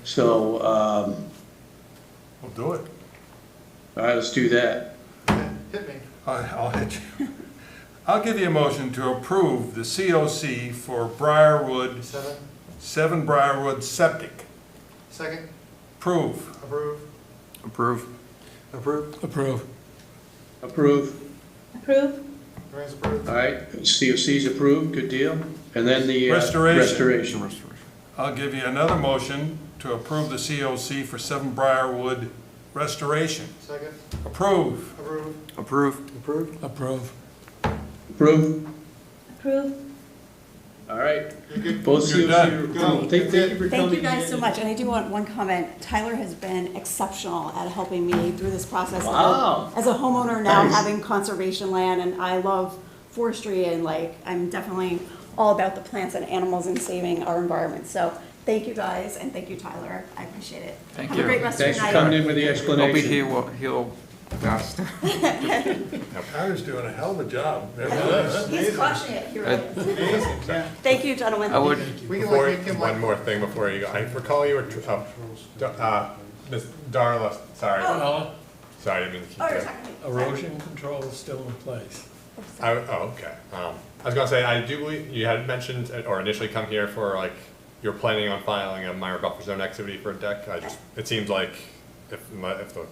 So, We'll do it. all right, let's do that. Hit me. I'll hit you. I'll give you a motion to approve the COC for Briarwood, 7 Briarwood Septic. Second, Approve. approve. Approve. Approve. Approve. Approve. Approve? Everyone's approved? All right, COC's approved, good deal. And then the Restoration. I'll give you another motion to approve the COC for 7 Briarwood Restoration. Second, Approve. approve. Approve. Approved. Approve. Approve. Approve? All right, You're good. both You're COC done. are approved. Thank you for coming. Thank you guys so in. much, and I do want one comment. Tyler has been exceptional at helping me through this process. Wow. As a homeowner now, Nice. having conservation land, and I love forestry, and I'm definitely all about the plants and animals and saving our environment. So Thank you guys, and thank you, Tyler. I appreciate it. Thank Have you. a great rest of your Thanks night. for coming in with the Hopefully explanation. he'll fast. Tyler's doing a hell of a job. He's crushing it. You're right. Amazing, yeah. Thank you, gentlemen. I would, We can Before, like make him one like, more thing before you go. I recall you were, Ms. Darla, sorry. Sorry, I didn't mean to keep Oh, you're you. talking to me. Erosion control is still in place. Okay. I was gonna say, I do believe you had mentioned, or initially come here for like, you're planning on filing a minor buffer zone activity for a deck. It seems like if the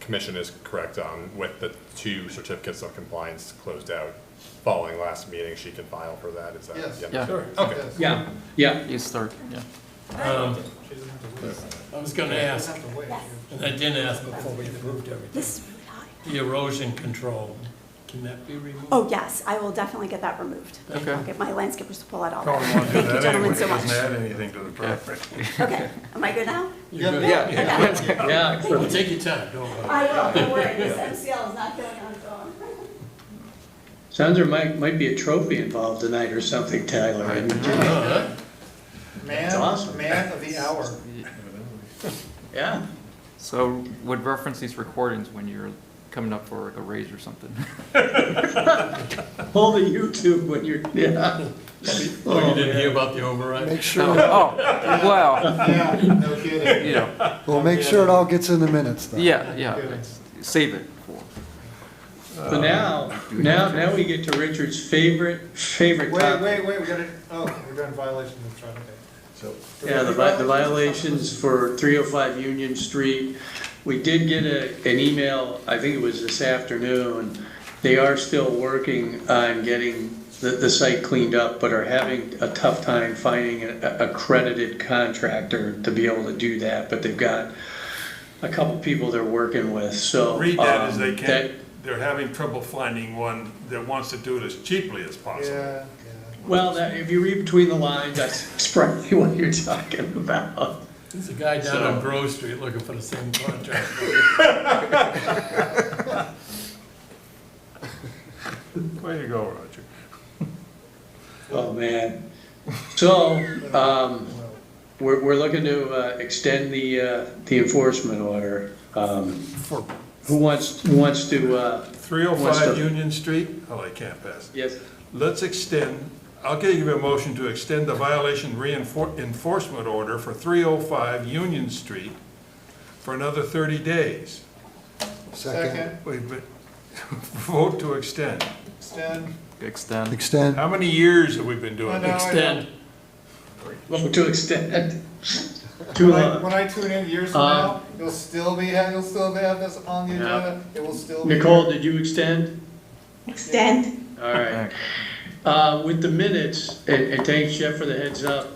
commission is correct, with the 2 certificates of compliance closed out following last meeting, she can file for that, is that? Yes. Yeah. Sure. Okay. Yeah, yeah. you start, yeah. she doesn't have to wait. I was gonna She ask, doesn't have to wait. and I didn't ask before we approved everything. This is really high. The erosion control, can that be removed? Oh, yes, I will definitely get that removed. Okay. I'll get my landscapers to pull that all Probably out. won't do Thank you, that gentlemen, anyway. so It much. doesn't add anything to the property. Okay, am I good now? You're good? Okay. Yeah, Well, take your time, don't worry. I will, don't worry, this MCL is not going on its own. sounds there might be a trophy involved tonight or something, Tyler. I mean, That's awesome. Man of the hour. Yeah. So would reference these recordings when you're coming up for a raise or something. Hold the YouTube when you're, yeah. Oh, you didn't hear about the override? Make sure, Oh, well, Yeah, no kidding. you know, we'll make sure it all gets in the minutes, though. yeah, save it for. So now we get to Richard's favorite Wait, topic. we gotta, we're doing violation of traffic. So, Yeah, the violations for 305 Union Street. We did get an email, I think it was this afternoon. They are still working on getting the site cleaned up, but are having a tough time finding an accredited contractor to be able to do that. But they've got a couple people they're working with, so. read that as they that- can't, they're having trouble finding one that wants to do it as cheaply as possible. Yeah, Well, if you read between the lines, that's probably what you're talking about. There's a guy down So- on Grove Street looking for the same contract. Way to go, Roger. Oh, man. So, we're looking to extend the enforcement order. Who wants to, 305 Union Street, I can't pass. yes, Let's extend, I'll give you a motion to extend the violation enforcement order for 305 Union Street for another 30 days. second, Wait, but, vote to extend. extend. Extend. How many years have we been doing I know, this? Extend. vote to extend. When I tune in years from now, you'll still have this on the agenda, it will still be. Nicole, did you extend? Extend. All right. With the minutes, and thanks Jeff for the heads up,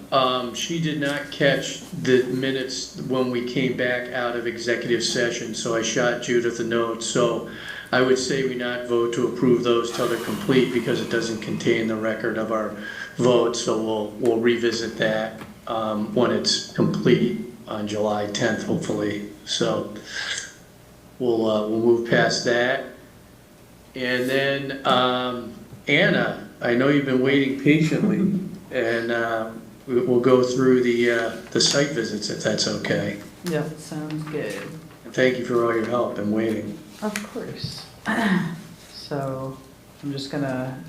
she did not catch the minutes when we came back out of executive session, so I shot Judith a note. So I would say we not vote to approve those till they're complete because it doesn't contain the record of our vote. So we'll revisit that when it's complete on July 10th, hopefully. So we'll move past that. And then Anna, I know you've been waiting patiently, and we'll go through the site visits if that's okay. Yep, sounds good. And thank you for all your help in waiting. Of course. So I'm just gonna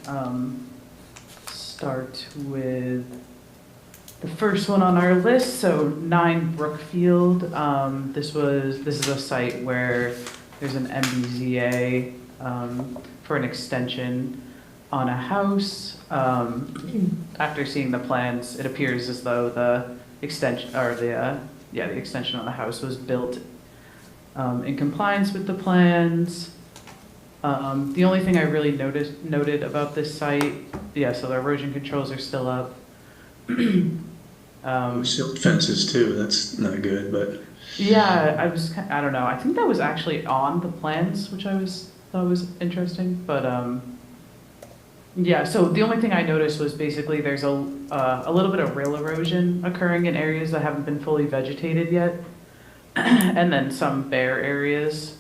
start with the first one on our list. So 9 Brookfield. This is a site where there's an MBZA for an extension on a house. After seeing the plans, it appears as though the extension the extension on the house was built in compliance with the plans. The only thing I really noted about this site, so the erosion controls are still up. Silt fences too, that's not good, but. Yeah, I don't know. I think that was actually on the plans, which thought was interesting, but yeah, so the only thing I noticed was basically there's a little bit of rill erosion occurring in areas that haven't been fully vegetated yet, and then some bare areas.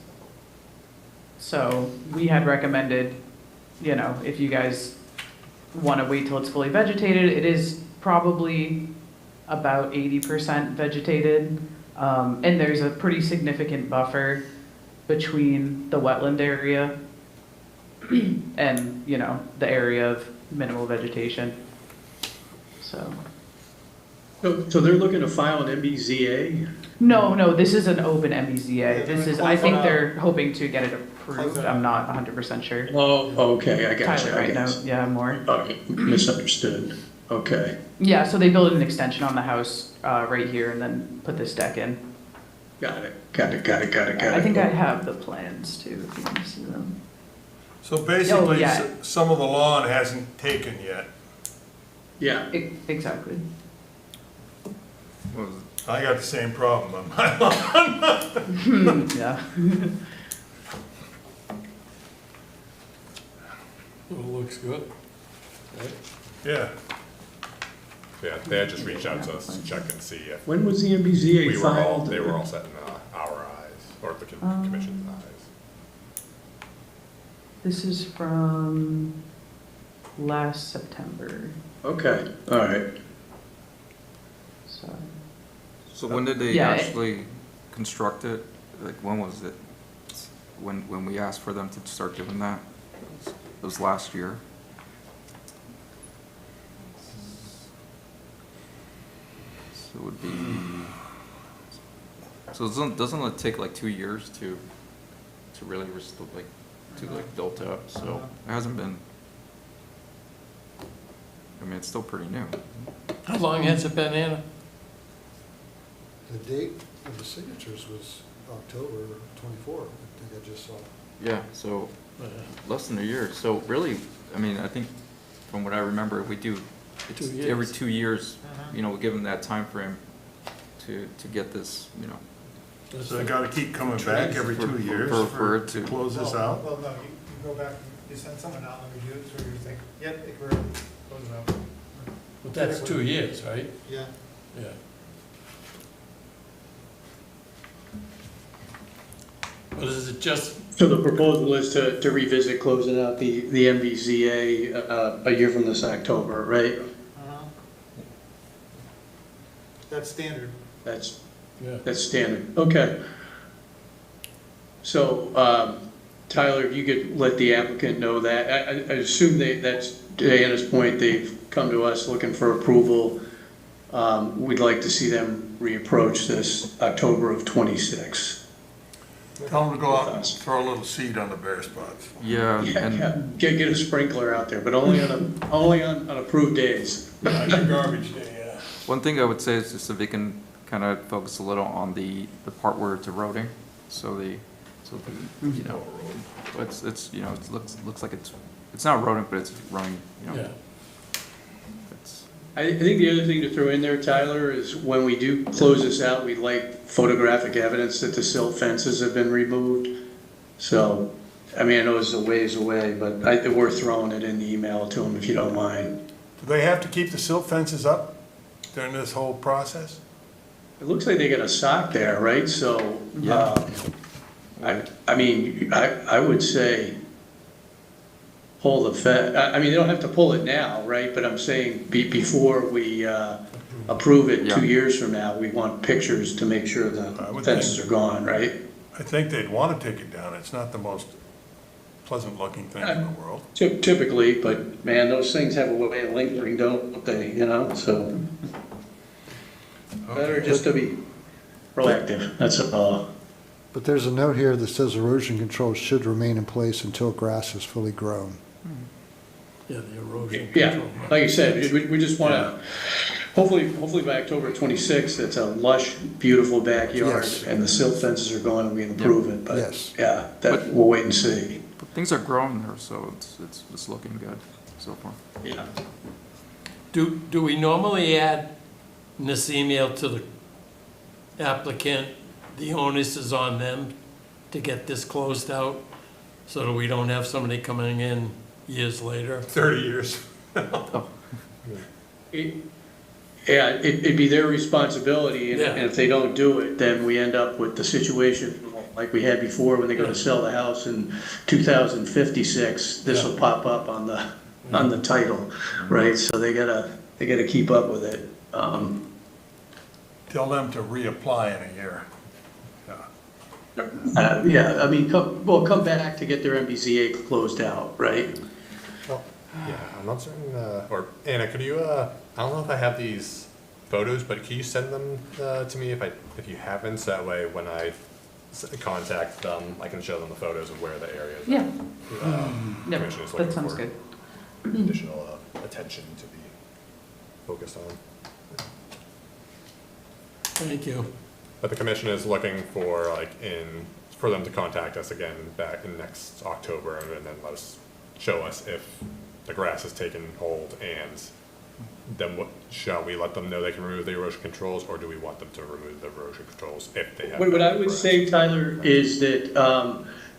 So we had recommended, if you guys want to wait till it's fully vegetated, it is probably about 80% vegetated. And there's a pretty significant buffer between the wetland area and, the area of minimal vegetation. So they're looking to file an MBZA? no, this is an open MBZA. I think they're hoping to get it approved. I'm not 100% sure. Oh, okay, I got you. Tyler might know, yeah, more. Okay, misunderstood. Okay. Yeah, so they built an extension on the house right here and then put this deck in. Got it. I think I have the plans too, if you want to see them. So basically, yeah. some of the lawn hasn't taken yet. Yeah. Exactly. I got the same problem on my lawn. Yeah. Well, it looks good. Right? Yeah. Yeah, they had just reached out to us to check and see if When was the MBZA we were all, filed? they were all set in our eyes, or the commission's eyes. This is from last September. Okay, all right. So when did they Yeah, actually construct it? Like, when was it? When we asked for them to start doing that? It was last year. So it would be, so doesn't it take like 2 years to really built up? So it hasn't been, I mean, it's still pretty new. How long has it been, Anna? The date of the signatures was October 24, I think I just saw. Yeah, so less than a year. So really, I mean, I think from what I remember, we do, it's 2 years. every 2 years, we give them that time frame to get this, So they gotta keep coming back every 2 years for it to close this out? Well, no, you go back, you send someone out and review it, so you think, yep, it grew, close it out. But that's 2 years, right? Yeah. Yeah. But is it just, So the proposal is to revisit closing out the MBZA a year from this October, right? That's standard. That's yeah, standard. Okay. So, Tyler, if you could let the applicant know that. I assume that's, to Anna's point, they've come to us looking for approval. We'd like to see them reapproach this October of '26. Tell them to go out and throw a little seed on the bare spots. Yeah, and Yeah, get a sprinkler out there, but only on approved days. Not your garbage day, yeah. one thing I would say is just if they can kind of focus a little on the part where it's eroding. It's it looks like it's not eroding, but it's running, yeah. I think the other thing to throw in there, Tyler, is when we do close this out, we'd like photographic evidence that the silt fences have been removed. So, I mean, I know it's a ways away, but we're throwing it in the email to them if you don't mind. Do they have to keep the silt fences up during this whole process? It looks like they got a sock there, right? So, Yeah. I mean, I would say pull the fence. I mean, they don't have to pull it now, right? But I'm saying before we approve it Yeah. 2 years from now, we want pictures to make sure the fences are gone, right? I think they'd want to take it down. It's not the most pleasant looking thing in the world. Typically, but man, those things have a way of lingering, don't they, so better just to be proactive, that's all. But there's a note here that says erosion control should remain in place until grass is fully grown. Yeah, the erosion Yeah, control. like you said, we just want to, hopefully by October 26th, it's a lush, beautiful backyard, Yes. and the silt fences are gone, and we can improve it, but, Yes. yeah, that, we'll wait and see. but things are growing there, so it's looking good so far. Yeah. Do we normally add in this email to the applicant, the onus is on them to get this closed out, so that we don't have somebody coming in years later? 30 years. Yeah, it'd be their responsibility, and Yeah. if they don't do it, then we end up with the situation like we had before when they go to sell the house in 2056. This will pop up on the title, right? So they gotta keep up with it. Tell them to reapply in a year. Yeah, I mean, come back to get their MBZA closed out, right? Well, yeah, I'm not certain, or Anna, could you, I don't know if I have these photos, but can you send them to me if you haven't, so that way when I contact them, I can show them the photos of where the areas. Yeah. Commission is That looking sounds for good. additional attention to be focused on. Thank you. But the commission is looking for for them to contact us again back in next October and then show us if the grass has taken hold, and then shall we let them know they can remove the erosion controls, or do we want them to remove the erosion controls if they have? What I would say, Tyler, is that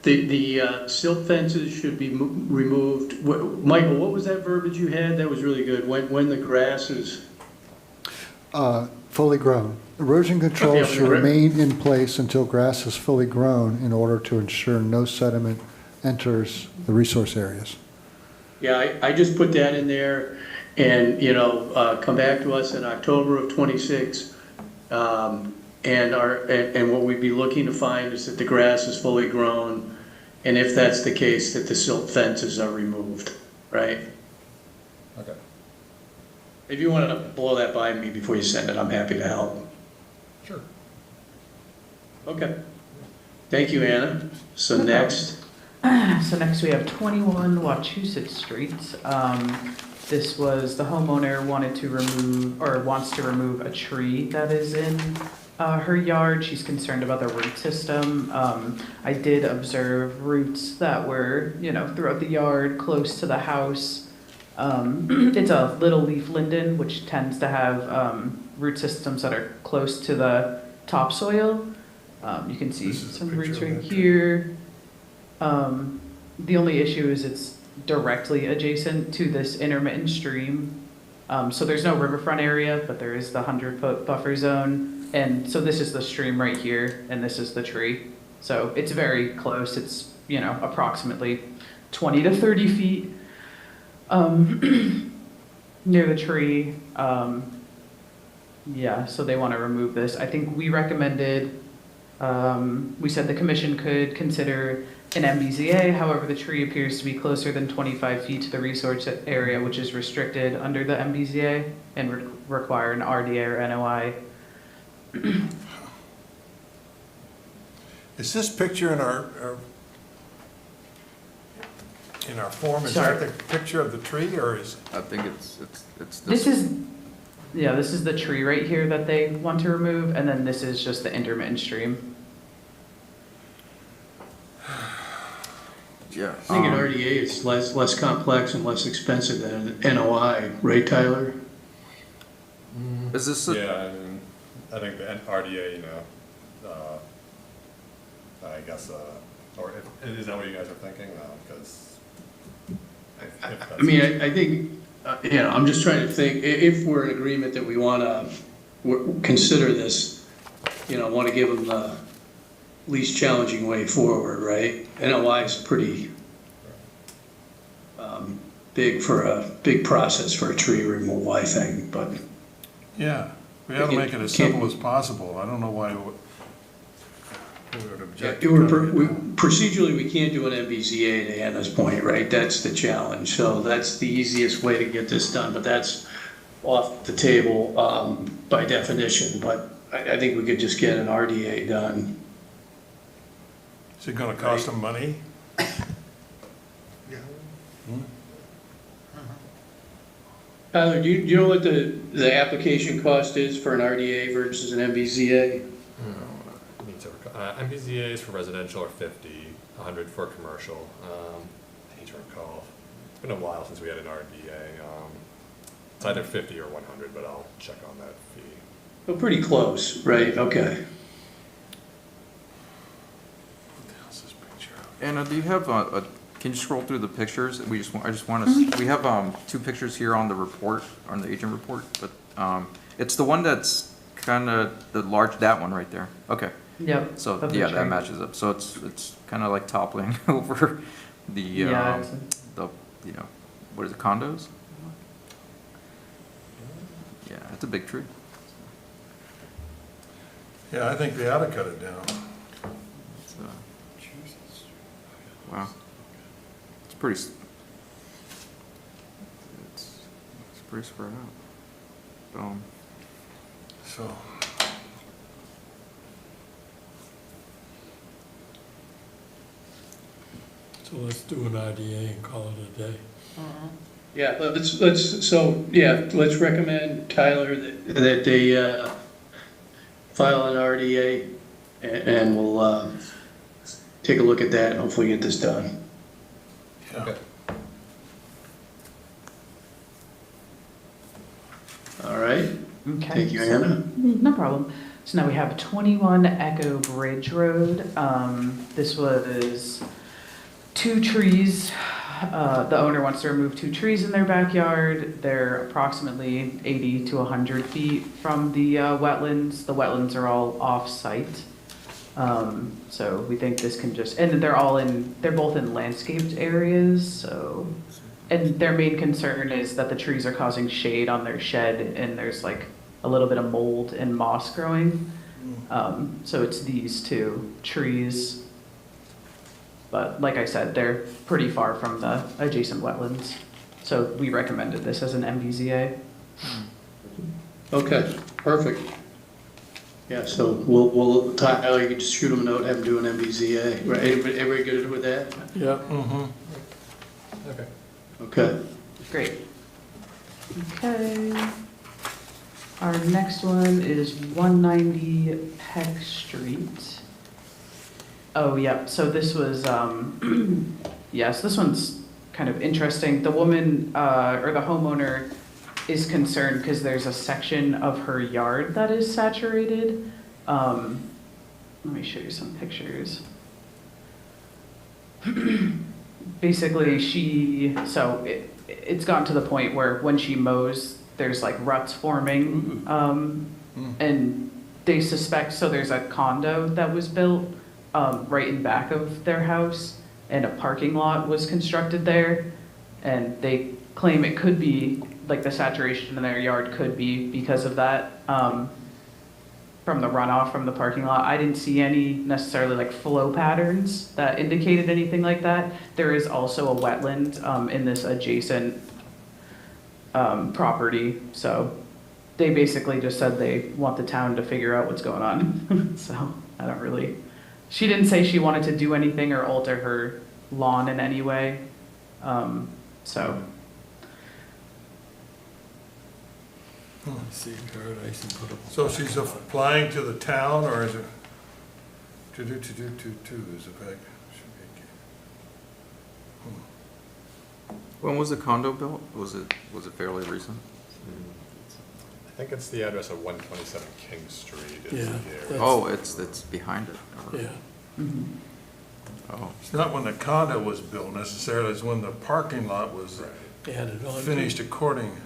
the silt fences should be removed. Michael, what was that verbiage you had? That was really good. When the grass is... Fully grown. Erosion controls Okay, should remain in place until grass is fully grown in order to ensure no sediment enters the resource areas. Yeah, I just put that in there, and, come back to us in October of '26. And what we'd be looking to find is that the grass is fully grown, and if that's the case, that the silt fences are removed, right? Okay. If you wanted to blow that by me before you send it, I'm happy to help. Sure. Okay. Thank you, Anna. So next, So next we have 21 Wachusett Street. This was, the homeowner wanted to remove, or wants to remove a tree that is in her yard. She's concerned about the root system. I did observe roots that were, throughout the yard, close to the house. It's a little leaf linden, which tends to have root systems that are close to the topsoil. You can see some roots right here. The only issue is it's directly adjacent to this intermittent stream. So there's no riverfront area, but there is the 100-foot buffer zone. And so this is the stream right here, and this is the tree. So it's very close. It's, approximately 20 to 30 feet near the tree. Yeah, so they want to remove this. I think we recommended, we said the commission could consider an MBZA, however, the tree appears to be closer than 25 feet to the resource area, which is restricted under the MBZA and require an RDA or NOI. Is this picture in our form, is that the picture of the tree, or is? I think it's This is the tree right here that they want to remove, and then this is just the intermittent stream. Yeah. I think an RDA is less complex and less expensive than an NOI, right, Tyler? Is this Yeah, I think the RDA, I guess, or is that what you guys are thinking? Because I mean, I think, I'm just trying to think, if we're in agreement that we want to consider this, want to give them the least challenging way forward, right? NOI is pretty big process for a tree removal, I think, but. Yeah, we ought to make it as simple as possible. I don't know why we would object. Procedurally, we can't do an MBZA to Anna's point, right? That's the challenge. So that's the easiest way to get this done, but that's off the table by definition. But I think we could just get an RDA done. Is it gonna cost them money? Tyler, do you know what the application cost is for an RDA versus an MBZA? MBZAs for residential are 50, 100 for commercial. I hate to recall. It's been a while since we had an RDA. It's either 50 or 100, but I'll check on that fee. Well, pretty close, right? Okay. Anna, do you have can you scroll through the pictures? I just want to, we have two pictures here on the report, on the agent report, but it's the one that's kind of the large, that one right there. Okay. Yep. So yeah, that matches up. So it's kind of like toppling over the what is it, condos? Yeah, it's a big tree. Yeah, I think they ought to cut it down. It's, wow. It's pretty, it's pretty spread out. So, So let's do an RDA and call it a day. Yeah, let's recommend, Tyler, that they file an RDA, and we'll take a look at that and hopefully get this done. yeah. All right? Okay. Thank you, Anna. No problem. So now we have 21 Echo Bridge Road. This was 2 trees. The owner wants to remove 2 trees in their backyard. They're approximately 80 to 100 feet from the wetlands. The wetlands are all off-site. So we think this can just, and they're both in landscaped areas, so. And their main concern is that the trees are causing shade on their shed, and there's like a little bit of mold and moss growing. So it's these 2 trees. But like I said, they're pretty far from the adjacent wetlands. So we recommended this as an MBZA. Okay, perfect. Yeah, so we'll Tyler, you can just shoot him a note, have him do an MBZA. Right, everybody good with that? Yeah. Okay. Okay. Great. Okay. Our next one is 190 Peck Street. Oh, yeah, so this was, yes, this one's kind of interesting. The woman, or the homeowner is concerned because there's a section of her yard that is saturated. Let me show you some pictures. Basically, it's gotten to the point where when she mows, there's like ruts forming, and they suspect, so there's a condo that was built right in back of their house, and a parking lot was constructed there, and they claim it could be, like the saturation in their yard could be because of that, from the runoff from the parking lot. I didn't see any necessarily like flow patterns that indicated anything like that. There is also a wetland in this adjacent property, so they basically just said they want the town to figure out what's going on. So I don't really, she didn't say she wanted to do anything or alter her lawn in any way. So See paradise and put So she's applying to the town, or is it to is it back? when was the condo built? Was it fairly recent? I think it's the address of 127 King Street. is Yeah, the area. that's- Oh, it's behind it. Yeah. Oh, It's not when the condo was built necessarily, it's when the parking lot was Added on. finished according.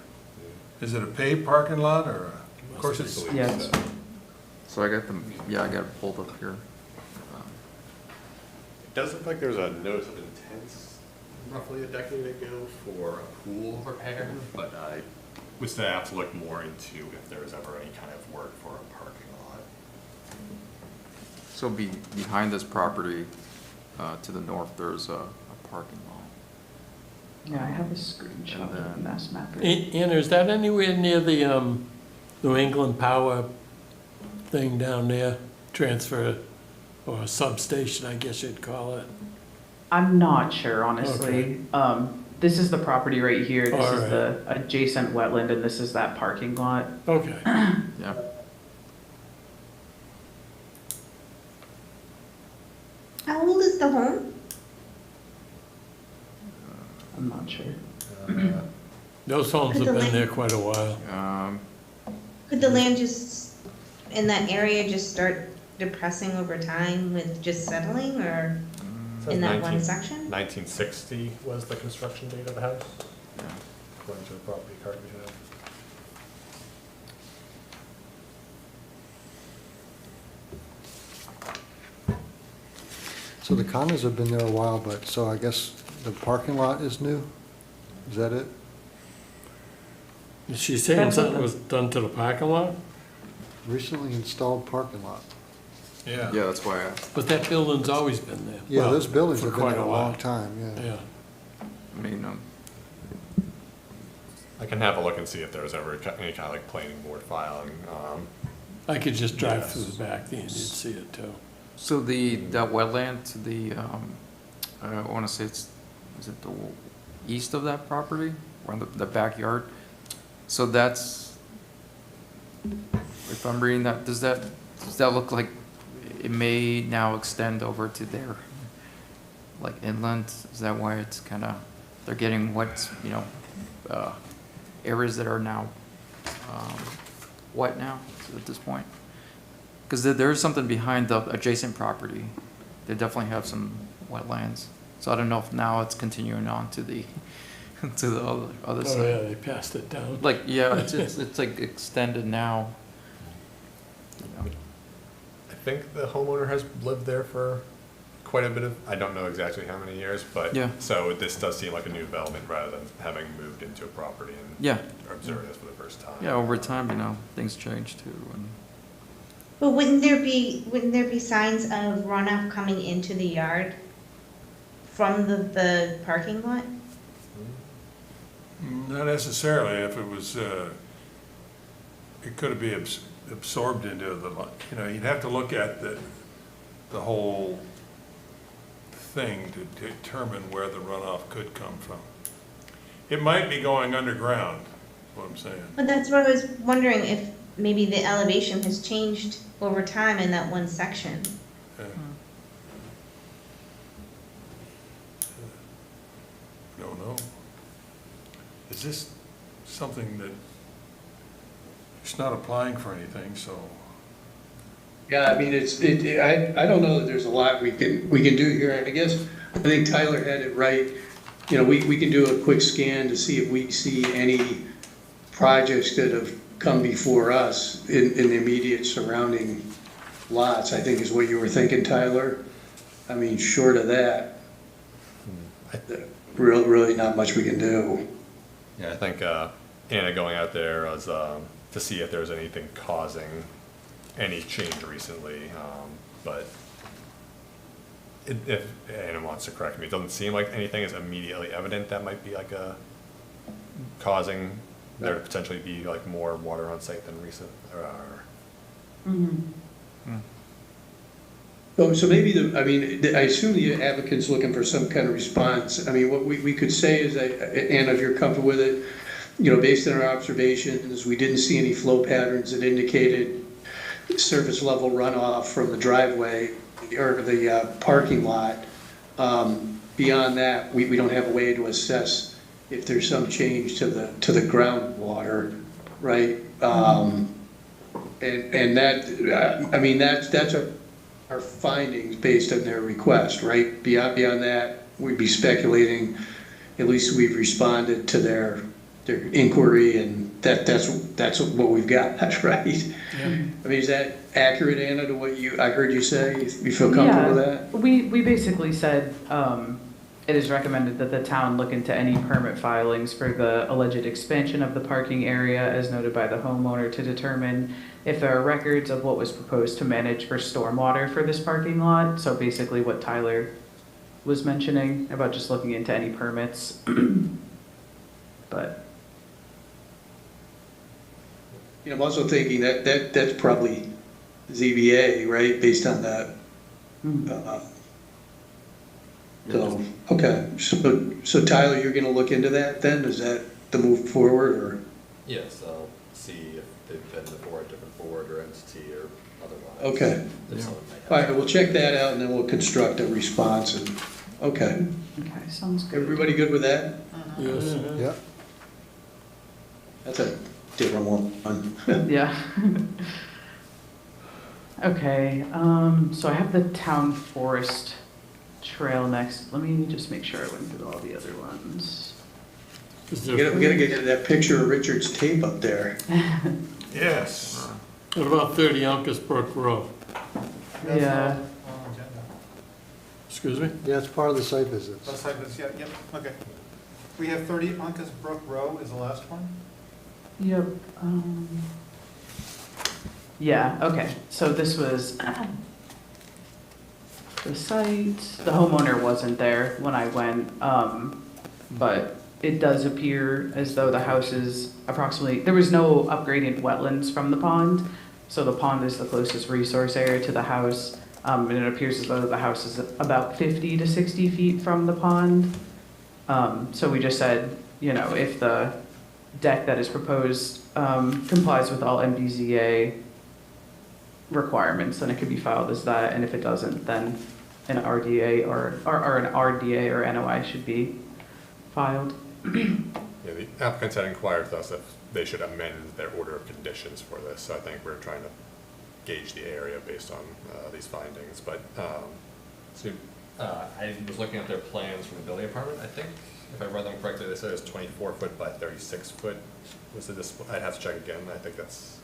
Is it a paved parking lot, or? Of course, it's, yes. so I got I got it pulled up here. It does look like there was a notice of intent roughly a decade ago for a pool repair, but I would still have to look more into if there was ever any kind of work for a parking lot. So behind this property, to the north, there's a parking lot. Yeah, I have a screenshot of the mass map. Anna, is that anywhere near the New England Power thing down there? Transfer or substation, I guess you'd call it. I'm not sure, honestly. This is the property right here. This All is right. the adjacent wetland, and this is that parking lot. Okay. Yeah. How old is the home? I'm not sure. Those homes have been there quite a while. Could the land just, in that area, just start depressing over time with just settling, or in that one section? 1960 was the construction date of the house, according to the property card we have. So the condos have been there a while, but, so I guess the parking lot is new? Is that it? Is she saying something was done to the parking lot? Recently installed parking lot. Yeah. Yeah, that's why I asked. But that building's always been there. Yeah, Well, those buildings for have been quite there a while. long time, yeah. Yeah. I mean, I can have a look and see if there was ever any kind of like planning board filing. I could just drive Yes. through the back there and you'd see it too. so that wetland to the, I want to say is it the east of that property, around the backyard? So that's, if I'm reading that, does that look like it may now extend over to their, like inland? Is that why it's kind of, they're getting wet, areas that are now wet now at this point? Because there is something behind the adjacent property. They definitely have some wetlands. So I don't know if now it's continuing on to the to the other Oh, side. yeah, they passed it down. Like, yeah, it's like extended now. I think the homeowner has lived there for quite a bit of, I don't know exactly how many years, but Yeah. so this does seem like a new development rather than having moved into a property and Yeah. observing this for the first time. Yeah, over time, things change too. And But wouldn't there be signs of runoff coming into the yard from the parking lot? Not necessarily, if it was, it could be absorbed into the, you'd have to look at the whole thing to determine where the runoff could come from. It might be going underground, is what I'm saying. But that's what I was wondering, if maybe the elevation has changed over time in that one section. Yeah. Don't know. Is this something that, it's not applying for anything, so. Yeah, I mean, I don't know that there's a lot we can do here. I guess, I think Tyler had it right. We can do a quick scan to see if we see any projects that have come before us in the immediate surrounding lots, I think is what you were thinking, Tyler. I mean, short of that, really not much we can do. Yeah, I think Anna going out there was to see if there was anything causing any change recently, but if Anna wants to correct me, it doesn't seem like anything is immediately evident that might be like causing there to potentially be like more water on site than recent. So maybe I assume the applicant's looking for some kind of response. I mean, what we could say is that, Anna, if you're comfortable with it, based on our observations, we didn't see any flow patterns that indicated surface level runoff from the driveway or the parking lot. Beyond that, we don't have a way to assess if there's some change to the groundwater, right? And that, I mean, that's our findings based on their request, right? Beyond that, we'd be speculating. At least we've responded to their inquiry, and that's what we've got. That's right. Yeah. I mean, is that accurate, Anna, to what I heard you say? You feel comfortable with that? We basically said, it is recommended that the town look into any permit filings for the alleged expansion of the parking area as noted by the homeowner to determine if there are records of what was proposed to manage for stormwater for this parking lot. So basically what Tyler was mentioning about just looking into any permits. But I'm also thinking that's probably ZBA, right, based on that. So, okay, so Tyler, you're gonna look into that then? Is that the move forward, or? Yes, I'll see if they've been before a different board or entity or otherwise. Okay. All right, we'll check that out and then we'll construct a response and, okay. Okay, sounds good. Everybody good with that? Yes. Yeah. That's a different one. Yeah. Okay, so I have the town forest trail next. Let me just make sure I went through all the other ones. We gotta get that picture of Richard's tape up there. Yes. What about 30 Uncas Brook Road? Yeah. Excuse me? Yeah, it's part of the site visits. That's like this, yep, okay. We have 30 Uncas Brook Row is the last one? Yep. Yeah, okay, so this was the site. The homeowner wasn't there when I went, but it does appear as though the house is approximately, there was no upgraded wetlands from the pond, so the pond is the closest resource area to the house, and it appears as though the house is about 50 to 60 feet from the pond. So we just said, you know, if the deck that is proposed complies with all MBZA requirements, then it could be filed as that, and if it doesn't, then an RDA or an RDA or NOI should be filed. Yeah, the applicants had inquired with us if they should amend their order of conditions for this, so I think we're trying to gauge the area based on these findings, but, I was looking at their plans from the building department, I think, if I read them correctly, they said it was 24 foot by 36 foot was the display. I'd have to check again, I think that's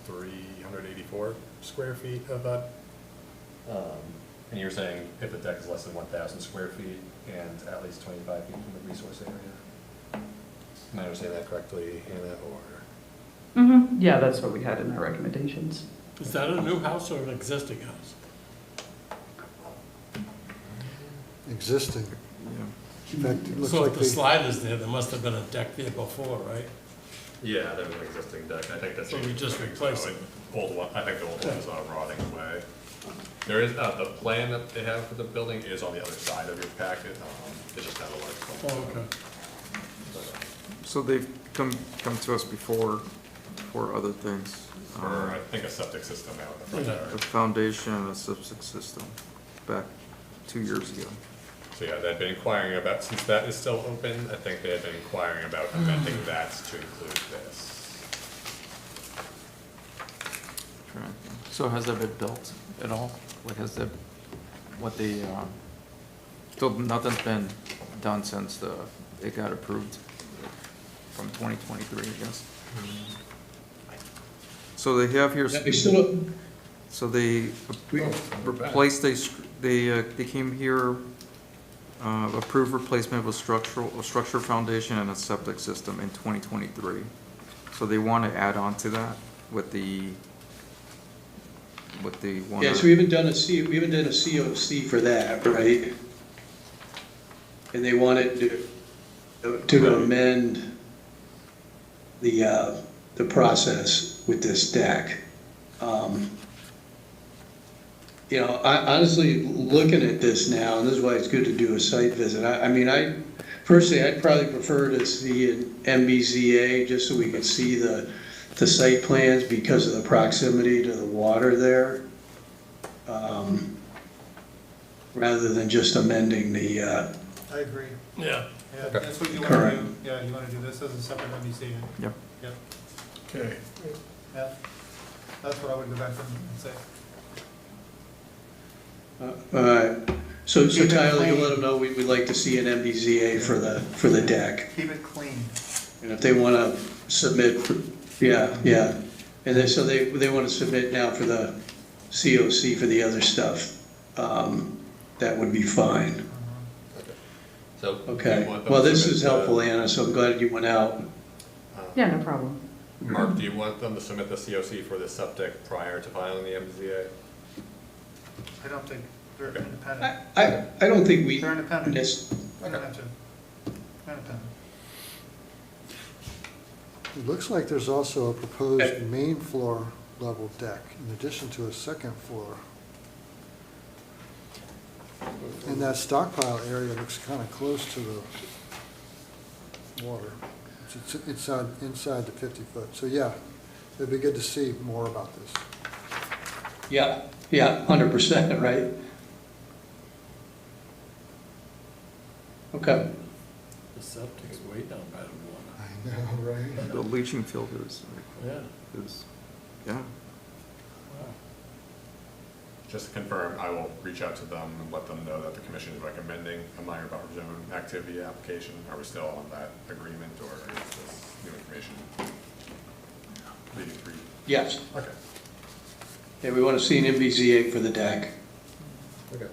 384 square feet of that. And you're saying if the deck is less than 1,000 square feet and at least 25 feet from the resource area? Am I understanding that correctly, Hannah, or? Mm-hmm. Yeah, that's what we had in our recommendations. Is that a new house or an existing house? Existing. In fact, it looks So like if the they, slide is there, there must have been a deck there before, right? Yeah, there was an existing deck, I think that's. So we just replaced it. Old one, I think the old one is rotting away. There is, the plan that they have for the building is on the other side of your packet, it's just not a large. Oh, okay. So they've come to us before for other things. For, I think, a septic system out in the front yard. A foundation and a septic system back 2 years ago. So yeah, they'd been inquiring about, since that is still open, I think they had been inquiring about amending that to include this. So has that been built at all? Like, has that, what the, still nothing's been done since it got approved from 2023, I guess? So they have here. Yeah, we still, So they replaced, they came here, approved replacement of a structure foundation and a septic system in 2023. So they want to add on to that with the one. yeah, so we haven't done a COC for that, right? And they wanted to amend the process with this deck. You know, honestly, looking at this now, and this is why it's good to do a site visit, I mean, personally, I'd probably prefer to see an MBZA just so we could see the site plans because of the proximity to the water there, rather than just amending the, I agree. Yeah. Yeah, that's what you want to Current. do. Yeah, you want to do this as a separate MBC. Yep. Yep. Okay. Yeah, that's what I would go back to them and say. so Keep it Tyler, you clean. let them know we'd like to see an MBZA for the deck. Keep it clean. And if they want to submit, yeah, and then, so they want to submit now for the COC for the other stuff, that would be fine. So. do you Okay, want them well, to this submit is the- helpful, Anna, so I'm glad you went out. Yeah, no problem. Mark, do you want them to submit the COC for the septic prior to filing the MBZA? I don't think they're independent. I don't think we, They're independent. yes, They don't have to. They're independent. it looks like there's also a proposed main floor level deck in addition to a second floor. And that stockpile area looks kind of close to the water. It's inside the 50-foot. So yeah, it'd be good to see more about this. yeah, 100%, right? Okay. The septic's way down by the water. I know, right? The leaching field is, Yeah. yeah. Just to confirm, I will reach out to them and let them know that the commission is recommending a minor buffer zone activity application. Are we still on that agreement, or is this new information leading for you? Yes. Okay. Yeah, we want to see an MBZA for the deck. Okay.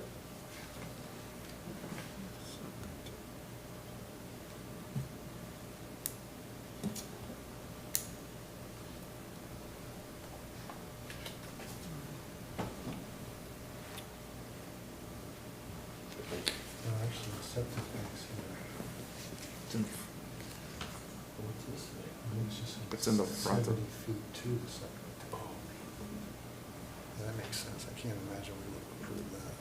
Septic tanks here. What's this? It's in the front of- 70 feet to the septic tank. Yeah, that makes sense. I can't imagine we would approve that.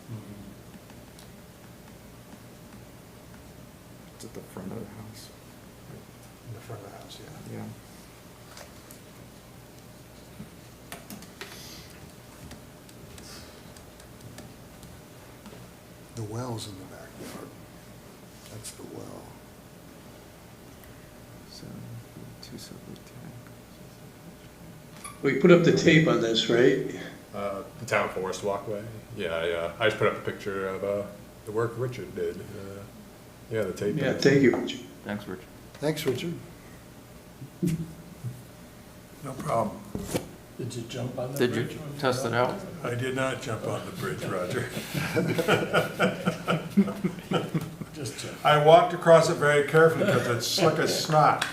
It's at the front of the house. In the front of the house, yeah. Yeah. The well's in the backyard. That's the well. So, two separate tanks. We put up the tape on this, right? The town forest walkway. Yeah, I just put up a picture of the work Richard did. Yeah, the tape. Yeah, thank you, Richard. Thanks, Richard. Thanks, Richard. No problem. Did you jump on the Did bridge? you test it out? I did not jump on the bridge, Roger. Just check. I walked across it very carefully because it's slick as snot.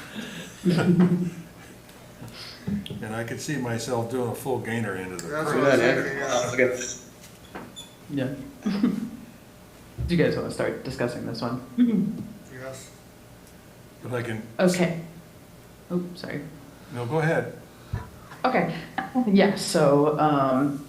And I could see myself doing a full gainer into the That's creek. what I was thinking, yeah. Look at this. Yeah. Do you guys want to start discussing this one? Yes. But I can, Okay. Oh, sorry. no, go ahead. Okay, yeah, so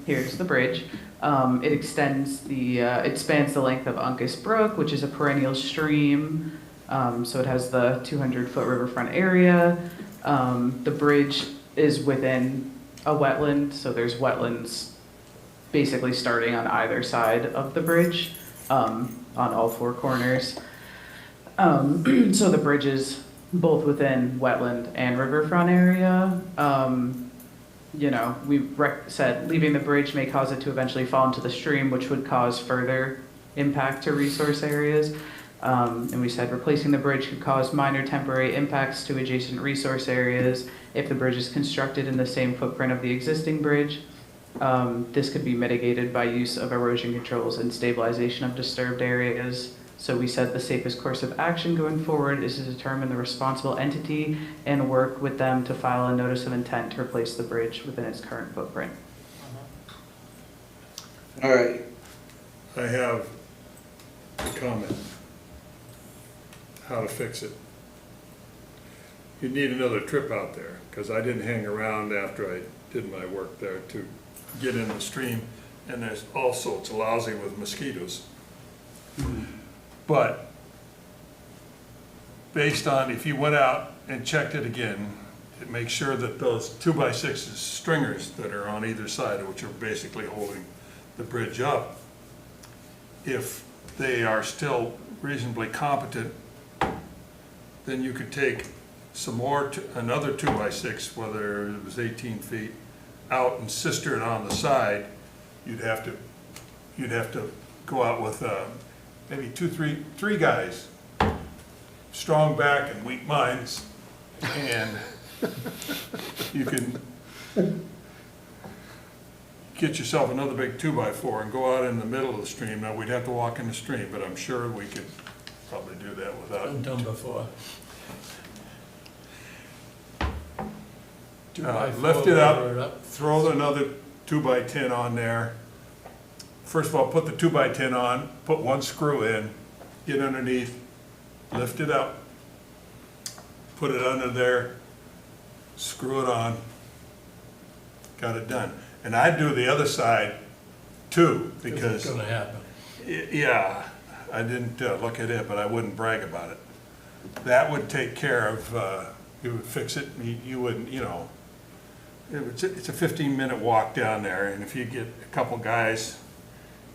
here's the bridge. It extends it spans the length of Uncas Brook, which is a perennial stream. So it has the 200-foot riverfront area. The bridge is within a wetland, so there's wetlands basically starting on either side of the bridge, on all four corners. So the bridge is both within wetland and riverfront area. You know, we said leaving the bridge may cause it to eventually fall into the stream, which would cause further impact to resource areas. And we said replacing the bridge could cause minor temporary impacts to adjacent resource areas if the bridge is constructed in the same footprint of the existing bridge. This could be mitigated by use of erosion controls and stabilization of disturbed areas. So we said the safest course of action going forward is to determine the responsible entity and work with them to file a notice of intent to replace the bridge within its current footprint. All right. I have a comment. How to fix it. You need another trip out there, because I didn't hang around after I did my work there to get in the stream, and there's also, it's lousy with mosquitoes. But based on, if you went out and checked it again, it makes sure that those 2x6 stringers that are on either side, which are basically holding the bridge up, if they are still reasonably competent, then you could take some more, another 2x6, whether it was 18 feet, out and sister it on the side. You'd have to go out with maybe three guys, strong back and weak minds, and you can get yourself another big 2x4 and go out in the middle of the stream. Now, we'd have to walk in the stream, but I'm sure we could probably do that without. Been done before. Lift it up, throw another 2x10 on there. First of all, put the 2x10 on, put one screw in, get underneath, lift it up, put it under there, screw it on, got it done. And I'd do the other side too, because. It's gonna happen. Yeah, I didn't look at it, but I wouldn't brag about it. That would take care of, you would fix it, you wouldn't, you know. It's a 15-minute walk down there, and if you get a couple guys,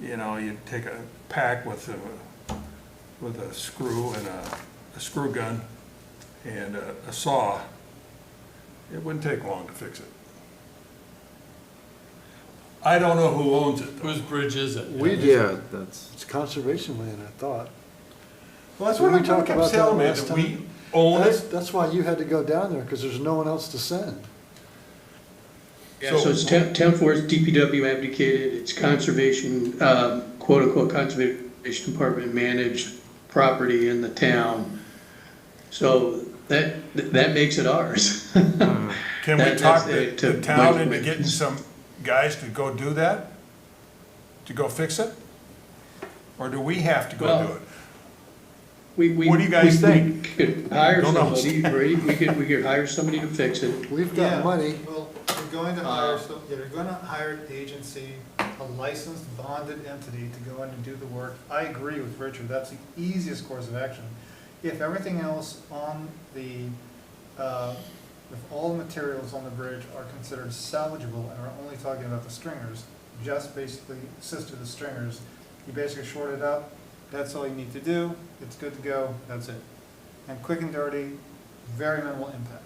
you know, you take a pack with a screw and a screw gun and a saw, it wouldn't take long to fix it. I don't know who owns it, though. Whose bridge is it? We do. Yeah, that's. It's conservation land, I thought. Well, that's what We I talked kept about that telling me, last that we time. own it. That's why you had to go down there, because there's no one else to send. Yeah, so it's town forest, DPW abdicated, it's conservation, quote unquote, conservation department managed property in the town. So that makes it ours. Can we That's talk it, the to town Mike's into point. getting some guys to go do that? To go fix it? Or do we have to go do Well, it? What do you guys think? We could hire Don't know. somebody, right? We could hire somebody to fix it. We've Yeah, got money. Well, you're going to hire, you're gonna hire an agency, a licensed bonded entity to go in and do the work. I agree with Richard, that's the easiest course of action. If everything else on the, if all the materials on the bridge are considered salvageable and we're only talking about the stringers, just basically assist to the stringers, you basically short it up, that's all you need to do, it's good to go, that's it. And quick and dirty, very minimal impact.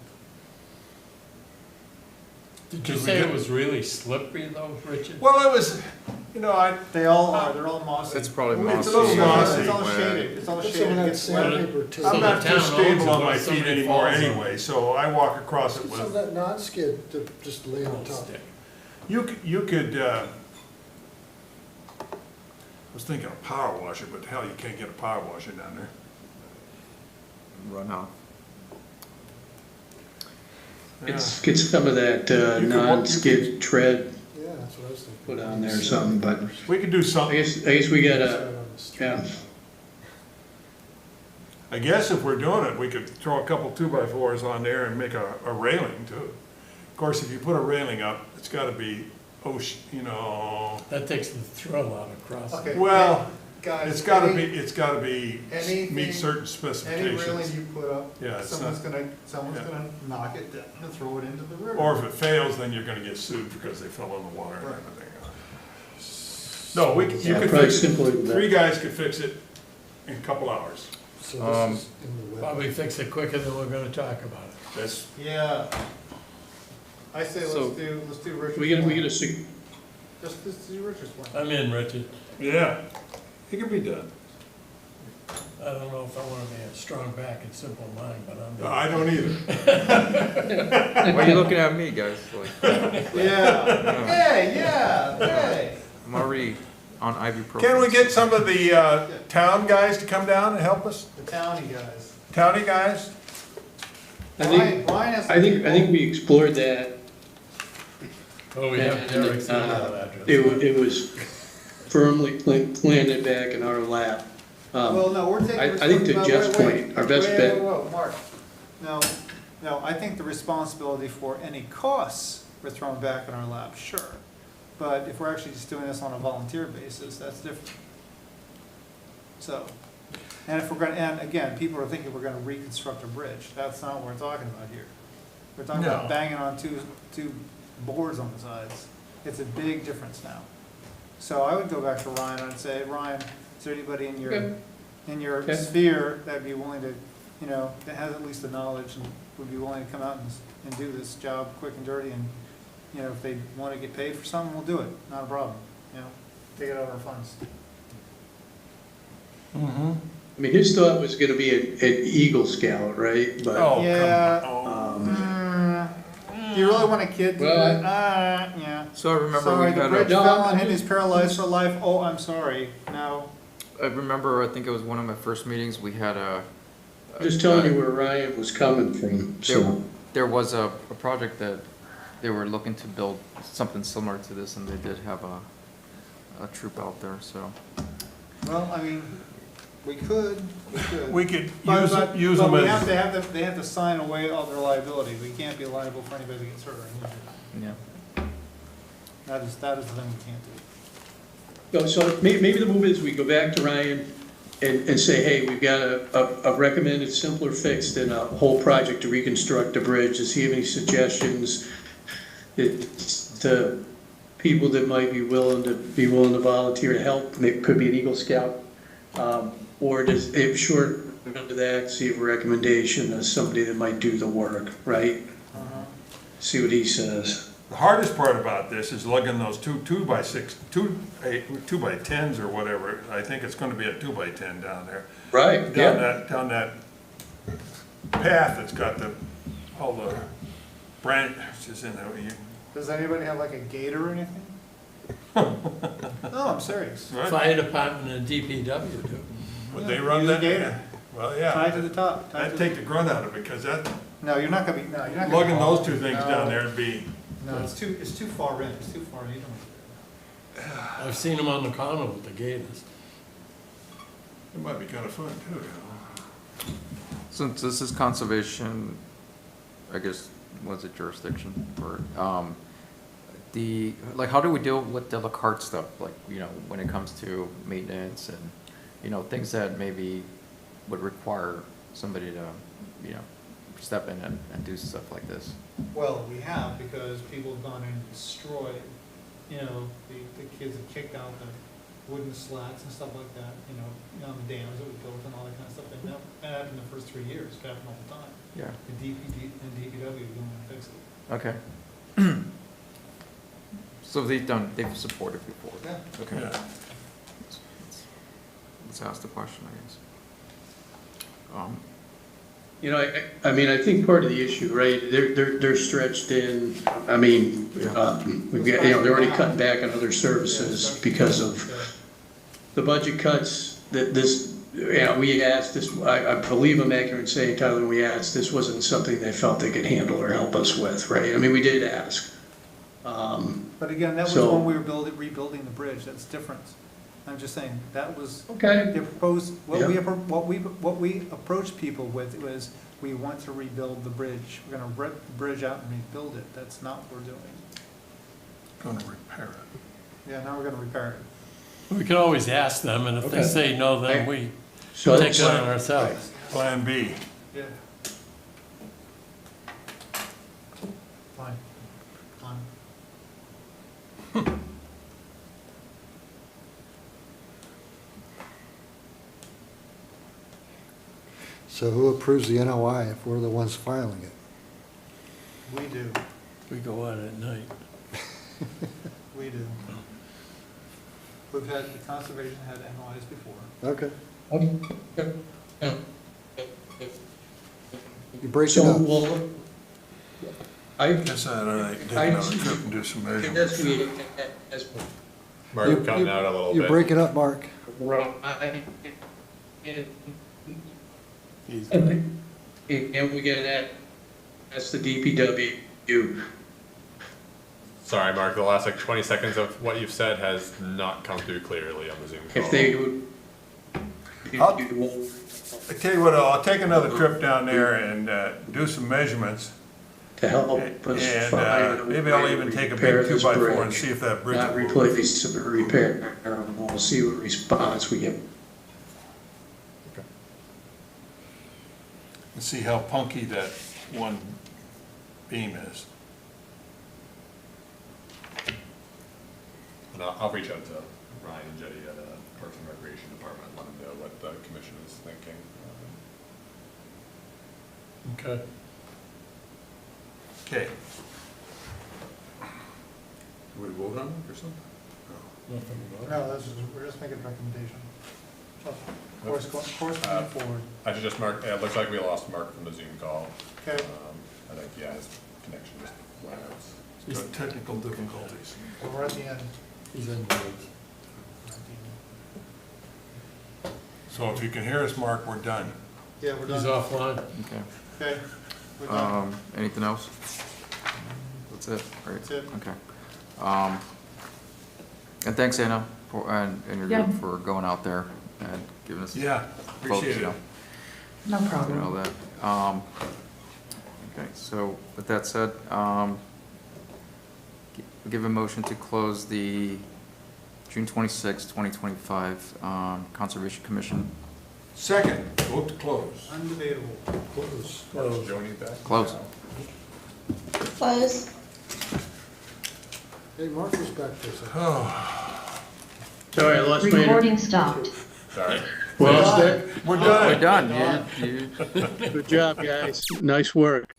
Did you say it was really slippery though, Richard? Well, it was, They all are, they're all mossy. It's probably It's a mossy. little mossy. It's all shaded, it's all Put some shaded. of It that gets wet. sandpaper too. I'm not the too town stable owns on it, my but feet somebody anymore falls on it. anyway, so I walk across it Put some of with, that non-skid to just lay on top. you could, I was thinking of power washer, but hell, you can't get a power washer down there. Run off. Get some of that non-skid tread Yeah, that's what I was thinking. put on there or something, but We could do I something, guess we gotta, yeah. I guess if we're doing it, we could throw a couple 2x4s on there and make a railing too. Of course, if you put a railing up, it's gotta be, That takes the thrill out of crossing. Okay. well, Guys, it's gotta any- be, anything- meet certain Any specifications. railing you put up, Yeah, it's someone's not- yeah. gonna knock it down and throw it into the river. Or if it fails, then you're gonna get sued because they fell in the water and Right. everything. No, you Yeah, could probably fix it, simpler than that. 3 guys could fix it in a couple hours. So this is in the wet. Probably fix it quicker than we're gonna talk about it. That's, Yeah. I say So- let's do Richard's We gotta plan. see, Just do Richard's plan. I'm in, Richard. yeah, it can be done. I don't know if I wanna be a strong back and simple mind, but I'm. I don't either. Why are you looking at me, guys? Like, Yeah. Hey, yeah, hey. I'm already on ibuprofen. Can we get some of the town guys to come down and help us? The townie guys. Townie guys? I think, Brian has some I think people- we explored that. Oh, we have Derek's email address. It was firmly planted back in our lap. Well, no, we're taking. I think to Jeff's point, our best bet. Whoa, Mark. No, I think the responsibility for any costs we're throwing back in our lap, sure. But if we're actually just doing this on a volunteer basis, that's different. So, and if we're gonna, and again, people are thinking we're gonna reconstruct a bridge. That's not what we're talking about here. We're talking about No. banging on two boards on the sides. It's a big difference now. So I would go back to Ryan and say, Ryan, is there anybody in your Okay. sphere that'd be willing to, that has at least the knowledge and would be willing to come out and do this job quick and dirty, and, if they want to get paid for something, we'll do it, not a problem, take it out of our funds. I mean, his thought was gonna be an Eagle Scout, right? But Oh, Yeah. come on. Do you really want a kid to do Well, it? Yeah. So I remember Sorry, we the had bridge a, fell on him, he's paralyzed for life, oh, I'm sorry, no. I remember, I think it was one of my first meetings, we had just telling you where Ryan was coming from, so. there was a project that they were looking to build something similar to this, and they did have a troop out there, so. Well, I mean, we could. We could But- use but- use but them we as, have to have them, they have to sign away all their liability. We can't be liable for anybody that gets hurt or injured. Yeah. That is the thing we can't do. No, so maybe the move is we go back to Ryan and say, hey, we've got a recommended simpler fix than a whole project to reconstruct the bridge. Does he have any suggestions to people that might be willing to volunteer to help? And it could be an Eagle Scout. Or does, if short of that, see if a recommendation of somebody that might do the work, right? See what he says. the hardest part about this is lugging those two 2x10s or whatever. I think it's gonna be a 2x10 down there. Right, yeah. Down that path that's got all the branches in there. Does anybody have like a gator or anything? No, I'm serious. Right? Fire department and DPW do. Would they run Use a that? gator. Well, yeah. Tie to the top. tie I'd to take the grunt out of it, because that, No, you're not gonna be, no, you're not gonna. lugging those two things down there would be, No, it's too far in, it's too far, you don't. I've seen them on the corner with the gators. it might be kind of fun too, Since this is conservation, I guess, what's it jurisdiction for, like, how do we deal with the la carte stuff? Like, when it comes to maintenance and, things that maybe would require somebody to, step in and do stuff like this? Well, we have, because people have gone in and destroyed, the kids have kicked out the wooden slats and stuff like that, on the dams that we built and all that kind of stuff. And that happened the first 3 years, it happened all the time. Yeah. The DPW go in and fix it. Okay. So they've supported before? Yeah. Okay. Yeah. Let's ask the question, I guess. I think part of the issue, right, they're stretched in, we've got, they're already cutting back on other services because of the budget cuts that we asked this, I believe I'm accurate in saying, Tyler, we asked, this wasn't something they felt they could handle or help us with, right? We did ask. But again, that was So- when we were rebuilding the bridge, that's different. I'm just saying, that was. Okay. The proposed, Yeah. what we approached people with was, we want to rebuild the bridge. We're gonna rip the bridge out and rebuild it. That's not what we're doing. Gonna repair it. Yeah, now we're gonna repair it. We can always ask them, and if they Okay. say no, then we So take it on ourselves. Plan B. Yeah. Fine. Fine. So who approves the NOI if we're the ones filing it? We do, We go out at night. we do. We've had, the conservation had NOIs before. Okay. You're breaking So, up. well, I Guess I'd take another trip and do some measurements. guess we, as Mark, You- we're cutting out a little bit. You're breaking up, Mark. And we get that, that's the DPW. Sorry, Mark, the last 20 seconds of what you've said has not come through clearly on the Zoom call. If they would. I tell you what, I'll take another trip down there and do some measurements. To help us And find. maybe I'll even take a repair big this 2x4 and bridge. see if that bridge Not will move. replace, but repair, and we'll see what response we get. And see how punky that one beam is. And I'll reach out to Ryan and Jetty at Parks and Recreation Department and let them know what the commission is thinking. Okay. Okay. Would we vote on it or something? No, we're just making a recommendation. Course going forward. I should just mark, it looks like we lost Mark from the Zoom call. Okay. I think, yeah, his connection just went out. Got technical difficulties. We're at the end. He's in. So if you can hear us, Mark, we're done. Yeah, we're He's done. Okay. offline. Okay, we're done. Anything else? That's it, right? That's it. Okay. And thanks, Anna, and your Yeah. group for going out there and giving us. Yeah, appreciate it. No You problem. know that. Okay, so with that said, give a motion to close the June 26, 2025 Conservation Commission. Second, vote to close. Undebatable. Close. Joni back? Close. Close. Hey, Mark was back for a second. Sorry, I lost my. Recording stopped. Sorry. Well, We're done. We're done. good job, guys. Nice work.